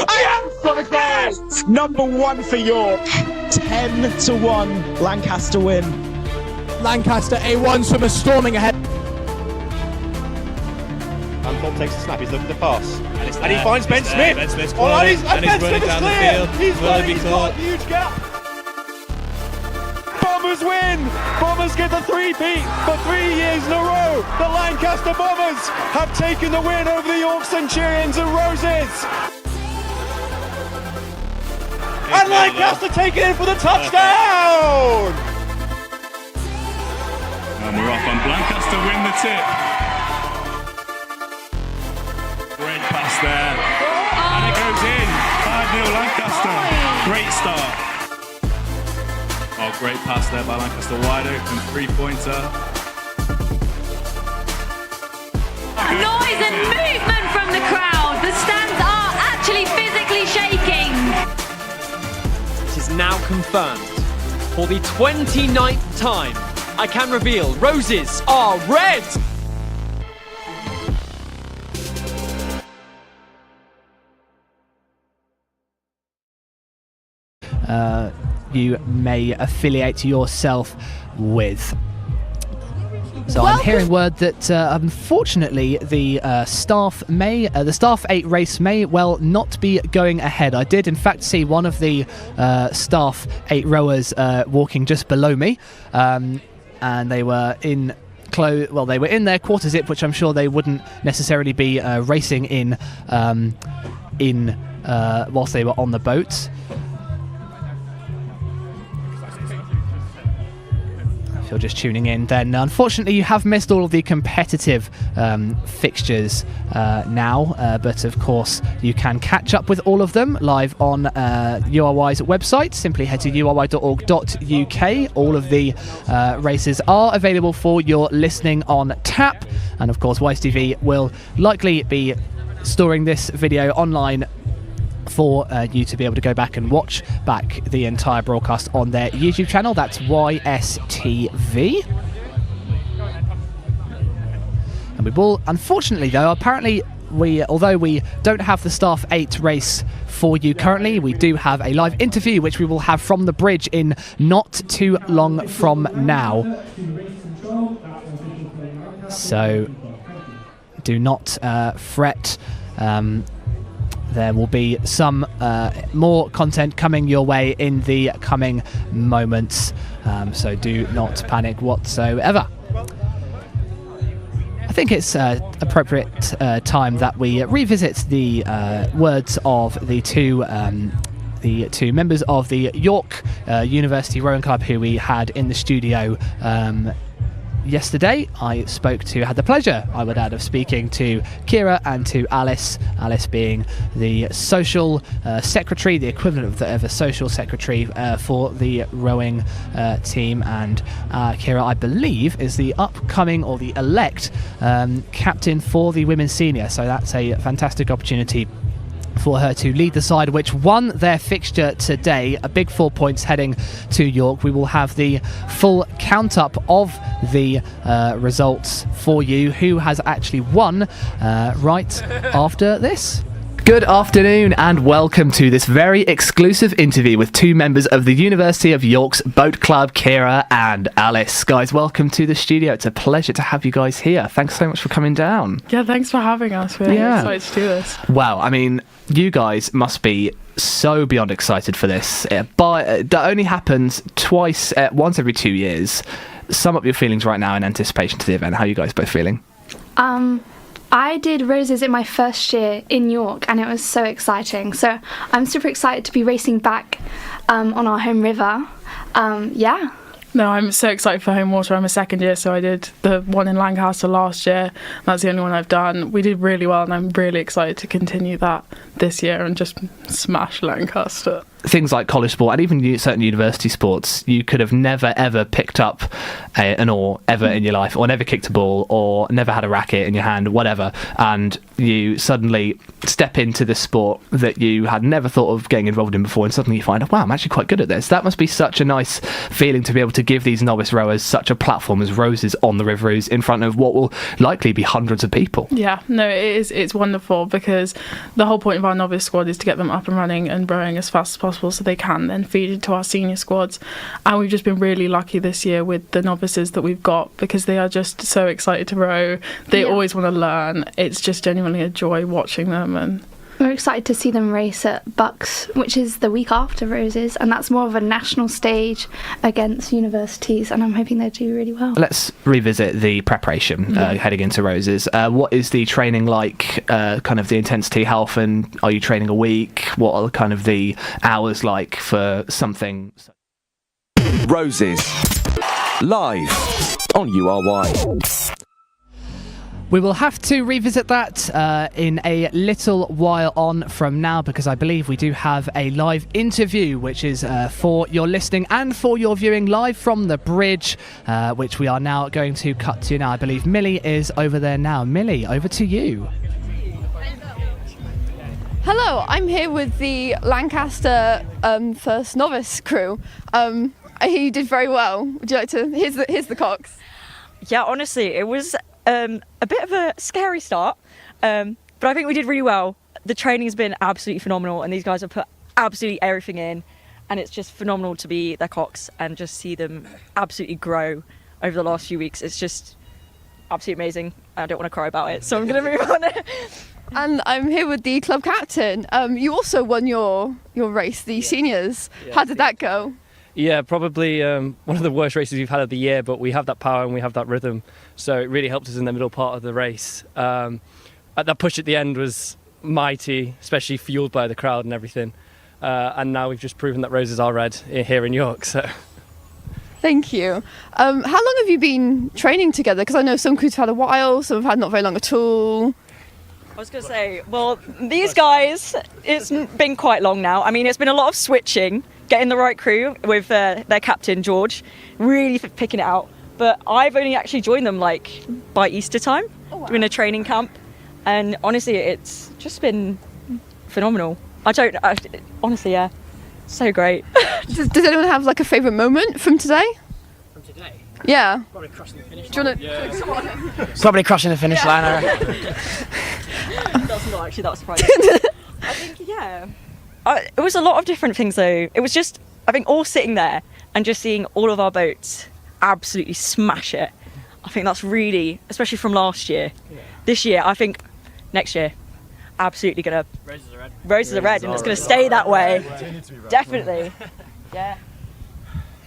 Yes! Number 1 for York. 10-1 Lancaster win. Lancaster A1 swimmer storming ahead. Anthorpe takes the snap, he's looking to pass. And he finds Ben Smith. Ben Smith's Oh, and Ben running Smith is down the clear. field. He's Will running, he be he's caught? got a huge gap. Bombers win. Bombers get the 3-peat for 3 years in a row. The Lancaster Bombers have taken the win over the York Centurions and Roses. And Lancaster taking it for the touchdown. And we're off on Lancaster win the tip. Great pass there. And it goes in. 5-0 Lancaster. Great start. Oh, great pass there by Lancaster. Wide open 3-pointer. Noise and movement from the crowd. The stands are actually physically shaking. It is now confirmed. For the 29th time, I can reveal Roses are red! You may affiliate yourself with. So I'm hearing word that unfortunately the Staff 8 race may well not be going ahead. I did in fact see one of the Staff 8 rowers walking just below me, and they were in they were in their quarter zip, which I'm sure they wouldn't necessarily be racing in whilst they were on the boat. If you're just tuning in, then unfortunately you have missed all of the competitive fixtures now, but of course you can catch up with all of them live on URY's website. Simply head to ury.org.uk. All of the races are available for your listening on tap, and of course YSTV will likely be storing this video online for you to be able to go back and watch back the entire broadcast on their YouTube channel. That's YSTV. And we will, unfortunately though, apparently although we don't have the Staff 8 race for you currently, we do have a live interview which we will have from the bridge in not too long from now. So do not fret. There will be some more content coming your way in the coming moments, so do not panic whatsoever. I think it's appropriate time that we revisit the words of the two members of the York University Rowing Club who we had in the studio yesterday I had the pleasure, I would add, of speaking to Kira and to Alice. Alice being the social secretary, the equivalent of a social secretary for the rowing team, and Kira, I believe, is the upcoming or the elect captain for the women's senior. So that's a fantastic opportunity for her to lead the side, which won their fixture today. A big 4 points heading to York. We will have the full count up of the results for you, who has actually won right after this. Good afternoon and welcome to this very exclusive interview with two members of the University of York's Boat Club, Kira and Alice. Guys, welcome to the studio. It's a pleasure to have you guys here. Thanks so much for coming down. Yeah, thanks for having us. We're excited to do this. Wow, I mean, you guys must be so beyond excited for this. But that only happens once every 2 years. Sum up your feelings right now in anticipation to the event. How are you guys both feeling? I did Roses in my first year in York, and it was so exciting. So I'm super excited to be racing back on our home river. No, I'm so excited for home water. I'm a second year, so I did the one in Lancaster last year. That's the only one I've done. We did really well, and I'm really excited to continue that this year and just smash Lancaster. Things like college sport and even certain university sports, you could have never ever picked up an oar ever in your life, or never kicked a ball, or never had a racket in your hand, whatever, and you suddenly step into this sport that you had never thought of getting involved in before, and suddenly you find, oh, wow, I'm actually quite good at this. That must be such a nice feeling to be able to give these novice rowers such a platform as Roses on the River Ouse in front of what will likely be hundreds of people. Yeah, no, it's wonderful, because the whole point of our novice squad is to get them up and running and rowing as fast as possible so they can then feed into our senior squads. And we've just been really lucky this year with the novices that we've got, because they are just so excited to row. They always want to learn. It's just genuinely a joy watching them. And we're excited to see them race at Bucks, which is the week after Roses, and that's more of a national stage against universities, and I'm hoping they do really well. Let's revisit the preparation heading into Roses. What is the training like, kind of the intensity, how often are you training a week? What are kind of the hours like for something? Roses, live on URY. We will have to revisit that in a little while on from now, because I believe we do have a live interview, which is for your listening and for your viewing live from the bridge, which we are now going to cut to now. I believe Millie is over there now. Millie, over to you. Hello, I'm here with the Lancaster first novice crew. I hear you did very well. Would you like to? Here's the cocks. Yeah, honestly, it was a bit of a scary start, but I think we did really well. The training has been absolutely phenomenal, and these guys have put absolutely everything in, and it's just phenomenal to be their cocks and just see them absolutely grow over the last few weeks. It's just absolutely amazing. I don't want to cry about it, so I'm going to move on. And I'm here with the club captain. You also won your race, the seniors. Yeah, How did that go? Yeah, probably one of the worst races we've had of the year, but we have that power and we have that rhythm, so it really helped us in the middle part of the race. That push at the end was mighty, especially fueled by the crowd and everything. And now we've just proven that Roses are red here in York. So. Thank you. How long have you been training together? Because I know some crews have had a while, some have had not very long at all. I was going to say, well, these guys, it's been quite long now. I mean, it's been a lot of switching, getting the right crew with their captain, George, really picking it out. But I've only actually joined them like by Easter time, doing a training camp. And honestly, it's just been phenomenal. Honestly, yeah, so great. Does anyone have like a favourite moment from today? From today? Yeah. Probably crossing the finish line. Probably crossing the finish line. That's not actually that surprising. I think, yeah. It was a lot of different things though. It was just, I think, all sitting there and just seeing all of our boats absolutely smash it. I think that's really, especially from last year. Yeah. This year, I think next year, absolutely gonna. Roses are red. Roses are red, and it's gonna stay that way. Definitely. Yeah.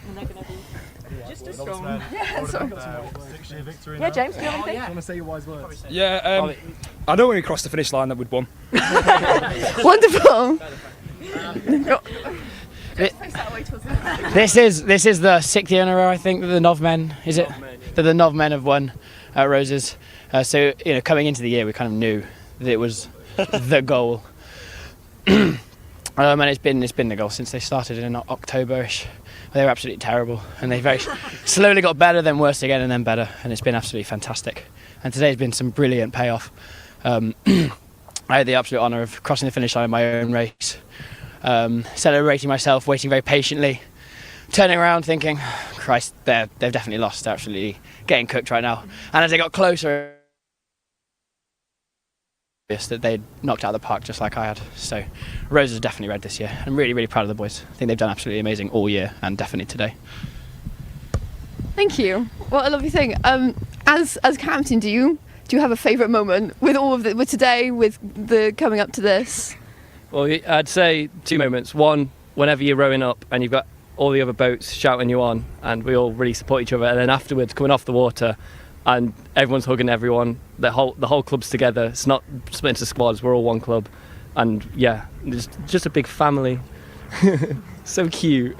And they're gonna be just as strong. Yeah, sorry. 6-year victory. Yeah, James, do you have anything? Do you want to say your wise words? Yeah, I know when we crossed the finish line that we'd won. Wonderful. This is the 6th year in a row, I think, with the Nov men, is it? that the Nov men have won at Roses. So coming into the year, we kind of knew that it was the goal. And it's been the goal since they started in October-ish. They were absolutely terrible, and they very slowly got better, then worse again, and then better, and it's been absolutely fantastic. And today's been some brilliant payoff. I had the absolute honour of crossing the finish line in my own race, celebrating myself, waiting very patiently, turning around thinking, Christ, they've definitely lost. They're absolutely getting cooked right now. And as they got closer, that they'd knocked out of the park just like I had. So Roses definitely red this year. I'm really, really proud of the boys. I think they've done absolutely amazing all year, and definitely today. Thank you. What a lovely thing. As captain, do you have a favourite moment with all of with today, with the coming up to this? Well, I'd say 2 moments. One, whenever you're rowing up and you've got all the other boats shouting you on, and we all really support each other. And then afterwards, coming off the water, and everyone's hugging everyone. The whole club's together. It's not split into squads. We're all one club, and yeah, it's just a big family. So cute.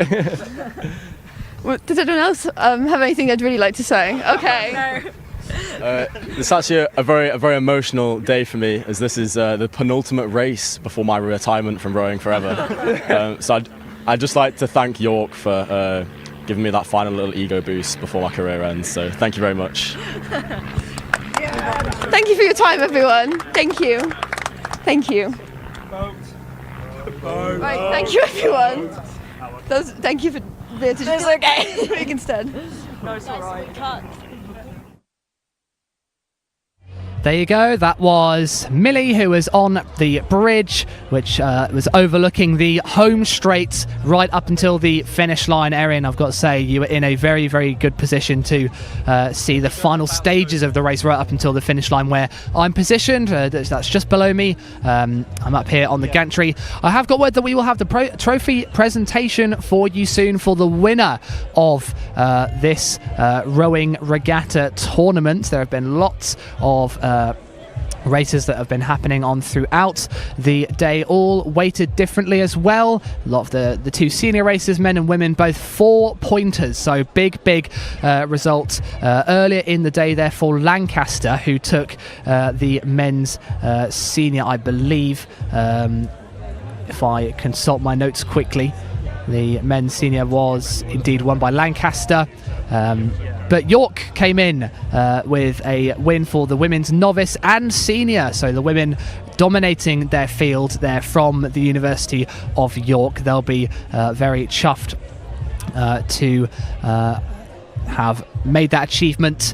Well, does anyone else have anything they'd really like to say? Okay. It's actually a very emotional day for me, as this is the penultimate race before my retirement from rowing forever. So I'd just like to thank York for giving me that final little ego boost before my career ends. So thank you very much. Thank you for your time, everyone. Thank you. Thank you. Right, thank you, everyone. Thank you for the It's okay. Speak instead. No, it's alright. There you go, that was Millie, who was on the bridge, which was overlooking the home straight right up until the finish line. Erin, I've got to say, you were in a very, very good position to see the final stages of the race right up until the finish line, where I'm positioned. That's just below me. I'm up here on the gantry. I have got word that we will have the trophy presentation for you soon for the winner of this rowing regatta tournament. There have been lots of races that have been happening on throughout the day, all weighted differently as well. A lot of the 2 senior races, men and women, both 4-pointers, so big result earlier in the day there for Lancaster, who took the men's senior, I believe, if I consult my notes quickly. The men's senior was indeed won by Lancaster. But York came in with a win for the women's novice and senior. So the women dominating their field there from the University of York. They'll be very chuffed to have made that achievement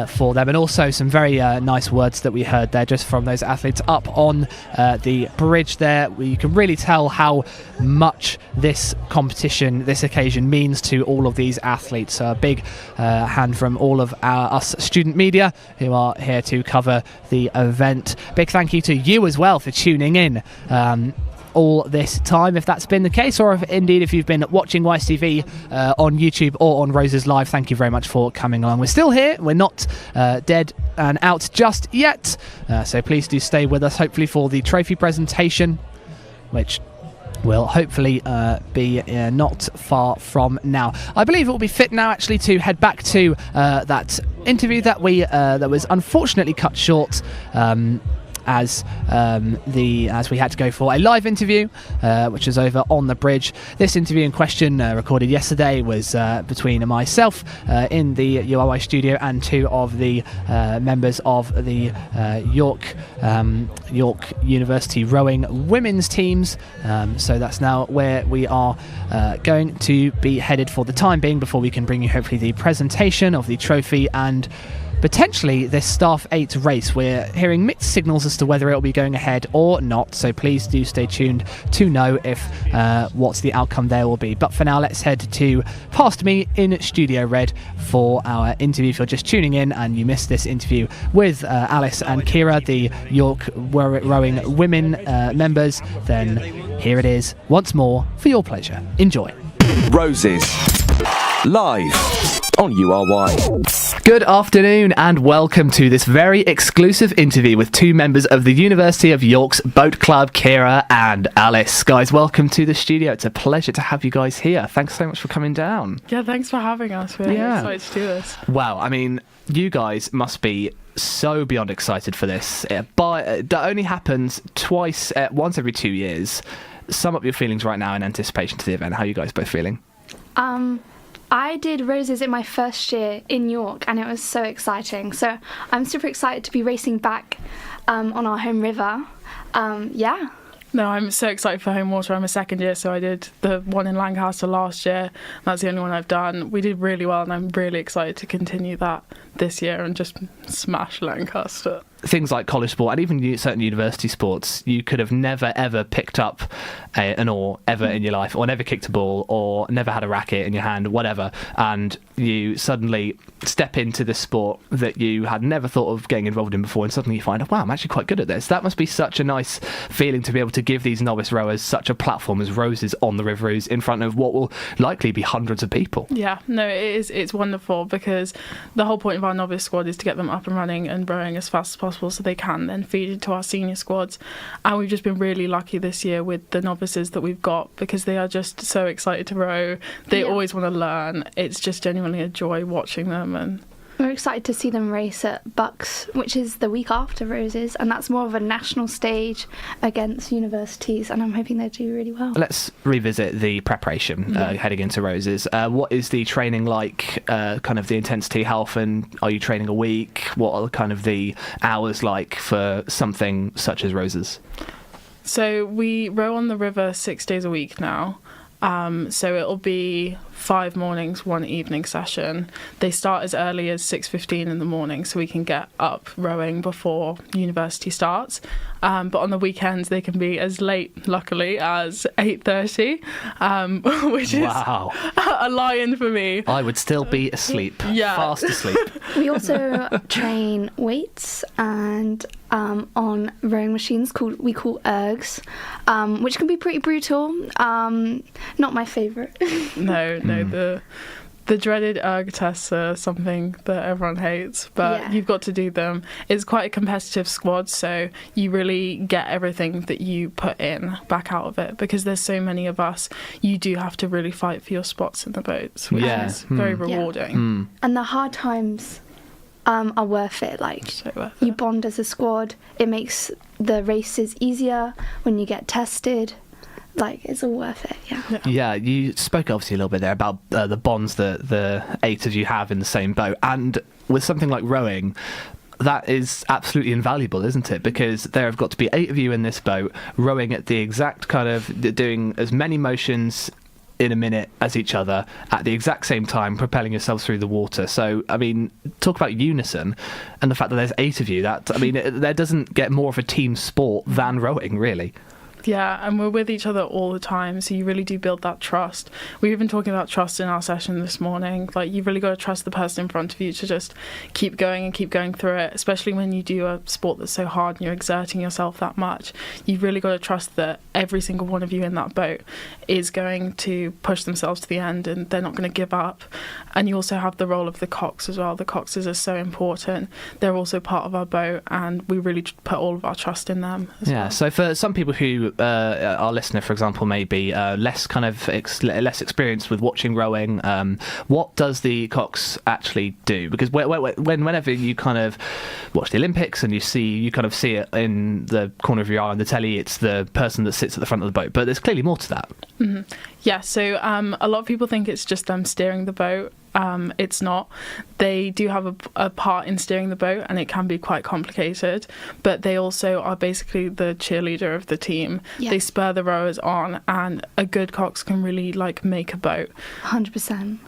for them, and also some very nice words that we heard there just from those athletes up on the bridge there. You can really tell how much this competition, this occasion, means to all of these athletes. A big hand from all of us student media who are here to cover the event. Big thank you to you as well for tuning in all this time, if that's been the case, or if you've been watching YCV on YouTube or on Roses Live. Thank you very much for coming along. We're still here, we're not dead and out just yet, so please do stay with us, hopefully for the trophy presentation, which will hopefully be not far from now. I believe it will be fit now actually to head back to that interview that was unfortunately cut short as we had to go for a live interview, which was over on the bridge. This interview in question, recorded yesterday, was between myself in the URY studio and 2 of the members of the York University rowing women's teams. So that's now where we are going to be headed for the time being, before we can bring you hopefully the presentation of the trophy and potentially this Staff 8 race. We're hearing mixed signals as to whether it'll be going ahead or not, so please do stay tuned to know if what the outcome there will be. But for now, let's head to past me in Studio Red for our interview. If you're just tuning in and you missed this interview with Alice and Kira, the York rowing women members, then here it is once more for your pleasure. Enjoy. Roses, live on URY. Good afternoon and welcome to this very exclusive interview with two members of the University of York's Boat Club, Kira and Alice. Guys, welcome to the studio. It's a pleasure to have you guys here. Thanks so much for coming down. Yeah, thanks for having us. We're excited to do this. Wow, I mean, you guys must be so beyond excited for this. But that only happens once every 2 years. Sum up your feelings right now in anticipation to the event. How are you guys both feeling? I did Roses in my first year in York, and it was so exciting. So I'm super excited to be racing back on our home river. Yeah. No, I'm so excited for home water. I'm a second year, so I did the one in Lancaster last year. That's the only one I've done. We did really well, and I'm really excited to continue that this year and just smash Lancaster. Things like college sport and even certain university sports, you could have never ever picked up an oar ever in your life, or never kicked a ball, or never had a racket in your hand, whatever, and you suddenly step into this sport that you had never thought of getting involved in before, and suddenly you find, oh, wow, I'm actually quite good at this. That must be such a nice feeling to be able to give these novice rowers such a platform as Roses on the River Ouse in front of what will likely be hundreds of people. Yeah, no, it's wonderful, because the whole point of our novice squad is to get them up and running and rowing as fast as possible so they can then feed into our senior squads. And we've just been really lucky this year with the novices that we've got, because they are just so excited to row. They always want to learn. It's just genuinely a joy watching them. And we're excited to see them race at Bucks, which is the week after Roses, and that's more of a national stage against universities, and I'm hoping they do really well. Let's revisit the preparation heading into Roses. What is the training like, kind of the intensity? How often are you training a week? What are kind of the hours like for something such as Roses? So we row on the river 6 days a week now. So it'll be 5 mornings, 1 evening session. They start as early as 6:15 in the morning, so we can get up rowing before university starts. But on the weekends, they can be as late, luckily, as 8:30, which is a lion for me. I would still be asleep, fast asleep. We also train weights and on rowing machines we call ergs, which can be pretty brutal. Not my favourite. No, the dreaded erg tests are something that everyone hates, but you've got to do them. It's quite a competitive squad, so you really get everything that you put in back out of it, because there's so many of us. You do have to really fight for your spots in the boats, which is very rewarding. And the hard times are worth it. You bond as a squad. It makes the races easier when you get tested. It's all worth it, Yeah, you spoke obviously a little bit there about the bonds that the 8 of you have in the same boat. And with something like rowing, that is absolutely invaluable, isn't it? Because there have got to be 8 of you in this boat, rowing at the exact kind of, doing as many motions in a minute as each other at the exact same time, propelling yourselves through the water. So, I mean, talk about unison and the fact that there's 8 of you. There doesn't get more of a team sport than rowing, really. Yeah, and we're with each other all the time, so you really do build that trust. We were even talking about trust in our session this morning. You've really got to trust the person in front of you to just keep going and keep going through it, especially when you do a sport that's so hard and you're exerting yourself that much. You've really got to trust that every single one of you in that boat is going to push themselves to the end and they're not going to give up. And you also have the role of the cocks as well. The coxes are so important. They're also part of our boat, and we really put all of our trust in them as well. So for some people who our listener, for example, may be less less experienced with watching rowing, what does the cocks actually do? Because whenever you kind of watch the Olympics and you kind of see it in the corner of your eye on the telly, it's the person that sits at the front of the boat, but there's clearly more to that. Mm-hmm. Yeah, so a lot of people think it's just them steering the boat. It's not. They do have a part in steering the boat, and it can be quite complicated, but they also are basically the cheerleader of the team. They spur the rowers on, and a good cox can really make a boat. 100%.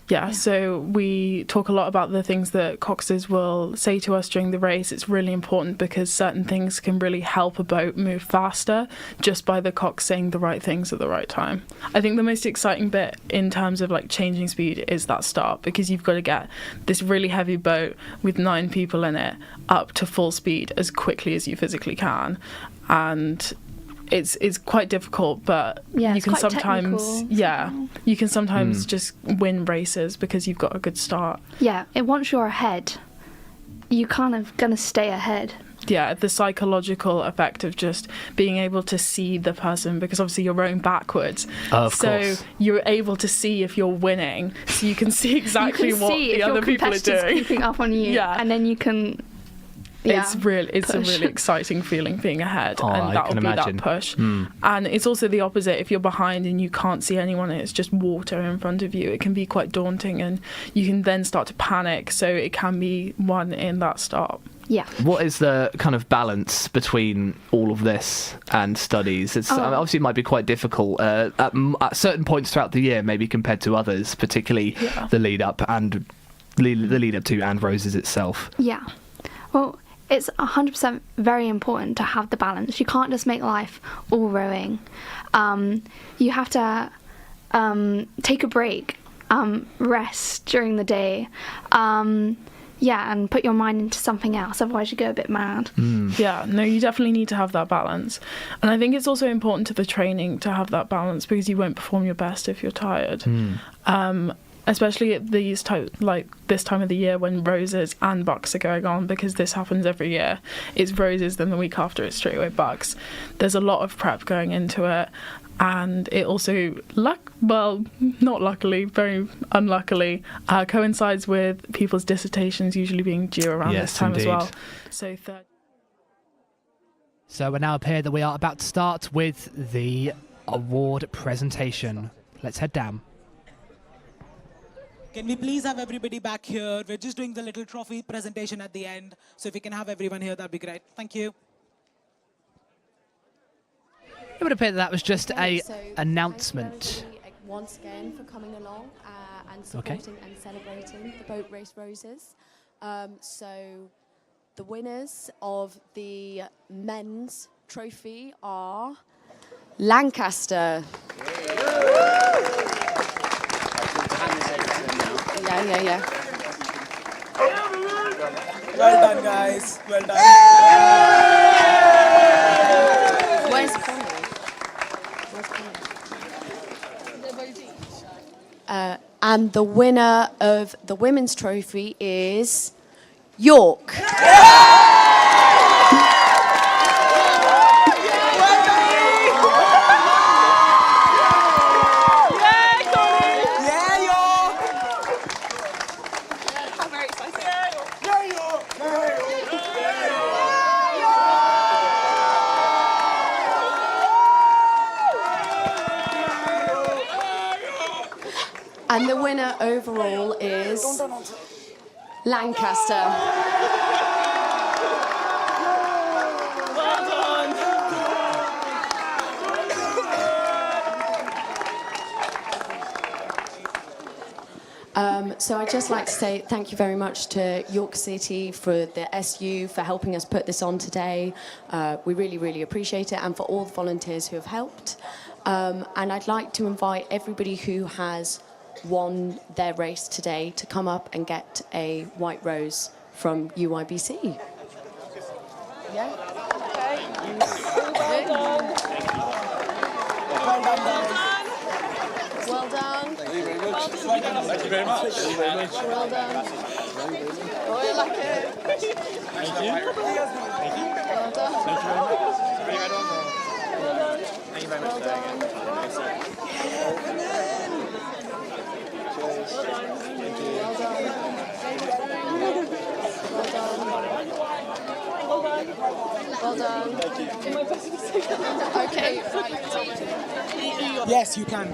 Yeah, so we talk a lot about the things that coxes will say to us during the race. It's really important because certain things can really help a boat move faster just by the cox saying the right things at the right time. I think the most exciting bit in terms of changing speed is that start, because you've got to get this really heavy boat with 9 people in it up to full speed as quickly as you physically can. And it's quite difficult, but Yeah, you it's can quite sometimes technical. you can sometimes just win races because you've got a good start. Yeah, once you're ahead, you kind of gonna stay ahead. Yeah, the psychological effect of just being able to see the person, because obviously you're rowing backwards. Of so course. you're able to see if you're winning, so you can see exactly you can what see the if other your people are competitor's doing. keeping up on you, Yeah. and then you can. It's a push. really exciting feeling being ahead, Oh, and I that'll can be imagine. that push. Hmm. And it's also the opposite. If you're behind and you can't see anyone and it's just water in front of you, it can be quite daunting, and you can then start to panic. So it can be won in that start. Yeah. What is the kind of balance between all of this and studies? It's obviously it might be quite difficult at certain points throughout the year, maybe compared to others, particularly the lead up and the lead up to and Roses itself. Yeah. Well, it's 100% very important to have the balance. You can't just make life all rowing. You have to take a break, rest during the day. And put your mind into something else, otherwise you go a bit mad. Yeah, no, you definitely need to have that balance. And I think it's also important to the training to have that balance, because you won't perform your best if you're tired. Especially at this time of the year when Roses and Bucks are going on, because this happens every year. It's Roses, then the week after it's straight away Bucks. There's a lot of prep going into it, and it also, not luckily, very unluckily, coincides with people's dissertations usually being due around this time as well. So we're now up here that we are about to start with the award presentation. Let's head down. Can we please have everybody back here? We're just doing the little trophy presentation at the end. So if we can have everyone here, that'd be great. Thank you. It would appear that was just a announcement. Once again for coming along and supporting and celebrating the Boat Race Roses. So the winners of the men's trophy are Lancaster. Yeah. Well done, guys. Well done. Where's Connie? And the winner of the women's trophy is York. And the winner overall is Lancaster. So I'd just like to say thank you very much to York City, for the SU, for helping us put this on today. We really, really appreciate it, and for all the volunteers who have helped. And I'd like to invite everybody who has won their race today to come up and get a white rose from UIBC. Yeah? Okay. Well done. Thank you very much. Thank you very much. Thank you very much. Well done. Oh, I like it. Thank you. Thank you. Well done. Thank you very much. Well done. Thank you very much. Well done. Well done. Okay, right. Yes, you can.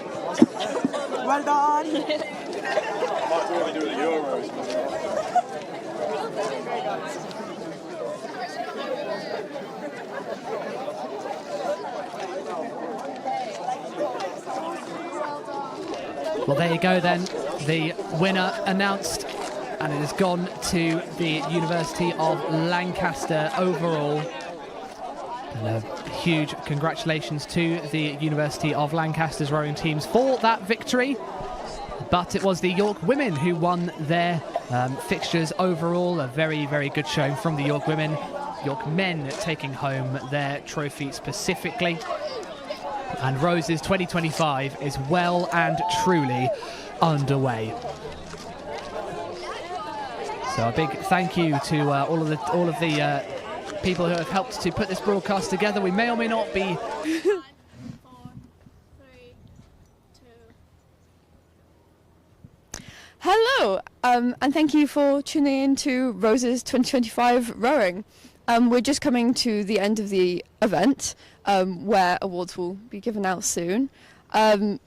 Well done. Might really do the Euros. Well, there you go then. The winner announced, and it has gone to the University of Lancaster overall. And a huge congratulations to the University of Lancaster's rowing teams for that victory. But it was the York women who won their fixtures overall. A very, very good showing from the York women. York men taking home their trophy specifically. And Roses 2025 is well and truly underway. So a big thank you to all of the people who have helped to put this broadcast together. We may or may not be. Hello, and thank you for tuning in to Roses 2025 rowing. We're just coming to the end of the event, where awards will be given out soon. I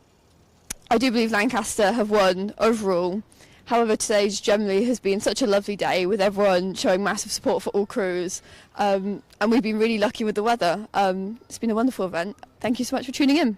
do believe Lancaster have won overall. However, today generally has been such a lovely day with everyone showing massive support for all crews, and we've been really lucky with the weather. It's been a wonderful event. Thank you so much for tuning in.